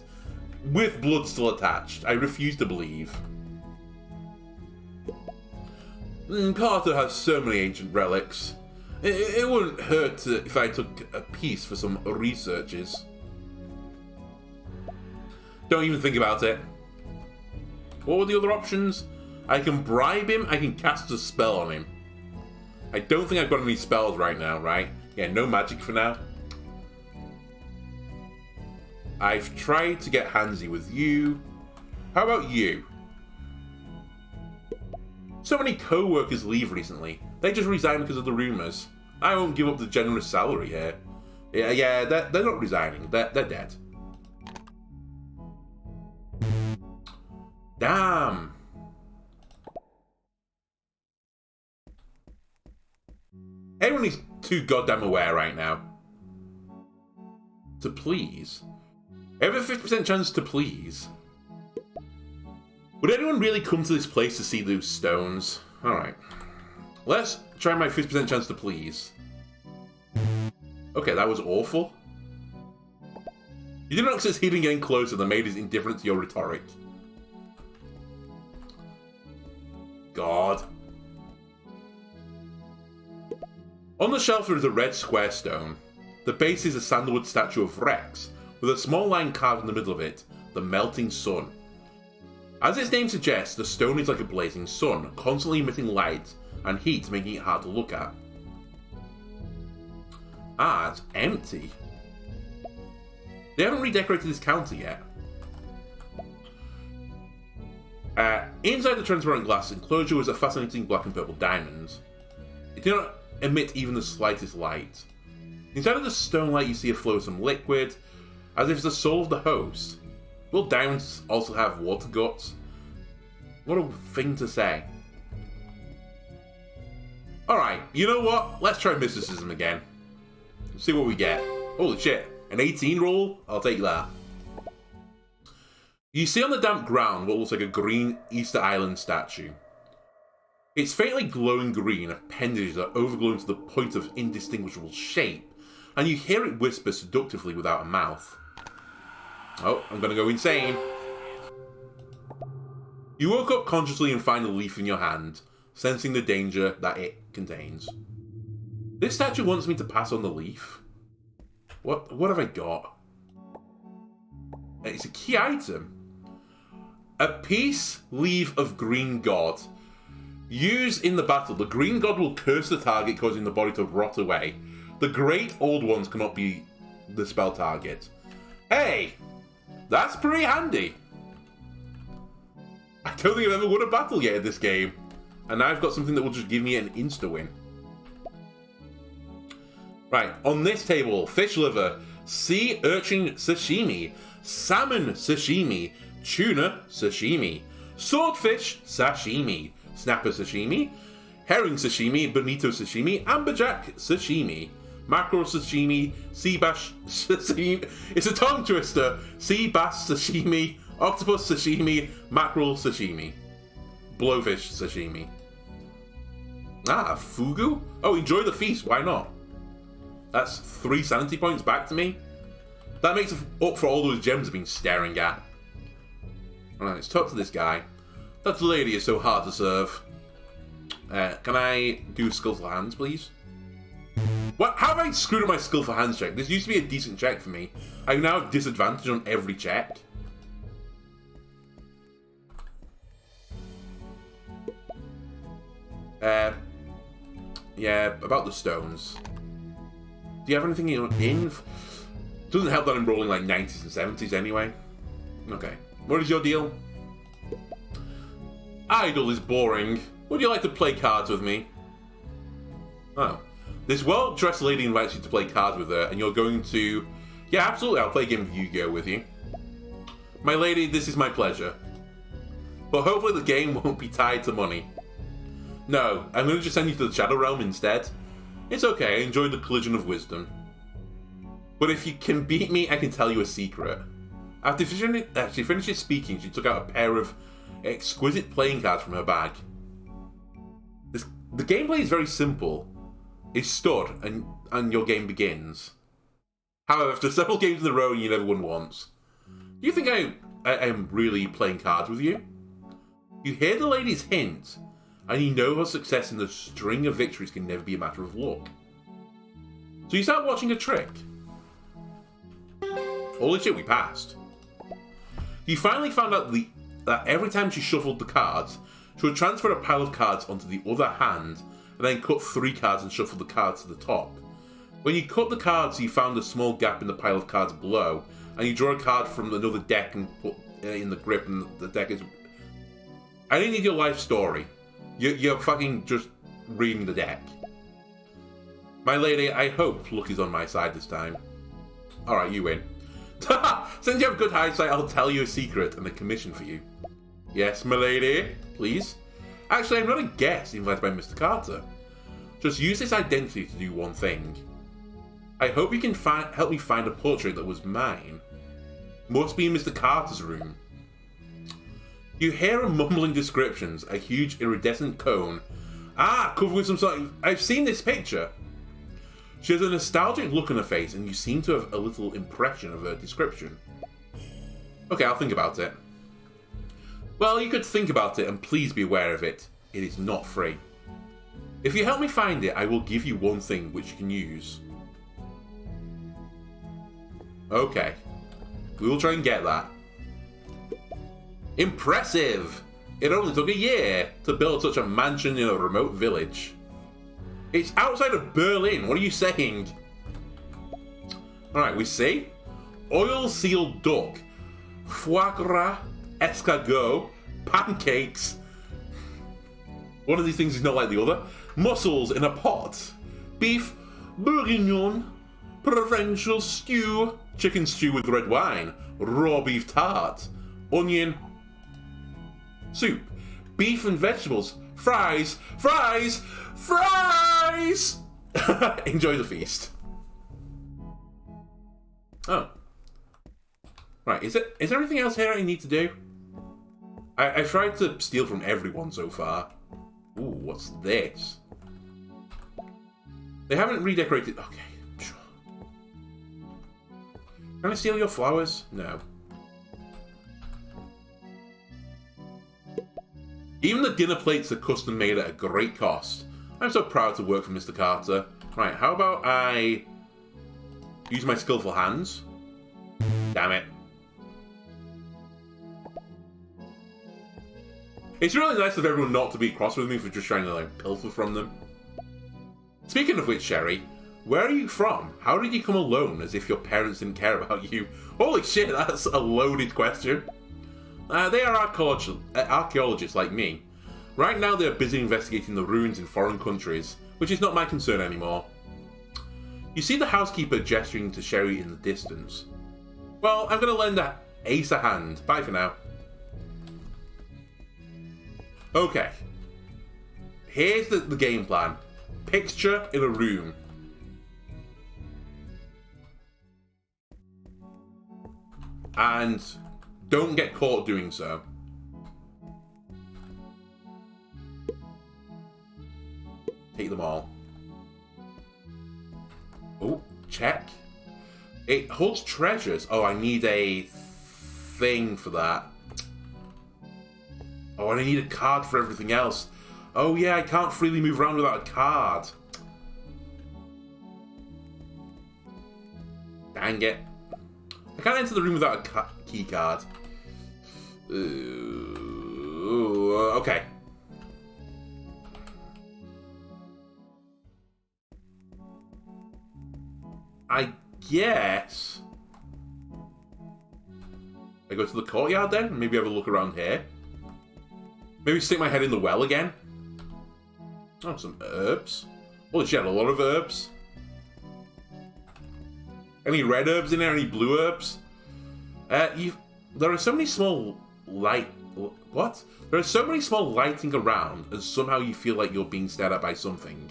with blood still attached. I refuse to believe. Carter has so many ancient relics. It wouldn't hurt if I took a piece for some researches. Don't even think about it. What were the other options? I can bribe him, I can cast a spell on him. I don't think I've got any spells right now, right? Yeah, no magic for now. I've tried to get handsy with you. How about you? So many co-workers leave recently. They just resign because of the rumours. I won't give up the generous salary here. Yeah, they're not resigning. They're dead. Damn. Everyone is too goddamn aware right now. To please. I have a 50% chance to please. Would anyone really come to this place to see those stones? Alright. Let's try my 50% chance to please. Okay, that was awful. You did not succeed in getting closer than made us indifferent to your rhetoric. God. On the shelf there is a red square stone. The base is a sandalwood statue of Rex, with a small line carved in the middle of it, the melting sun. As its name suggests, the stone is like a blazing sun, constantly emitting light and heat, making it hard to look at. Ah, it's empty. They haven't redecorated this counter yet. Inside the transparent glass enclosure was a fascinating black and purple diamond. It did not emit even the slightest light. Inside of the stone light you see a flow of some liquid, as if it's the soul of the host. Will diamonds also have water guts? What a thing to say. Alright, you know what? Let's try mysticism again. Let's see what we get. Holy shit, an 18 roll? I'll take that. You see on the damp ground what looks like a green Easter Island statue. It's faintly glowing green, appendages are overgrown to the point of indistinguishable shape, and you hear it whisper seductively without a mouth. Oh, I'm gonna go insane. You woke up consciously and find a leaf in your hand, sensing the danger that it contains. This statue wants me to pass on the leaf. What have I got? It's a key item. A peace leaf of green god. Used in the battle, the green god will curse the target, causing the body to rot away. The great old ones cannot be the spell target. Hey! That's pretty handy. I don't think I've ever won a battle yet in this game. And now I've got something that will just give me an insta-win. Right, on this table, fish liver, sea urchin sashimi, salmon sashimi, tuna sashimi, swordfish sashimi, snapper sashimi, herring sashimi, bonito sashimi, amberjack sashimi, mackerel sashimi, sea bass sashimi, it's a tongue twister, sea bass sashimi, octopus sashimi, mackerel sashimi, blowfish sashimi. Ah, fugu? Oh, enjoy the feast, why not? That's 3 sanity points back to me. That makes up for all those gems I've been staring at. Alright, let's talk to this guy. That lady is so hard to serve. Can I do skillful hands, please? What? How have I screwed up my skillful hands check? This used to be a decent check for me. I now have disadvantage on every check. Yeah, about the stones. Do you have anything in? Doesn't help that I'm rolling like 90s and 70s anyway. Okay. What is your deal? Idle is boring. Would you like to play cards with me? Oh. This well-dressed lady invites you to play cards with her, and you're going to... Yeah, absolutely, I'll play a game of Yu-Gi-Oh! With you. My lady, this is my pleasure. But hopefully the game won't be tied to money. No, I'm going to just send you to the Shadow Realm instead. It's okay, I enjoyed the collision of wisdom. But if you can beat me, I can tell you a secret. After she finishes speaking, she took out a pair of exquisite playing cards from her bag. The gameplay is very simple. It's stood, and your game begins. However, after several games in a row and you never won once, do you think I am really playing cards with you? You hear the lady's hint, and you know how success in the string of victories can never be a matter of luck. So you start watching a trick. Holy shit, we passed. You finally found out that every time she shuffled the cards, she would transfer a pile of cards onto the other hand, and then cut 3 cards and shuffle the cards to the top. When you cut the cards, you found a small gap in the pile of cards below, and you draw a card from another deck and put it in the grip, and the deck is... I didn't need your life story. You're fucking just reading the deck. My lady, I hope luck is on my side this time. Alright, you win. Since you have good eyesight, I'll tell you a secret and a commission for you. Yes, my lady, please. Actually, I'm not a guest invited by Mr. Carter. Just use this identity to do one thing. I hope you can help me find a portrait that was mine. Must be in Mr. Carter's room. You hear a mumbling descriptions, a huge iridescent cone. Ah, covered with some sort of... I've seen this picture. She has a nostalgic look on her face, and you seem to have a little impression of her description. Okay, I'll think about it. Well, you could think about it, and please be aware of it. It is not free. If you help me find it, I will give you one thing which you can use. Okay. We will try and get that. Impressive! It only took a year to build such a mansion in a remote village. It's outside of Berlin, what are you saying? Alright, we see. Oil-sealed duck. Foie gras, escargot, pancakes. One of these things is not like the other. Mussels in a pot. Beef bourguignon. Provincial stew. Chicken stew with red wine. Raw beef tart. Onion. Soup. Beef and vegetables. Fries. Fries. Fries! Enjoy the feast. Oh. Right, is there anything else here I need to do? I've tried to steal from everyone so far. Ooh, what's this? They haven't redecorated... Okay, sure. Can I steal your flowers? No. Even the dinner plates are custom made at a great cost. I'm so proud to work for Mr. Carter. Right, how about I use my skillful hands? Damn it. It's really nice of everyone not to be cross with me for just trying to, like, pilfer from them. Speaking of which, Sherry, where are you from? How did you come alone, as if your parents didn't care about you? Holy shit, that's a loaded question. They are archaeologists like me. Right now they are busy investigating the ruins in foreign countries, which is not my concern anymore. You see the housekeeper gesturing to Sherry in the distance. Well, I'm going to lend Ace a hand. Bye for now. Okay. Here's the game plan. Picture in a room. And don't get caught doing so. Take them all. Oh, check. It holds treasures. Oh, I need a thing for that. Oh, and I need a card for everything else. Oh yeah, I can't freely move around without a card. Dang it. I can't enter the room without a key card. Okay. I guess I go to the courtyard then, and maybe have a look around here. Maybe stick my head in the well again. Oh, some herbs. Holy shit, a lot of herbs. Any red herbs in there? Any blue herbs? There are so many small What? There are so many small lighting around, and somehow you feel like you're being stared at by something.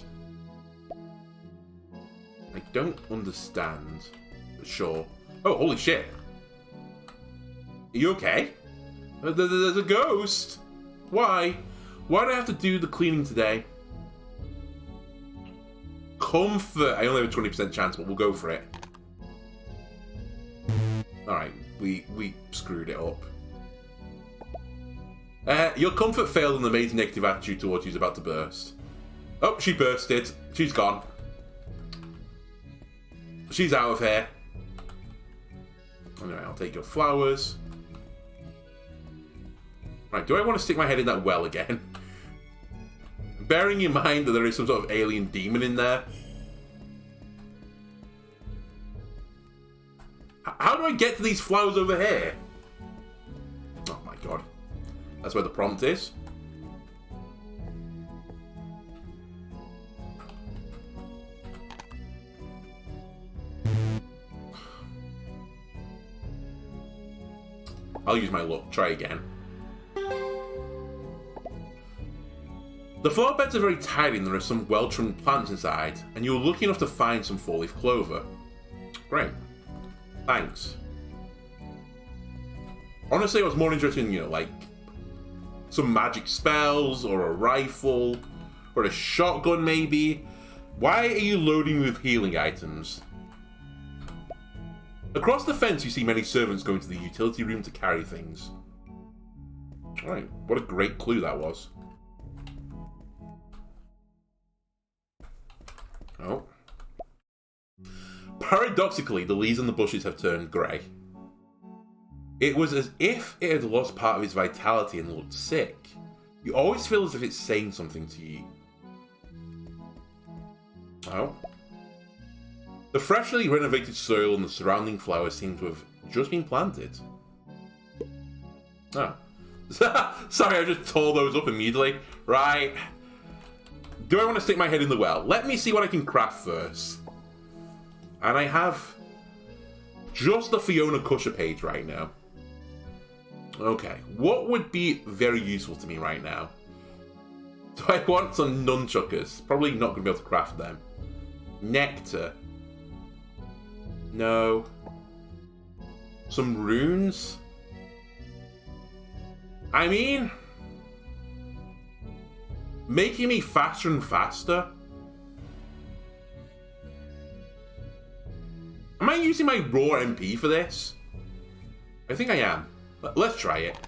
I don't understand. But sure. Oh, holy shit. Are you okay? There's a ghost. Why? Why do I have to do the cleaning today? Comfort. I only have a 20% chance, but we'll go for it. Alright, we screwed it up. Your comfort failed and the maid's negative attitude towards you is about to burst. Oh, she bursted. She's gone. She's out of here. Anyway, I'll take your flowers. Right, do I want to stick my head in that well again? Bearing in mind that there is some sort of alien demon in there. How do I get to these flowers over here? Oh my god. That's where the prompt is. I'll use my luck. Try again. The flower beds are very tidy and there are some well-trimmed plants inside, and you were lucky enough to find some four-leaf clover. Great. Thanks. Honestly, I was more interested in, you know, like, some magic spells, or a rifle, or a shotgun maybe. Why are you loading with healing items? Across the fence you see many servants going to the utility room to carry things. Alright, what a great clue that was. Oh. Paradoxically, the leaves on the bushes have turned grey. It was as if it had lost part of its vitality and looked sick. You always feel as if it's saying something to you. Oh. The freshly renovated soil and the surrounding flowers seem to have just been planted. Oh. Sorry, I just tore those up immediately. Right. Do I want to stick my head in the well? Let me see what I can craft first. And I have just the Fiona Cusher page right now. Okay, what would be very useful to me right now? Do I want some nunchuckers? Probably not going to be able to craft them. Nectar. No. Some runes? I mean, making me faster and faster? Am I using my raw MP for this? I think I am. Let's try it.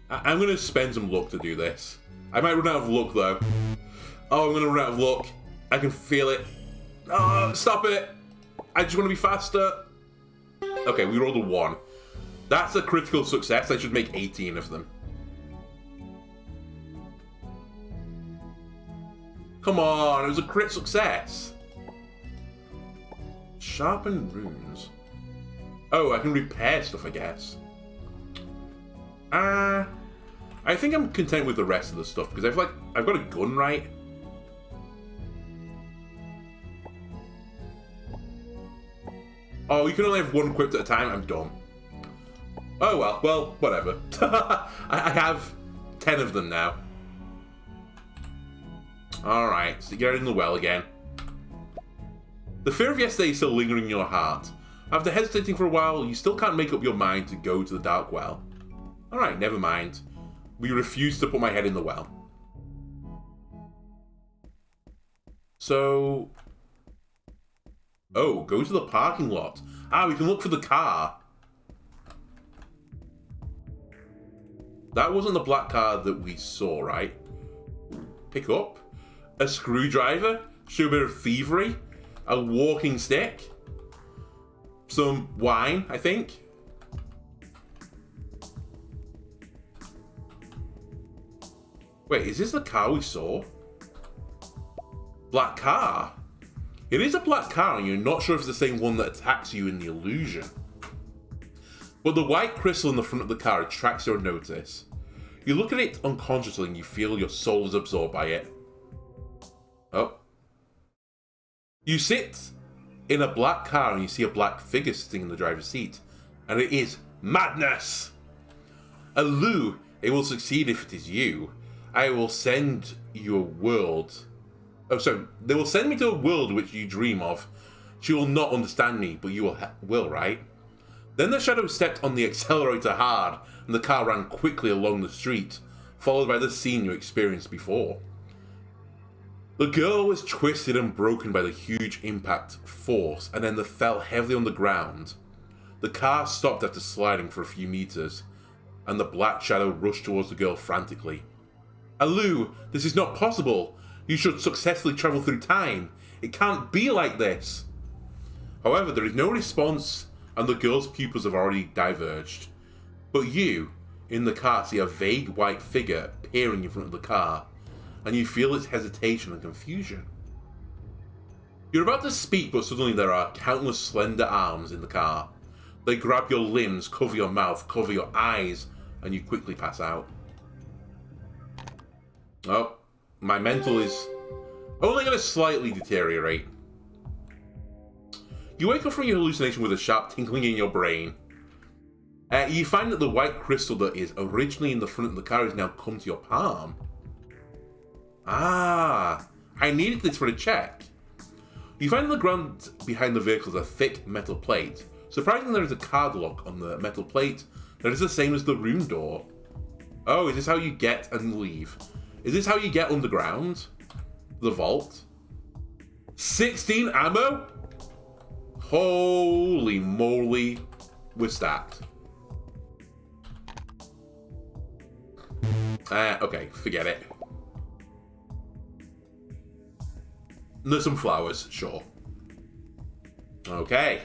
I'm going to spend some luck to do this. I might run out of luck though. Oh, I'm going to run out of luck. I can feel it. Oh, stop it. I just want to be faster. Okay, we rolled a 1. That's a critical success. I should make 18 of them. Come on, it was a crit success. Sharpen runes. Oh, I can repair stuff, I guess. I think I'm content with the rest of the stuff, because I feel like I've got a gun, right? Oh, you can only have one equipped at a time? I'm dumb. Oh well, whatever. I have 10 of them now. Alright, so you're in the well again. The fear of yesterday is still lingering in your heart. After hesitating for a while, you still can't make up your mind to go to the dark well. Alright, never mind. We refuse to put my head in the well. So... oh, go to the parking lot. Ah, we can look for the car. That wasn't the black car that we saw, right? Pick up. A screwdriver. Show a bit of thievery. A walking stick. Some wine, I think. Wait, is this the car we saw? Black car? It is a black car and you're not sure if it's the same one that attacks you in the illusion. But the white crystal in the front of the car attracts your notice. You look at it unconsciously and you feel your soul is absorbed by it. Oh. You sit in a black car and you see a black figure sitting in the driver's seat. And it is madness! Alu, it will succeed if it is you. I will send you a world. Oh, sorry. They will send me to a world which you dream of. She will not understand me, but you will, right? Then the shadow stepped on the accelerator hard, and the car ran quickly along the street, followed by the scene you experienced before. The girl was twisted and broken by the huge impact force, and then fell heavily on the ground. The car stopped after sliding for a few meters, and the black shadow rushed towards the girl frantically. Alu, this is not possible. You should successfully travel through time. It can't be like this. However, there is no response, and the girl's pupils have already diverged. But you, in the car, see a vague white figure appearing in front of the car, and you feel its hesitation and confusion. You're about to speak, but suddenly there are countless slender arms in the car. They grab your limbs, cover your mouth, cover your eyes, and you quickly pass out. Oh, my mental is only going to slightly deteriorate. You wake up from your hallucination with a sharp tinkling in your brain. You find that the white crystal that is originally in the front of the car has now come to your palm. Ah, I needed this for a check. You find on the ground behind the vehicle is a thick metal plate. Surprisingly, there is a card lock on the metal plate that is the same as the room door. Oh, is this how you get and leave? Is this how you get underground? The vault? 16 ammo? Holy moly, we're stacked. Okay, forget it. There's some flowers, sure. Okay.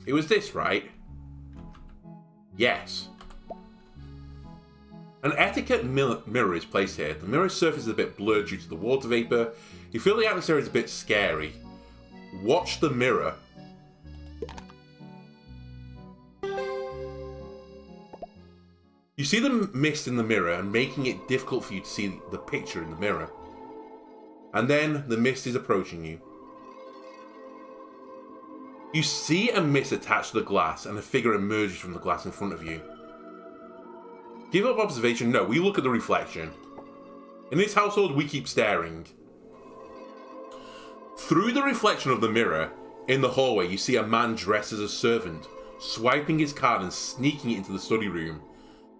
It was this, right? Yes. An etiquette mirror is placed here. The mirror's surface is a bit blurred due to the water vapor. You feel the atmosphere is a bit scary. Watch the mirror. You see the mist in the mirror and making it difficult for you to see the picture in the mirror. And then the mist is approaching you. You see a mist attached to the glass and a figure emerges from the glass in front of you. Give up observation? No, we look at the reflection. In this household, we keep staring. Through the reflection of the mirror, in the hallway, you see a man dressed as a servant, swiping his card and sneaking it into the study room,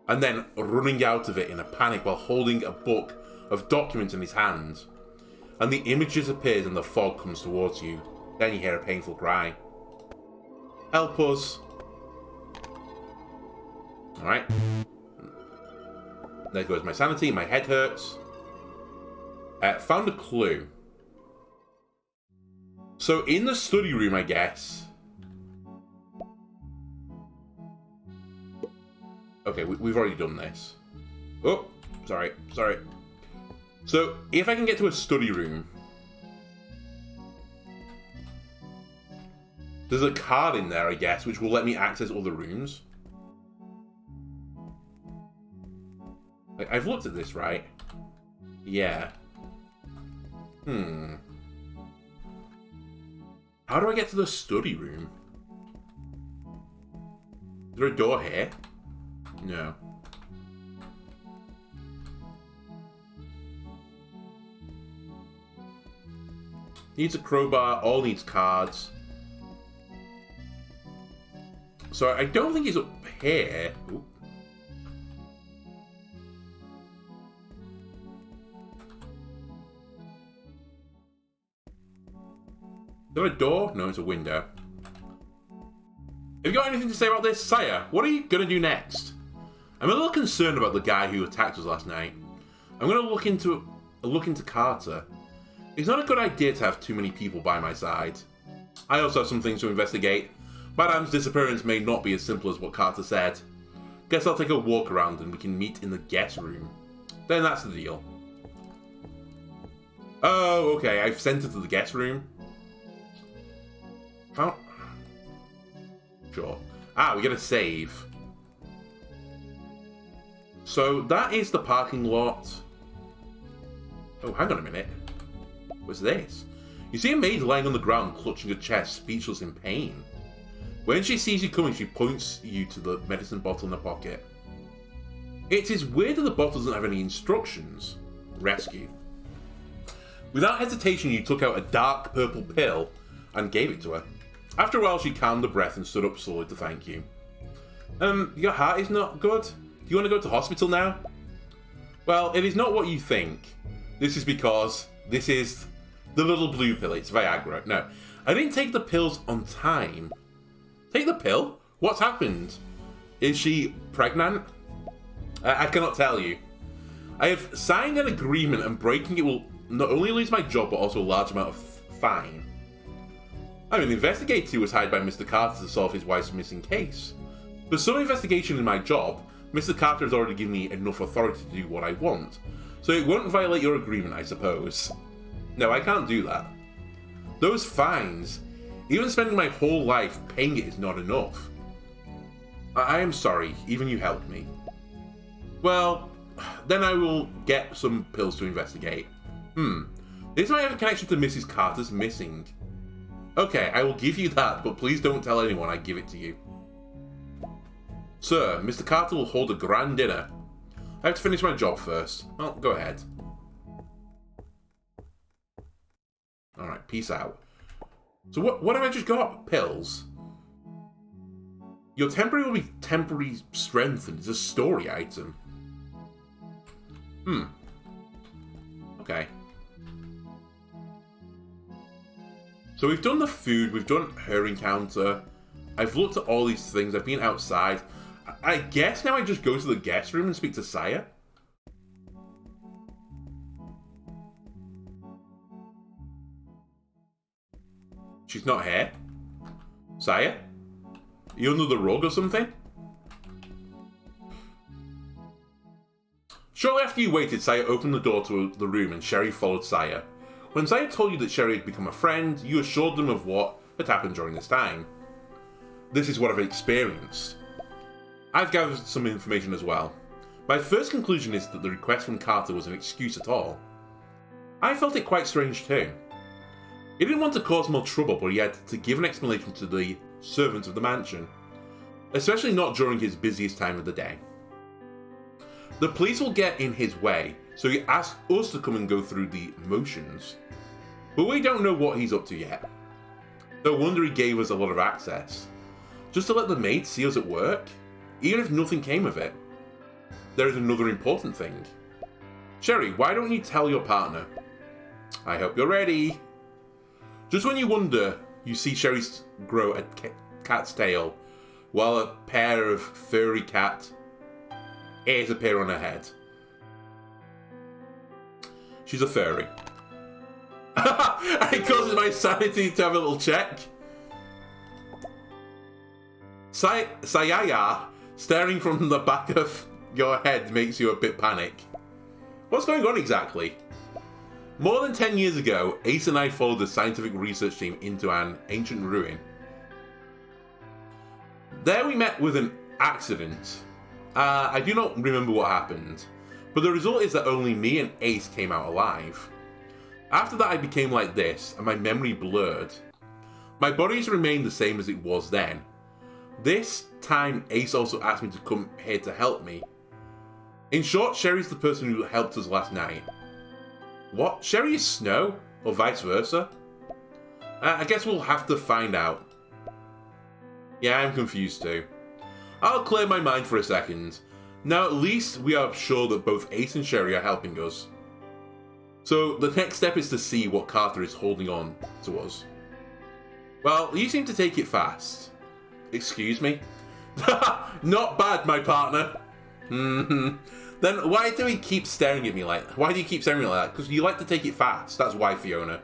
and then running out of it in a panic while holding a book of documents in his hand. And the image disappears and the fog comes towards you. Then you hear a painful cry. Help us. Alright. There goes my sanity, my head hurts. Found a clue. So in the study room, I guess. Okay, we've already done this. Oh, sorry. So if I can get to a study room, there's a card in there, I guess, which will let me access other rooms. I've looked at this, right? Yeah. How do I get to the study room? Is there a door here? No. Needs a crowbar, all needs cards. So I don't think he's up here. Ooh. Is there a door? No, it's a window. Have you got anything to say about this? Sire, what are you going to do next? I'm a little concerned about the guy who attacked us last night. I'm going to look into Carter. It's not a good idea to have too many people by my side. I also have some things to investigate. Madame's disappearance may not be as simple as what Carter said. Guess I'll take a walk around and we can meet in the guest room. Then that's the deal. Oh, okay, I've sent her to the guest room. Oh. Sure. Ah, we get a save. So that is the parking lot. Oh, hang on a minute. What's this? You see a maid lying on the ground, clutching her chest, speechless in pain. When she sees you coming, she points you to the medicine bottle in her pocket. It is weird that the bottle doesn't have any instructions. Rescue. Without hesitation, you took out a dark purple pill and gave it to her. After a while, she calmed her breath and stood up slowly to thank you. Your heart is not good? Do you want to go to hospital now? Well, it is not what you think. This is because this is the little blue pill. It's Viagra. No, I didn't take the pills on time. Take the pill? What's happened? Is she pregnant? I cannot tell you. I have signed an agreement and breaking it will not only lose my job but also a large amount of fine. I'm an investigator who was hired by Mr. Carter to solve his wife's missing case. For some investigation in my job, Mr. Carter has already given me enough authority to do what I want, so it won't violate your agreement, I suppose. No, I can't do that. Those fines, even spending my whole life paying it is not enough. I am sorry, even you helped me. Well, then I will get some pills to investigate. This might have a connection to Mrs. Carter's missing. Okay, I will give you that, but please don't tell anyone I give it to you. Sir, Mr. Carter will hold a grand dinner. I have to finish my job first. Well, go ahead. Alright, peace out. So what have I just got? Pills? Your temporary will be temporarily strengthened. It's a story item. Okay. So we've done the food, we've done her encounter. I've looked at all these things, I've been outside. I guess now I just go to the guest room and speak to Saya. She's not here. Saya? Are you under the rug or something? Shortly after you waited, Saya opened the door to the room and Sherry followed Saya. When Saya told you that Sherry had become a friend, you assured them of what had happened during this time. This is what I've experienced. I've gathered some information as well. My first conclusion is that the request from Carter was an excuse at all. I felt it quite strange too. He didn't want to cause more trouble, but he had to give an explanation to the servants of the mansion, especially not during his busiest time of the day. The police will get in his way, so he asked us to come and go through the motions. But we don't know what he's up to yet. No wonder he gave us a lot of access. Just to let the maids see us at work, even if nothing came of it. There is another important thing. Sherry, why don't you tell your partner? I hope you're ready. Just when you wonder, you see Sherry grow a cat's tail, while a pair of furry cat ears appear on her head. She's a furry. It causes my sanity to have a little check. Sayaya, staring from the back of your head makes you a bit panic. What's going on exactly? More than 10 years ago, Ace and I followed the scientific research team into an ancient ruin. There we met with an accident. I do not remember what happened, but the result is that only me and Ace came out alive. After that I became like this, and my memory blurred. My body's remained the same as it was then. This time Ace also asked me to come here to help me. In short, Sherry's the person who helped us last night. What? Sherry is Snow? Or vice versa? I guess we'll have to find out. Yeah, I'm confused too. I'll clear my mind for a second. Now at least we are sure that both Ace and Sherry are helping us. So the next step is to see what Carter is holding on to us. Well, you seem to take it fast. Excuse me? Not bad, my partner. Then why do he keep staring at me like that? Why do you keep staring at me like that? Because you like to take it fast. That's why, Fiona.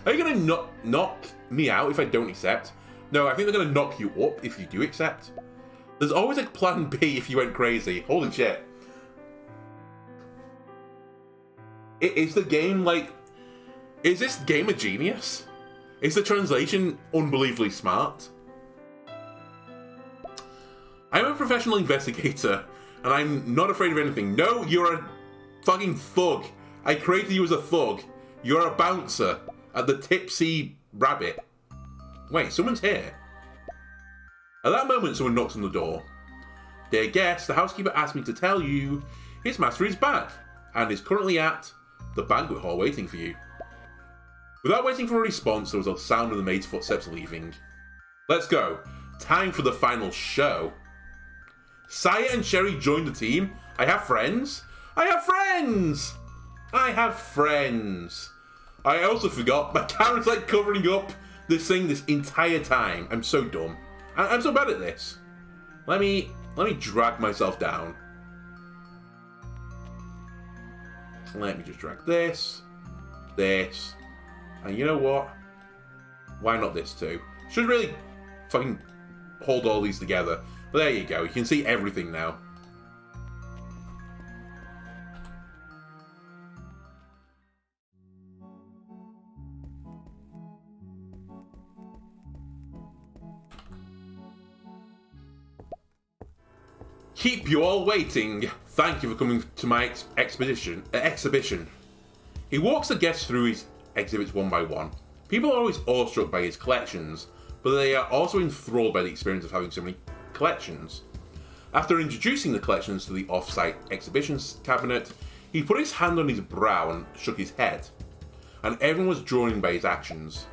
Are you going to knock me out if I don't accept? No, I think they're going to knock you up if you do accept. There's always a plan B if you went crazy. Holy shit. Is the game like... Is this game a genius? Is the translation unbelievably smart? I'm a professional investigator, and I'm not afraid of anything. No, you're a fucking thug. I created you as a thug. You're a bouncer at the Tipsy Rabbit. Wait, someone's here. At that moment, someone knocks on the door. Dear guest, the housekeeper asked me to tell you his master is back and is currently at the banquet hall waiting for you. Without waiting for a response, there was a sound of the maid's footsteps leaving. Let's go. Time for the final show. Saya and Sherry joined the team. I have friends. I have friends! I have friends. I also forgot my camera's like covering up this thing this entire time. I'm so dumb. I'm so bad at this. Let me drag myself down. Let me just drag this, and you know what? Why not this too? Should really fucking hold all these together. But there you go. You can see everything now. Keep you all waiting. Thank you for coming to my exhibition. He walks the guests through his exhibits one by one. People are always awestruck by his collections, but they are also enthralled by the experience of having so many collections. After introducing the collections to the off-site exhibitions cabinet, he put his hand on his brow and shook his head, and everyone was drawn in by his actions.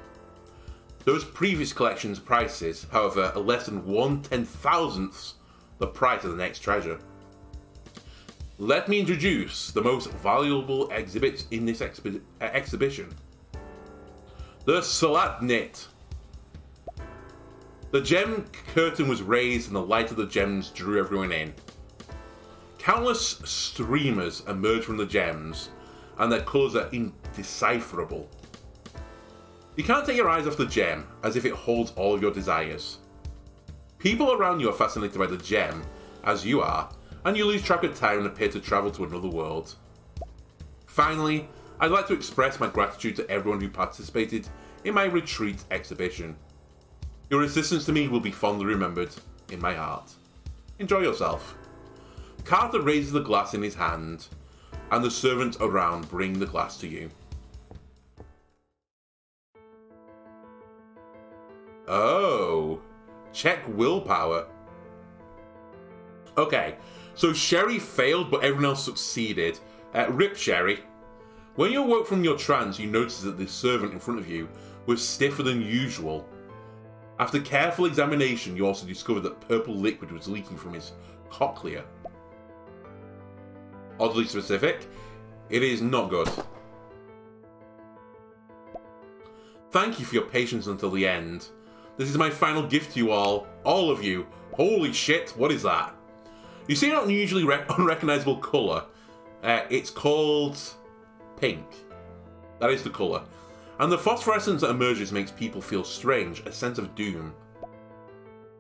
Those previous collections' prices, however, are less than 1/10,000th the price of the next treasure. Let me introduce the most valuable exhibits in this exhibition. The Salatnit. The gem curtain was raised and the light of the gems drew everyone in. Countless streamers emerge from the gems, and their colours are indecipherable. You can't take your eyes off the gem, as if it holds all of your desires. People around you are fascinated by the gem, as you are, and you lose track of time and appear to travel to another world. Finally, I'd like to express my gratitude to everyone who participated in my retreat exhibition. Your assistance to me will be fondly remembered in my heart. Enjoy yourself. Carter raises the glass in his hand, and the servants around bring the glass to you. Oh, check willpower. Okay, so Sherry failed, but everyone else succeeded. Rip Sherry. When you awoke from your trance, you noticed that the servant in front of you was stiffer than usual. After careful examination, you also discovered that purple liquid was leaking from his cochlea. Oddly specific, it is not good. Thank you for your patience until the end. This is my final gift to you all of you. Holy shit, what is that? You see an unusually unrecognizable colour. It's called pink. That is the colour. And the phosphorescence that emerges makes people feel strange, a sense of doom.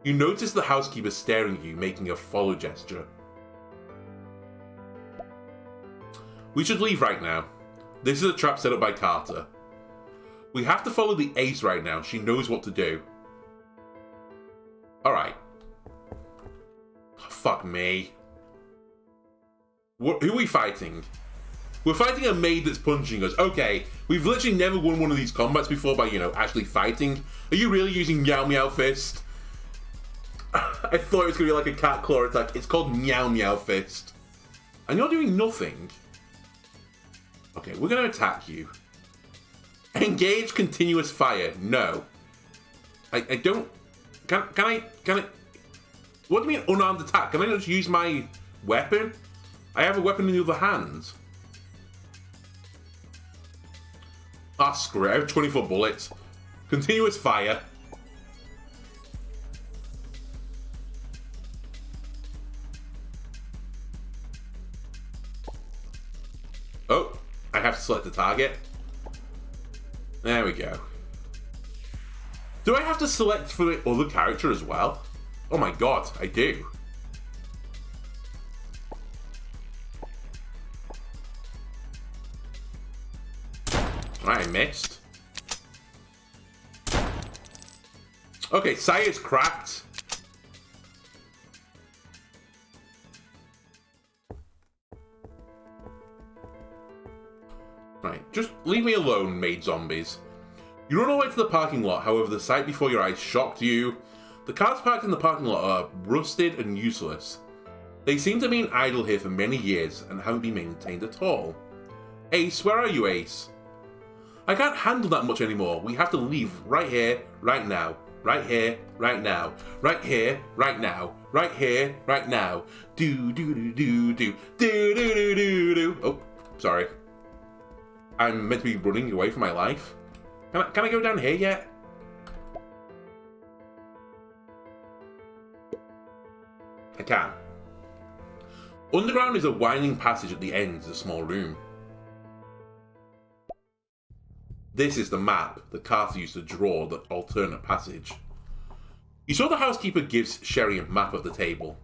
You notice the housekeeper staring at you, making a follow gesture. We should leave right now. This is a trap set up by Carter. We have to follow the ace right now. She knows what to do. Alright. Oh, fuck me. Who are we fighting? We're fighting a maid that's punching us. Okay, we've literally never won one of these combats before by, actually fighting. Are you really using Meow Meow Fist? I thought it was going to be like a cat claw attack. It's called Meow Meow Fist. And you're doing nothing. Okay, we're going to attack you. Engage continuous fire. No. I don't... Can I... What do you mean unarmed attack? Can I not just use my weapon? I have a weapon in the other hand. Ah, screw it. I have 24 bullets. Continuous fire. Oh, I have to select the target. There we go. Do I have to select for the other character as well? Oh my god, I do. I missed. Okay, Sire's cracked. Right, just leave me alone, maid zombies. You run away to the parking lot, however the sight before your eyes shocked you. The cars parked in the parking lot are rusted and useless. They seem to have been idle here for many years and haven't been maintained at all. Ace, where are you, Ace? I can't handle that much anymore. We have to leave right here, right now. right here, right now. Right here, right now. Right here, right now. Do do do do do do do do do do. Oh, sorry. I'm meant to be running away from my life. Can I go down here yet? I can. Underground is a winding passage at the end of the small room. This is the map that Carter used to draw the alternate passage. You saw the housekeeper gives Sherry a map of the table.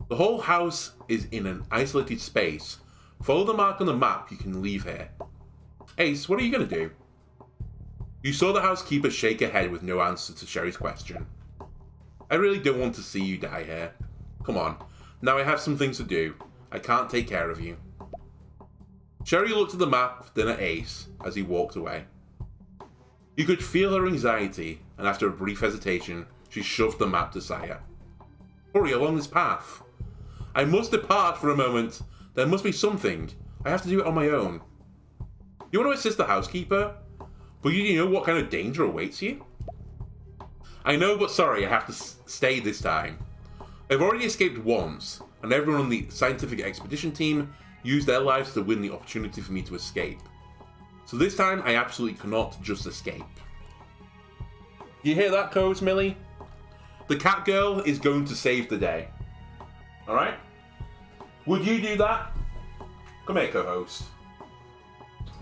The whole house is in an isolated space. Follow the mark on the map, you can leave here. Ace, what are you going to do? You saw the housekeeper shake her head with no answer to Sherry's question. I really don't want to see you die here. Come on, now I have some things to do. I can't take care of you. Sherry looked at the map, then at Ace, as he walked away. You could feel her anxiety, and after a brief hesitation, she shoved the map to Saya. Hurry along this path. I must depart for a moment. There must be something. I have to do it on my own. You want to assist the housekeeper? But you know what kind of danger awaits you? I know, but sorry, I have to stay this time. I've already escaped once, and everyone on the scientific expedition team used their lives to win the opportunity for me to escape. So this time, I absolutely cannot just escape. You hear that, Coach Millie? The cat girl is going to save the day. Alright? Would you do that? Come here, co-host.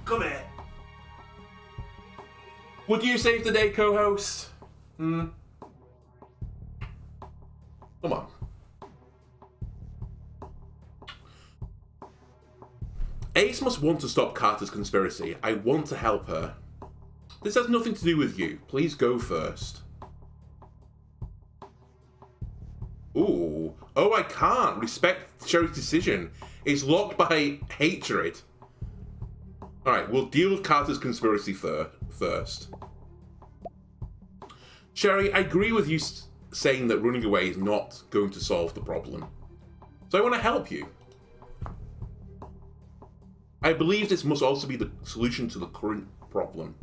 Come here. Would you save the day, co-host? Come on. Ace must want to stop Carter's conspiracy. I want to help her. This has nothing to do with you. Please go first. Ooh. Oh, I can't. Respect Sherry's decision. It's locked by hatred. Alright, we'll deal with Carter's conspiracy first. Sherry, I agree with you saying that running away is not going to solve the problem. So I want to help you. I believe this must also be the solution to the current problem.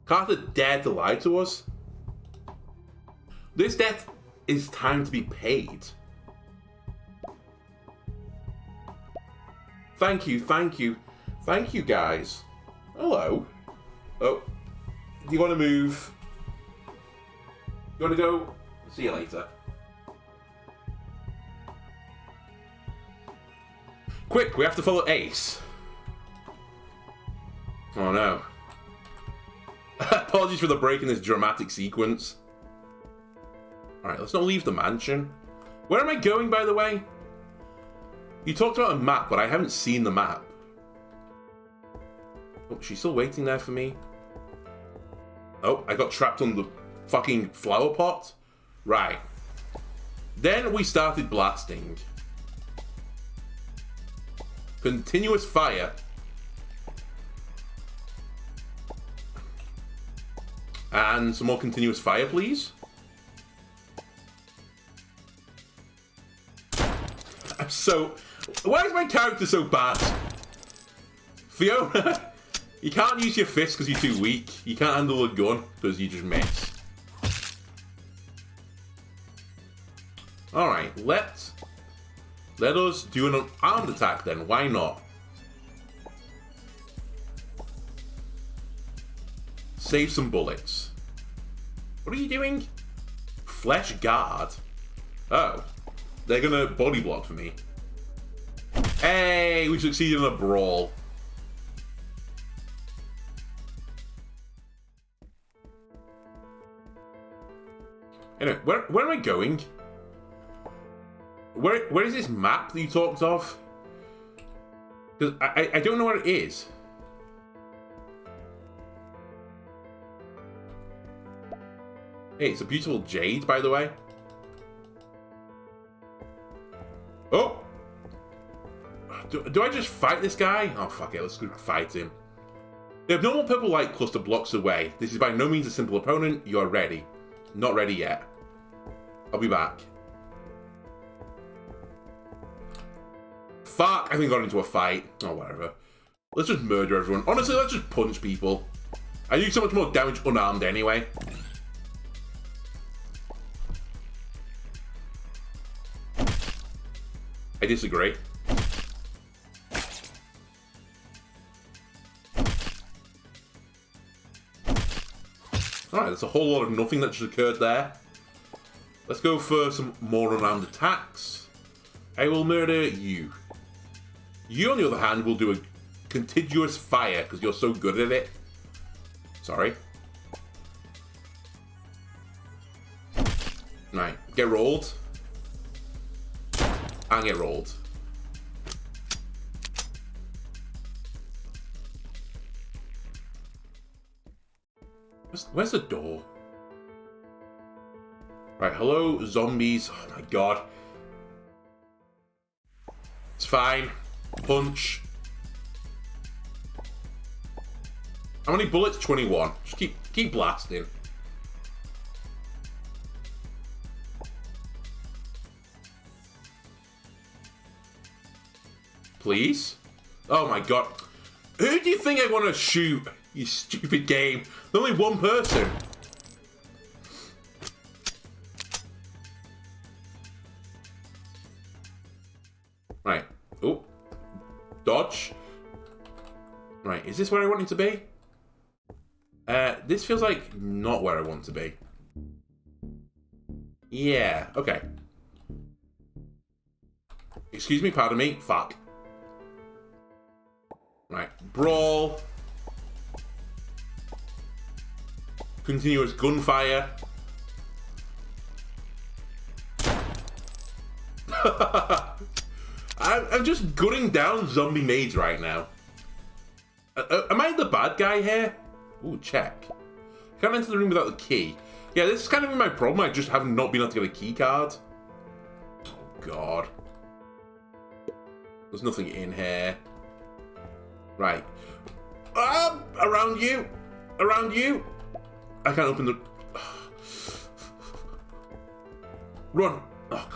Carter dared to lie to us. This debt is time to be paid. Thank you, thank you. Thank you, guys. Hello. Oh, do you want to move? You want to go? See you later. Quick, we have to follow Ace. Oh no. Apologies for the break in this dramatic sequence. Alright, let's not leave the mansion. Where am I going, by the way? You talked about a map, but I haven't seen the map. Oh, she's still waiting there for me. Oh, I got trapped on the fucking flower pot? Right. Then we started blasting. Continuous fire. And some more continuous fire, please. So, why is my character so bad? Fiona, you can't use your fists because you're too weak. You can't handle a gun because you just miss. Alright, let us do an armed attack then. Why not? Save some bullets. What are you doing? Flesh guard? Oh. They're gonna body block for me. Hey, we succeeded in a brawl. Anyway, where am I going? Where is this map that you talked of? Because I don't know where it is. Hey, it's a beautiful jade, by the way. Oh! Do I just fight this guy? Oh, fuck it. Let's go fight him. The abnormal purple light cluster blocks the way. This is by no means a simple opponent. You are ready. Not ready yet. I'll be back. Fuck! I think I got into a fight. Oh, whatever. Let's just murder everyone. Honestly, let's just punch people. I do so much more damage unarmed anyway. I disagree. Alright, there's a whole lot of nothing that just occurred there. Let's go for some more unarmed attacks. I will murder you. You, on the other hand, will do a contiguous fire because you're so good at it. Sorry. Right, get rolled. And get rolled. Where's the door? Right, hello, zombies. Oh my god. It's fine. Punch. How many bullets? 21. Just keep blasting. Please? Oh my god. Who do you think I want to shoot? You stupid game. There's only one person. Right. Oh. Dodge. Right. Is this where I want it to be? This feels like not where I want to be. Yeah. Okay. Excuse me. Pardon me. Fuck. Right. Brawl. Continuous gunfire. I'm just gunning down zombie maids right now. Am I the bad guy here? Ooh, check. I can't enter the room without the key. Yeah, this is kind of my problem. I just have not been able to get a key card. Oh, God. There's nothing in here. Right. Around you. Around you. I can't open the... Run. Oh,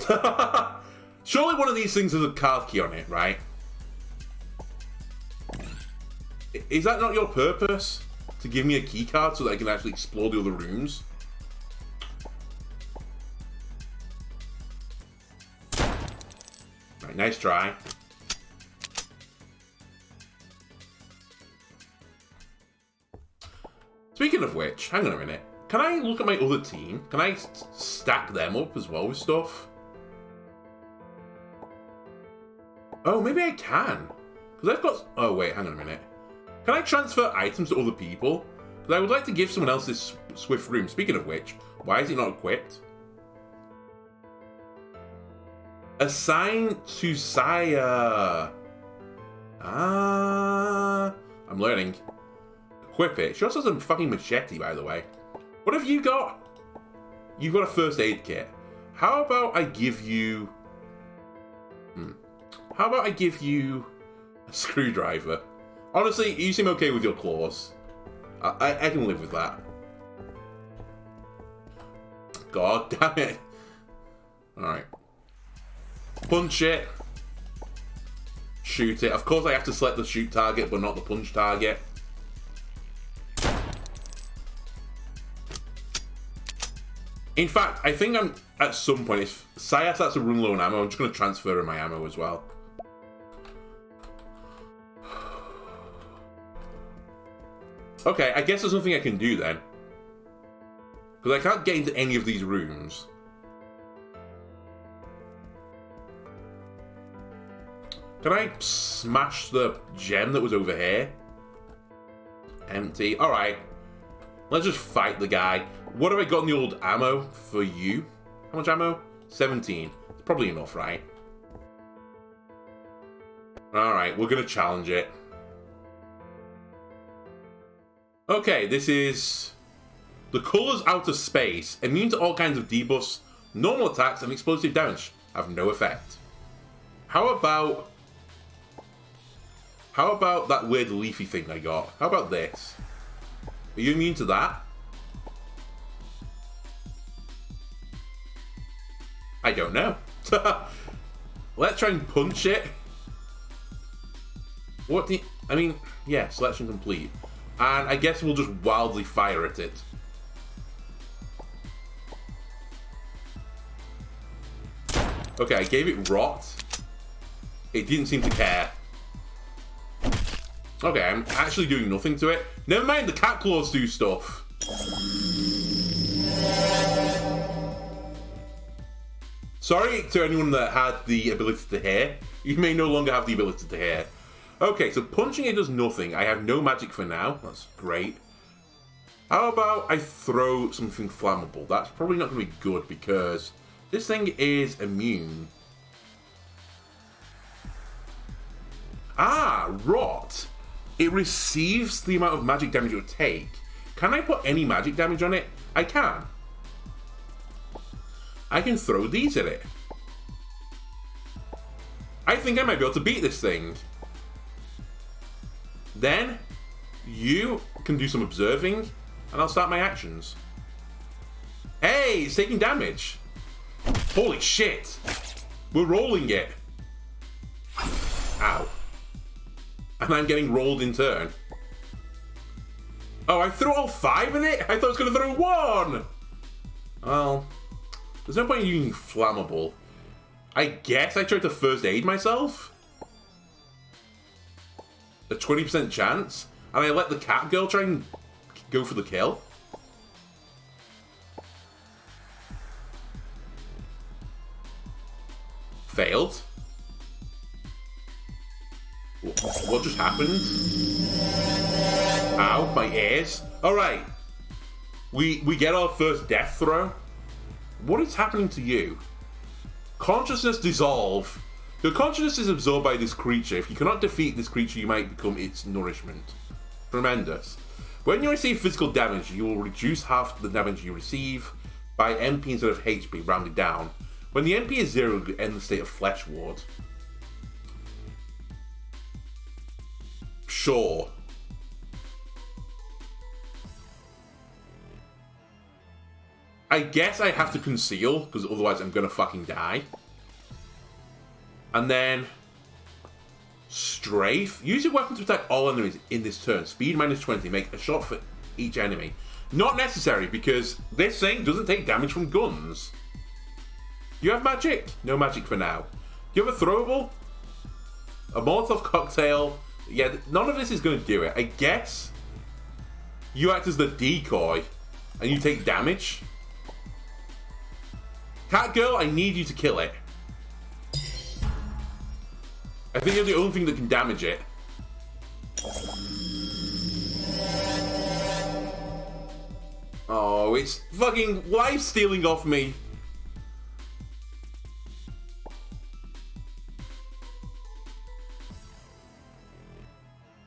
God. Surely one of these things has a card key on it, right? Is that not your purpose? To give me a key card so that I can actually explore the other rooms? Right, nice try. Speaking of which, hang on a minute. Can I look at my other team? Can I stack them up as well with stuff? Oh, maybe I can. Because I've got... Oh, wait, hang on a minute. Can I transfer items to other people? Because I would like to give someone else this swift room. Speaking of which, why is it not equipped? Assign to sire. Ah, I'm learning. Equip it. She also has a fucking machete, by the way. What have you got? You've got a first aid kit. How about I give you... How about I give you a screwdriver? Honestly, you seem okay with your claws. I can live with that. God damn it. Alright. Punch it. Shoot it. Of course I have to select the shoot target, but not the punch target. In fact, I think I'm, at some point, if Saya starts to run low on ammo, I'm just going to transfer in my ammo as well. Okay, I guess there's nothing I can do then. Because I can't get into any of these rooms. Can I smash the gem that was over here? Empty. Alright. Let's just fight the guy. What have I got in the old ammo for you? How much ammo? 17. It's probably enough, right? Alright, we're going to challenge it. Okay, this is... The colours outer space, immune to all kinds of debuffs, normal attacks, and explosive damage have no effect. How about that weird leafy thing I got? How about this? Are you immune to that? I don't know. Let's try and punch it. What do you... I mean, yeah, selection complete. And I guess we'll just wildly fire at it. Okay, I gave it rot. It didn't seem to care. Okay, I'm actually doing nothing to it. Never mind, the cat claws do stuff. Sorry to anyone that had the ability to hear. You may no longer have the ability to hear. Okay, so punching it does nothing. I have no magic for now. That's great. How about I throw something flammable? That's probably not going to be good because this thing is immune. Ah, rot. It receives the amount of magic damage it would take. Can I put any magic damage on it? I can. I can throw these at it. I think I might be able to beat this thing. Then, you can do some observing, and I'll start my actions. Hey, it's taking damage. Holy shit. We're rolling it. Ow. And I'm getting rolled in turn. Oh, I threw all 5 at it? I thought I was going to throw 1! Well, there's no point in using flammable. I guess I tried to first aid myself? A 20% chance? And I let the cat girl try and go for the kill? Failed. What just happened? Ow, my ears. Alright. We get our first death throw. What is happening to you? Consciousness dissolve. Your consciousness is absorbed by this creature. If you cannot defeat this creature, you might become its nourishment. Tremendous. When you receive physical damage, you will reduce half the damage you receive by MP instead of HP, rounded down. When the MP is 0, you end the state of Flesh Ward. Sure. I guess I have to conceal, because otherwise I'm gonna fucking die. And then strafe. Use your weapon to attack all enemies in this turn. Speed -20. Make a shot for each enemy. Not necessary, because this thing doesn't take damage from guns. Do you have magic? No magic for now. Do you have a throwable? A Molotov cocktail? Yeah, none of this is going to do it. I guess you act as the decoy and you take damage. Cat girl, I need you to kill it. I think you're the only thing that can damage it. Oh, it's fucking life stealing off me.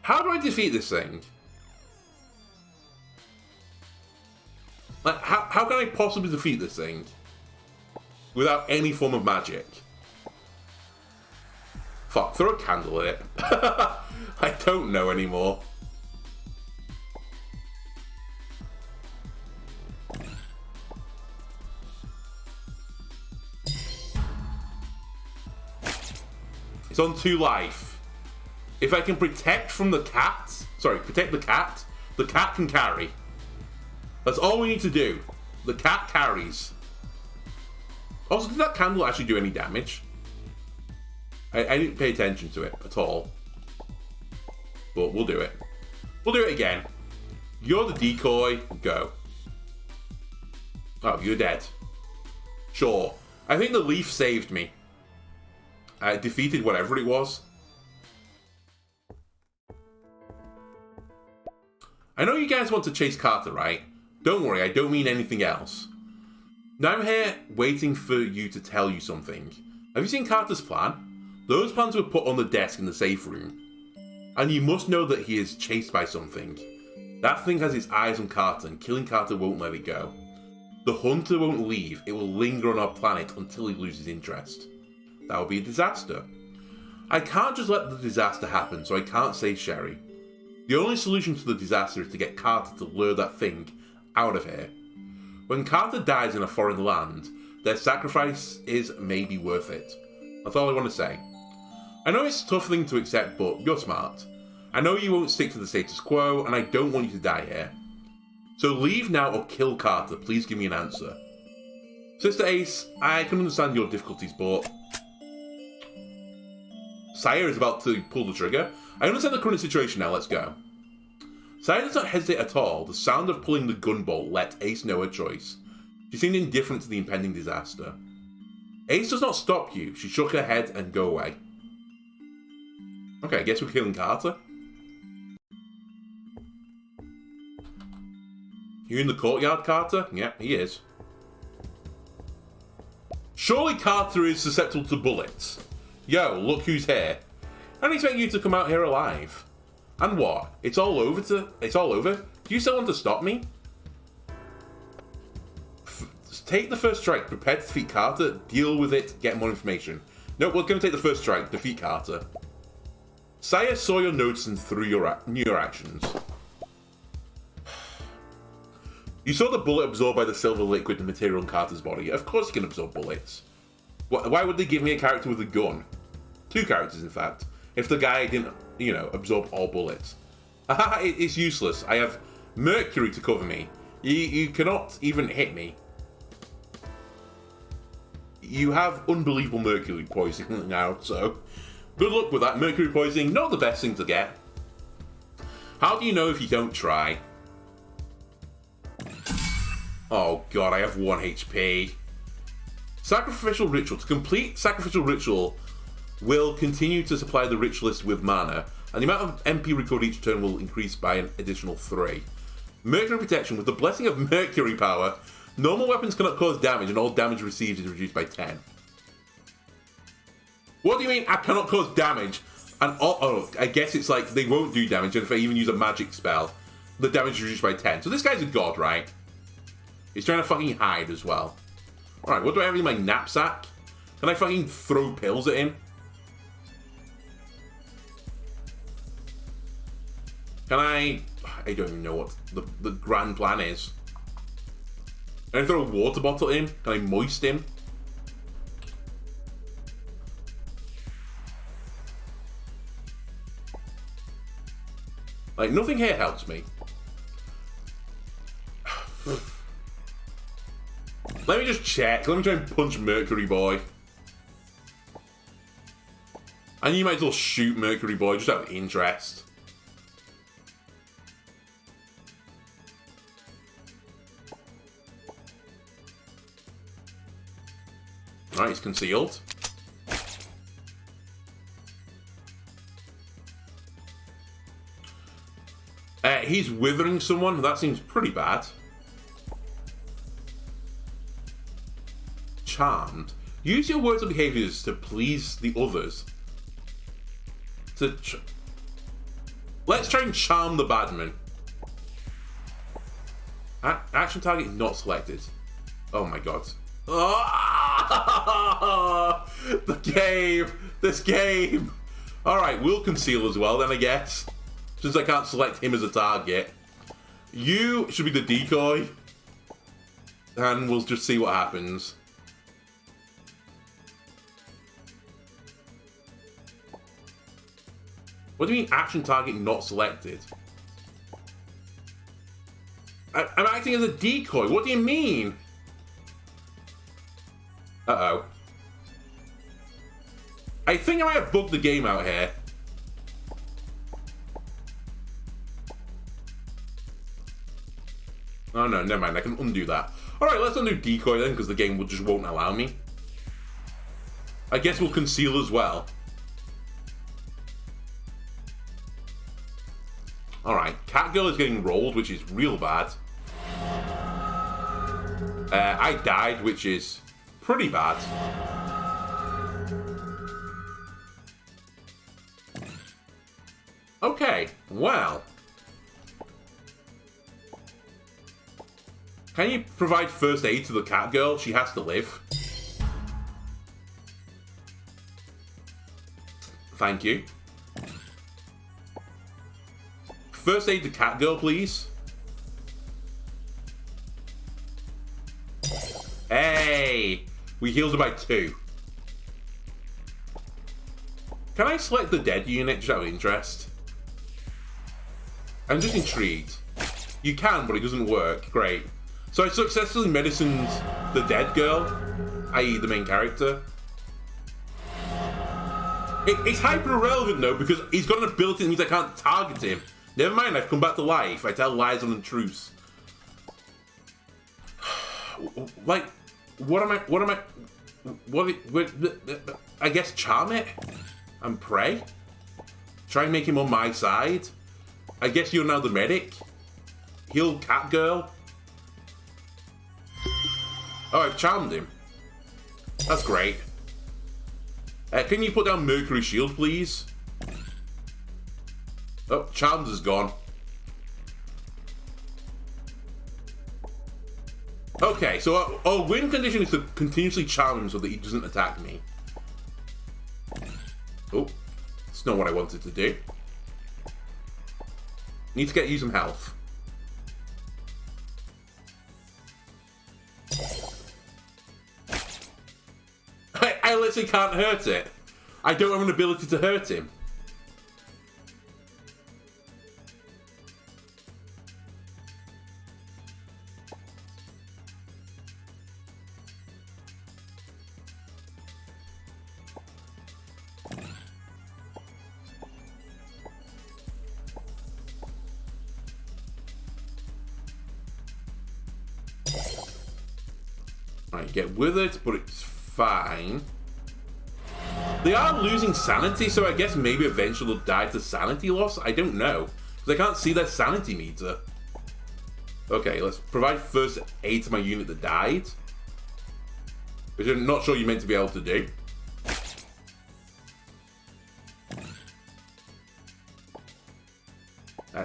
How do I defeat this thing? Like, how can I possibly defeat this thing without any form of magic? Fuck, throw a candle at it. I don't know anymore. It's on 2 life. If I can protect from the cat, protect the cat can carry. That's all we need to do. The cat carries. Also, did that candle actually do any damage? I didn't pay attention to it at all. But we'll do it. We'll do it again. You're the decoy. Go. Oh, you're dead. Sure. I think the leaf saved me. I defeated whatever it was. I know you guys want to chase Carter, right? Don't worry, I don't mean anything else. Now I'm here waiting for you to tell you something. Have you seen Carter's plan? Those plans were put on the desk in the safe room. And you must know that he is chased by something. That thing has its eyes on Carter, and killing Carter won't let it go. The hunter won't leave, it will linger on our planet until he loses interest. That would be a disaster. I can't just let the disaster happen, so I can't save Sherry. The only solution to the disaster is to get Carter to lure that thing out of here. When Carter dies in a foreign land, their sacrifice is maybe worth it. That's all I want to say. I know it's a tough thing to accept, but you're smart. I know you won't stick to the status quo, and I don't want you to die here. So leave now or kill Carter. Please give me an answer. Sister Ace, I can understand your difficulties, but... Saya is about to pull the trigger. I understand the current situation now, let's go. Saya does not hesitate at all. The sound of pulling the gun bolt let Ace know her choice. She seemed indifferent to the impending disaster. Ace does not stop you. She shook her head and go away. Okay, I guess we're killing Carter. You in the courtyard, Carter? Yep, he is. Surely Carter is susceptible to bullets. Yo, look who's here. I didn't expect you to come out here alive. And what? It's all over? Do you still want to stop me? Take the first strike. Prepare to defeat Carter. Deal with it. Get more information. No, we're going to take the first strike. Defeat Carter. Saya saw your notes and threw your actions. You saw the bullet absorbed by the silver liquid material in Carter's body. Of course he can absorb bullets. Why would they give me a character with a gun? 2 characters, in fact. If the guy didn't, absorb all bullets. Haha, it's useless. I have mercury to cover me. You cannot even hit me. You have unbelievable mercury poisoning now, so... Good luck with that. Mercury poisoning, not the best thing to get. How do you know if you don't try? Oh god, I have 1 HP. Sacrificial Ritual. To complete Sacrificial Ritual will continue to supply the Ritualist with mana, and the amount of MP recovered each turn will increase by an additional 3. Mercury Protection. With the Blessing of Mercury power, normal weapons cannot cause damage, and all damage received is reduced by 10. What do you mean I cannot cause damage? And I guess it's like they won't do damage, and if I even use a magic spell, the damage is reduced by 10. So this guy's a god, right? He's trying to fucking hide as well. Alright, what do I have in my knapsack? Can I fucking throw pills at him? Can I don't even know what the grand plan is. Can I throw a water bottle at him? Can I moist him? Like, nothing here helps me. Let me just check. Let me try and punch Mercury Boy. And you might as well shoot Mercury Boy just out of interest. Alright, he's concealed. He's withering someone. That seems pretty bad. Charmed. Use your words and behaviors to please the others. Let's try and charm the badman. Action target not selected. Oh my god. Oh, the game! This game! Alright, we'll conceal as well then, I guess. Since I can't select him as a target. You should be the decoy. And we'll just see what happens. What do you mean action target not selected? I'm acting as a decoy. What do you mean? Uh-oh. I think I might have bugged the game out here. Oh no, never mind. I can undo that. Alright, let's undo decoy then, because the game just won't allow me. I guess we'll conceal as well. Alright, Catgirl is getting rolled, which is real bad. I died, which is pretty bad. Okay, well. Can you provide first aid to the Catgirl? She has to live. Thank you. First aid to Catgirl, please. Hey! We healed her by 2. Can I select the dead unit just out of interest? I'm just intrigued. You can, but it doesn't work. Great. So I successfully medicined the dead girl, i.e. the main character. It's hyper irrelevant though, because he's got an ability that means I can't target him. Never mind, I've come back to life. I tell lies on untruths. Like, I guess charm it and pray. Try and make him on my side. I guess you're now the medic. Heal cat girl. Oh, I've charmed him. That's great. Can you put down Mercury Shield, please? Oh, Charms is gone. Okay, so our win condition is to continuously charm him so that he doesn't attack me. Oh, that's not what I wanted to do. Need to get you some health. I literally can't hurt it. I don't have an ability to hurt him. Right, get with it, but it's fine. They are losing sanity, so I guess maybe eventually they'll die to sanity loss? I don't know. Because I can't see their sanity meter. Okay, let's provide first aid to my unit that died. Which I'm not sure you're meant to be able to do.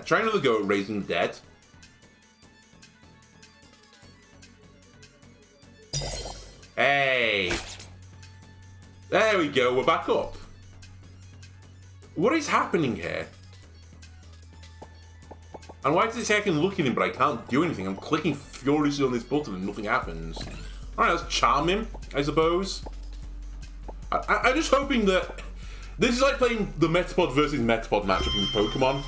Try another go at raising the dead. Hey! There we go, we're back up. What is happening here? And why does it say I can look at him but I can't do anything? I'm clicking furiously on this button and nothing happens. Alright, let's charm him, I suppose. I'm just hoping that... This is like playing the Metapod versus Metapod matchup in Pokemon.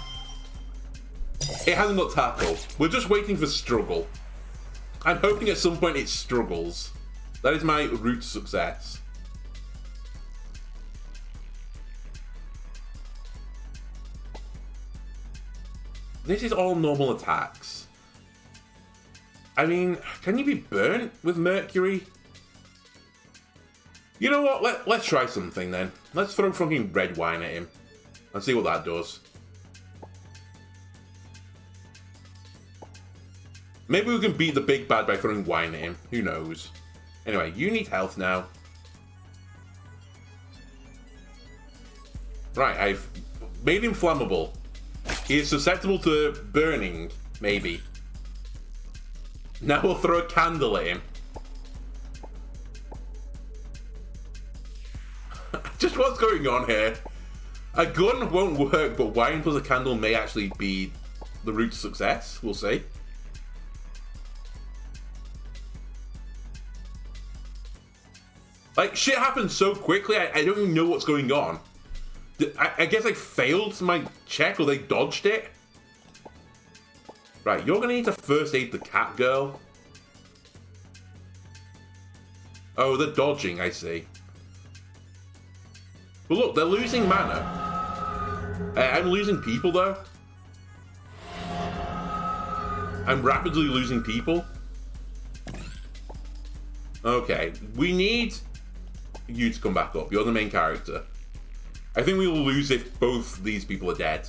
It hasn't got tackle. We're just waiting for struggle. I'm hoping at some point it struggles. That is my route to success. This is all normal attacks. I mean, can you be burnt with Mercury? You know what? Let's try something then. Let's throw fucking red wine at him and see what that does. Maybe we can beat the big bad by throwing wine at him. Who knows? Anyway, you need health now. Right, I've made him flammable. He is susceptible to burning, maybe. Now we'll throw a candle at him. Just what's going on here? A gun won't work, but wine plus a candle may actually be the route to success. We'll see. Like, shit happens so quickly, I don't even know what's going on. I guess I failed my check, or they dodged it. Right, you're gonna need to first aid the cat girl. Oh, they're dodging, I see. But look, they're losing mana. I'm losing people, though. I'm rapidly losing people. Okay, we need you to come back up. You're the main character. I think we will lose if both these people are dead.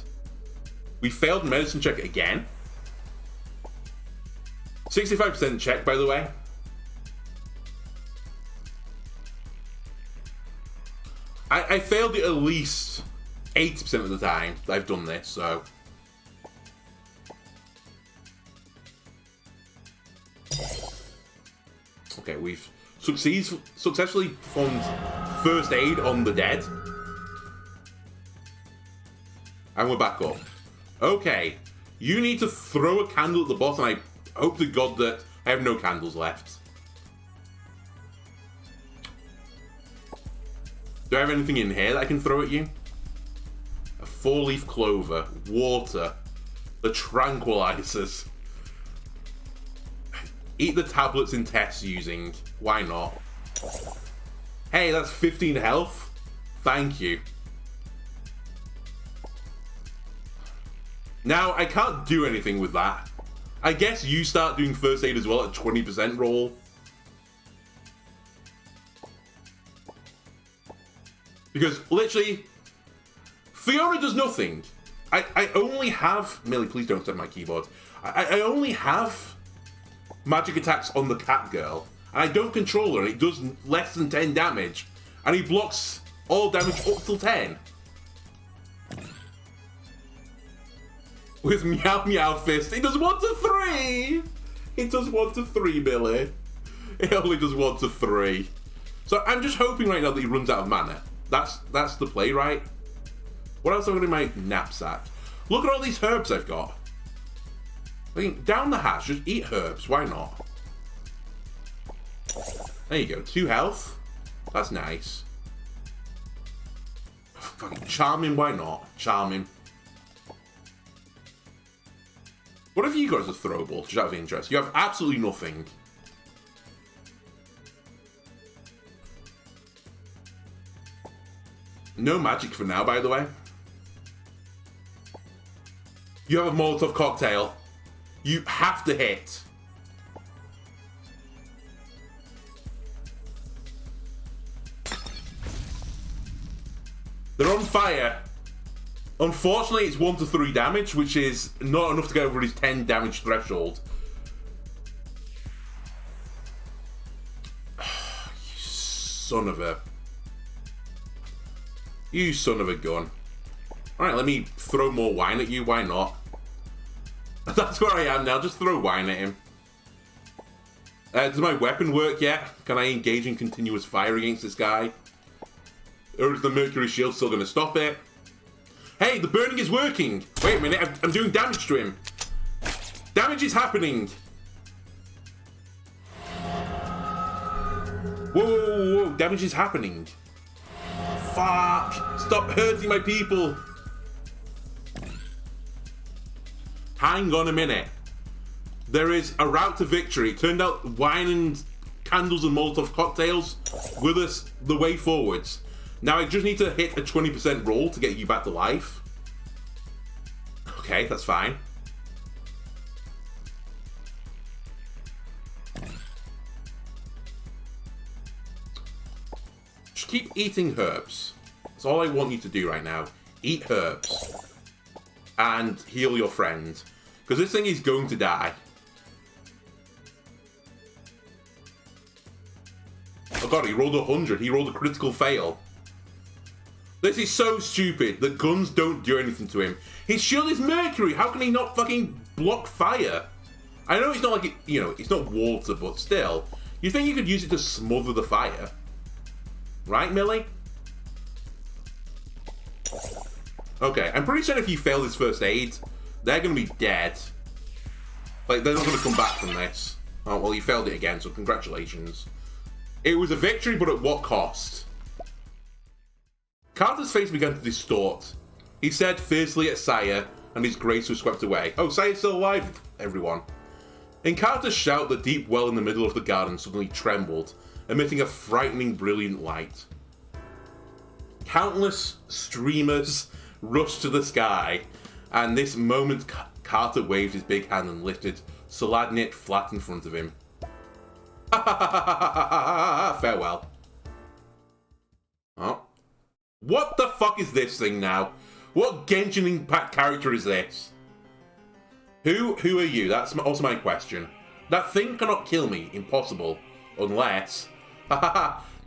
We failed medicine check again. 65% check, by the way. I failed it at least 80% of the time that I've done this, so... Okay, we've successfully performed first aid on the dead. And we're back up. Okay, you need to throw a candle at the boss, and I hope to God that I have no candles left. Do I have anything in here that I can throw at you? A 4-leaf clover, water, The tranquilizers. Eat the tablets in tests using. Why not? Hey, that's 15 health. Thank you. Now, I can't do anything with that. I guess you start doing first aid as well at 20% roll. Because, literally, Fiona does nothing. I only have... Millie, please don't step my keyboard. I only have magic attacks on the cat girl. And I don't control her, and it does less than 10 damage. And he blocks all damage up till 10. With Meow Meow Fist, it does 1 to 3! It does 1 to 3, Millie. It only does 1 to 3. So I'm just hoping right now that he runs out of mana. That's the play, right? What else have I got in my knapsack? Look at all these herbs I've got. I mean, down the hatch, just eat herbs. Why not? There you go. 2 health. That's nice. Fucking charming. Why not? Charming. What have you got as a throwable? Just out of interest. You have absolutely nothing. No magic for now, by the way. You have a Molotov cocktail. You have to hit. They're on fire. Unfortunately, it's 1 to 3 damage, which is not enough to get over his 10 damage threshold. You son of a... You son of a gun. Alright, let me throw more wine at you. Why not? That's where I am now. Just throw wine at him. Does my weapon work yet? Can I engage in continuous fire against this guy? Or is the Mercury Shield still going to stop it? Hey, the burning is working! Wait a minute, I'm doing damage to him. Damage is happening. Whoa, whoa, whoa, whoa. Damage is happening. Fuck! Stop hurting my people! Hang on a minute. There is a route to victory. It turned out wine and candles and Molotov cocktails were the way forwards. Now I just need to hit a 20% roll to get you back to life. Okay, that's fine. Just keep eating herbs. That's all I want you to do right now. Eat herbs. And heal your friend. Because this thing is going to die. Oh god, he rolled 100. He rolled a critical fail. This is so stupid that guns don't do anything to him. His shield is mercury. How can he not fucking block fire? I know it's not like, it's not water, but still. You think you could use it to smother the fire? Right, Millie? Okay, I'm pretty sure if you fail this first aid, they're going to be dead. Like, they're not going to come back from this. Oh, well, you failed it again, so congratulations. It was a victory, but at what cost? Carter's face began to distort. He stared fiercely at Sire, and his grace was swept away. Oh, Sire's still alive, everyone. In Carter's shout, the deep well in the middle of the garden suddenly trembled, emitting a frightening, brilliant light. Countless streamers rushed to the sky, and this moment Carter waved his big hand and lifted Saladnit flat in front of him. Farewell. Oh. What the fuck is this thing now? What Genshin Impact character is this? Who are you? That's also my question. That thing cannot kill me. Impossible. Unless...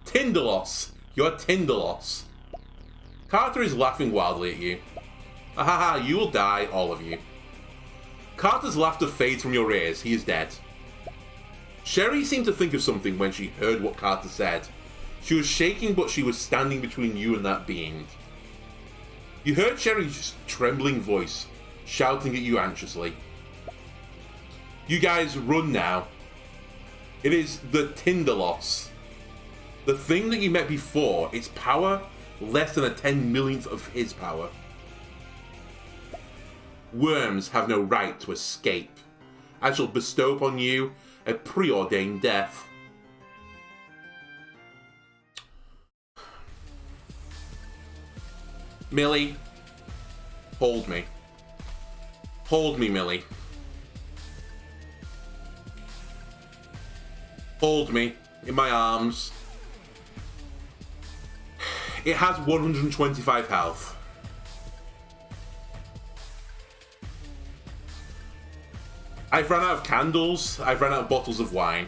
Tindalos. You're Tindalos. Carter is laughing wildly at you. You will die, all of you. Carter's laughter fades from your ears. He is dead. Sherry seemed to think of something when she heard what Carter said. She was shaking, but she was standing between you and that being. You heard Sherry's trembling voice, shouting at you anxiously. You guys run now. It is the Tindalos. The thing that you met before, its power, less than a 10 millionth of his power. Worms have no right to escape. I shall bestow upon you a preordained death. Millie, hold me. Hold me, Millie. Hold me in my arms. It has 125 health. I've run out of candles. I've run out of bottles of wine.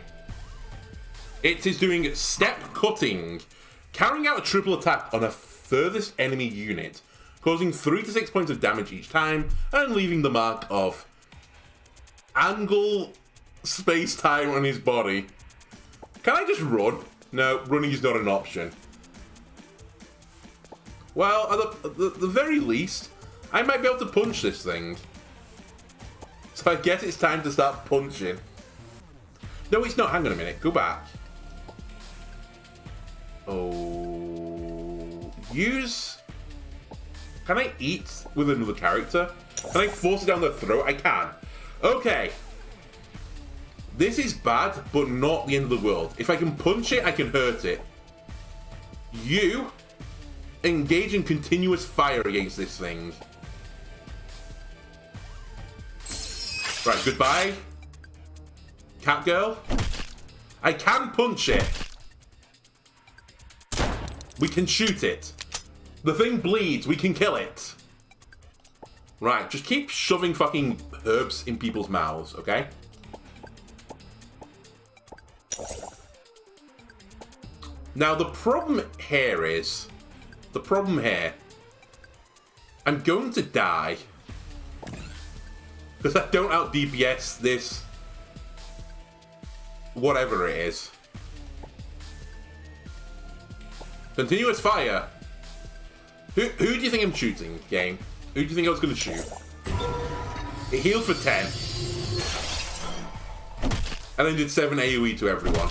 It is doing step cutting, carrying out a triple attack on a furthest enemy unit, causing 3 to 6 points of damage each time, and leaving the mark of angle space-time on his body. Can I just run? No, running is not an option. Well, at the very least, I might be able to punch this thing. So I guess it's time to start punching. No, it's not. Hang on a minute. Go back. Oh. Use... Can I eat with another character? Can I force it down their throat? I can. Okay. This is bad, but not the end of the world. If I can punch it, I can hurt it. You engage in continuous fire against this thing. Right, goodbye. Cat girl. I can punch it. We can shoot it. The thing bleeds. We can kill it. Right, just keep shoving fucking herbs in people's mouths, okay? Now, the problem here is... I'm going to die. Because I don't out DPS this... whatever it is. Continuous fire. Who do you think I'm shooting, game? Who do you think I was going to shoot? It healed for 10. And then did 7 AoE to everyone.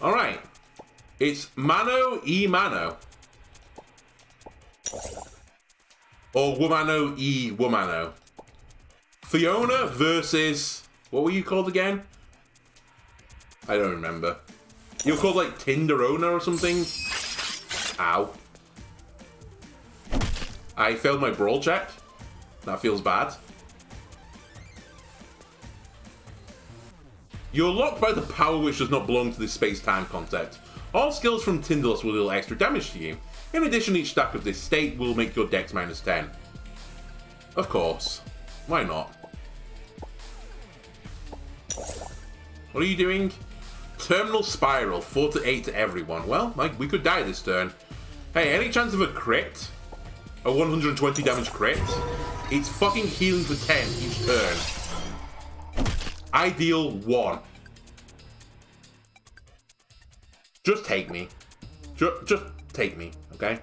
Alright. It's Mano e Mano. Or Womano e Womano. Fiona versus... What were you called again? I don't remember. You were called like Tinderona or something? Ow. I failed my brawl check. That feels bad. You're locked by the power which does not belong to this space-time concept. All skills from Tinderless will deal extra damage to you. In addition, each stack of this state will make your dex minus 10. Of course. Why not? What are you doing? Terminal Spiral, 4 to 8 to everyone. Well, like, we could die this turn. Hey, any chance of a crit? A 120 damage crit? It's fucking healing for 10 each turn. Ideal 1. Just take me. Just take me, okay?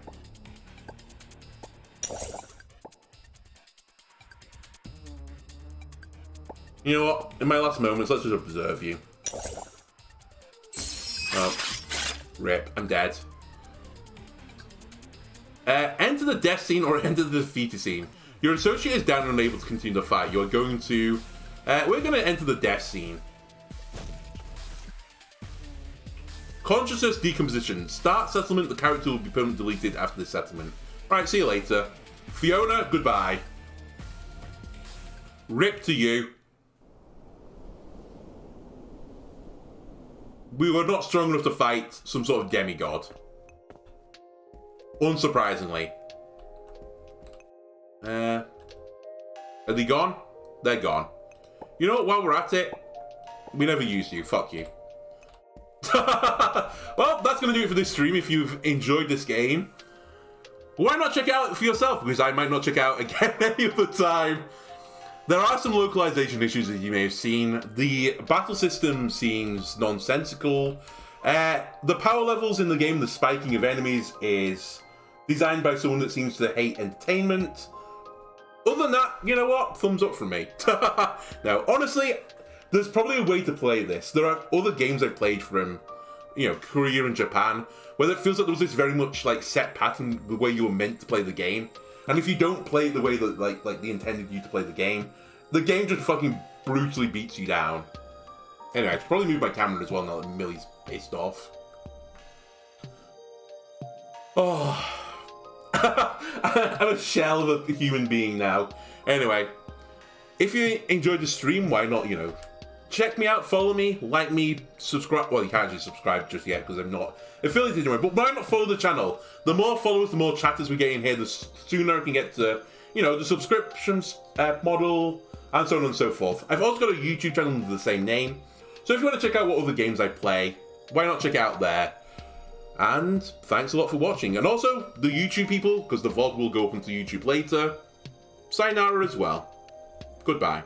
You know what? In my last moments, let's just observe you. Oh. Rip. I'm dead. Enter the death scene or enter the defeated scene. Your associate is down and unable to continue the fight. You're going to... we're going to enter the death scene. Consciousness decomposition. Start settlement. The character will be permanently deleted after this settlement. Alright, see you later. Fiona, goodbye. Rip to you. We were not strong enough to fight some sort of demigod. Unsurprisingly. Are they gone? They're gone. You know what, while we're at it, we never used you. Fuck you. Well, that's going to do it for this stream. If you've enjoyed this game, why not check it out for yourself? Because I might not check out again any other time. There are some localization issues that you may have seen. The battle system seems nonsensical. The power levels in the game, the spiking of enemies, is designed by someone that seems to hate entertainment. Other than that, you know what? Thumbs up from me. Now, honestly, there's probably a way to play this. There are other games I've played from Korea and Japan, where it feels like there was this very much like set pattern the way you were meant to play the game, and if you don't play it the way that like they intended you to play the game just fucking brutally beats you down. Anyway, I should probably move my camera as well now that Millie's pissed off. Oh. I'm a shell of a human being now. Anyway, if you enjoyed the stream, why not, check me out, follow me, like me, subscribe. Well, you can't actually subscribe just yet because I'm not affiliated anyway, but why not follow the channel? The more followers, the more chatters we get in here, the sooner I can get to, the subscriptions model, and so on and so forth. I've also got a YouTube channel under the same name, so if you want to check out what other games I play, why not check it out there? And thanks a lot for watching. And also, the YouTube people, because the vlog will go up onto YouTube later, sayonara as well. Goodbye.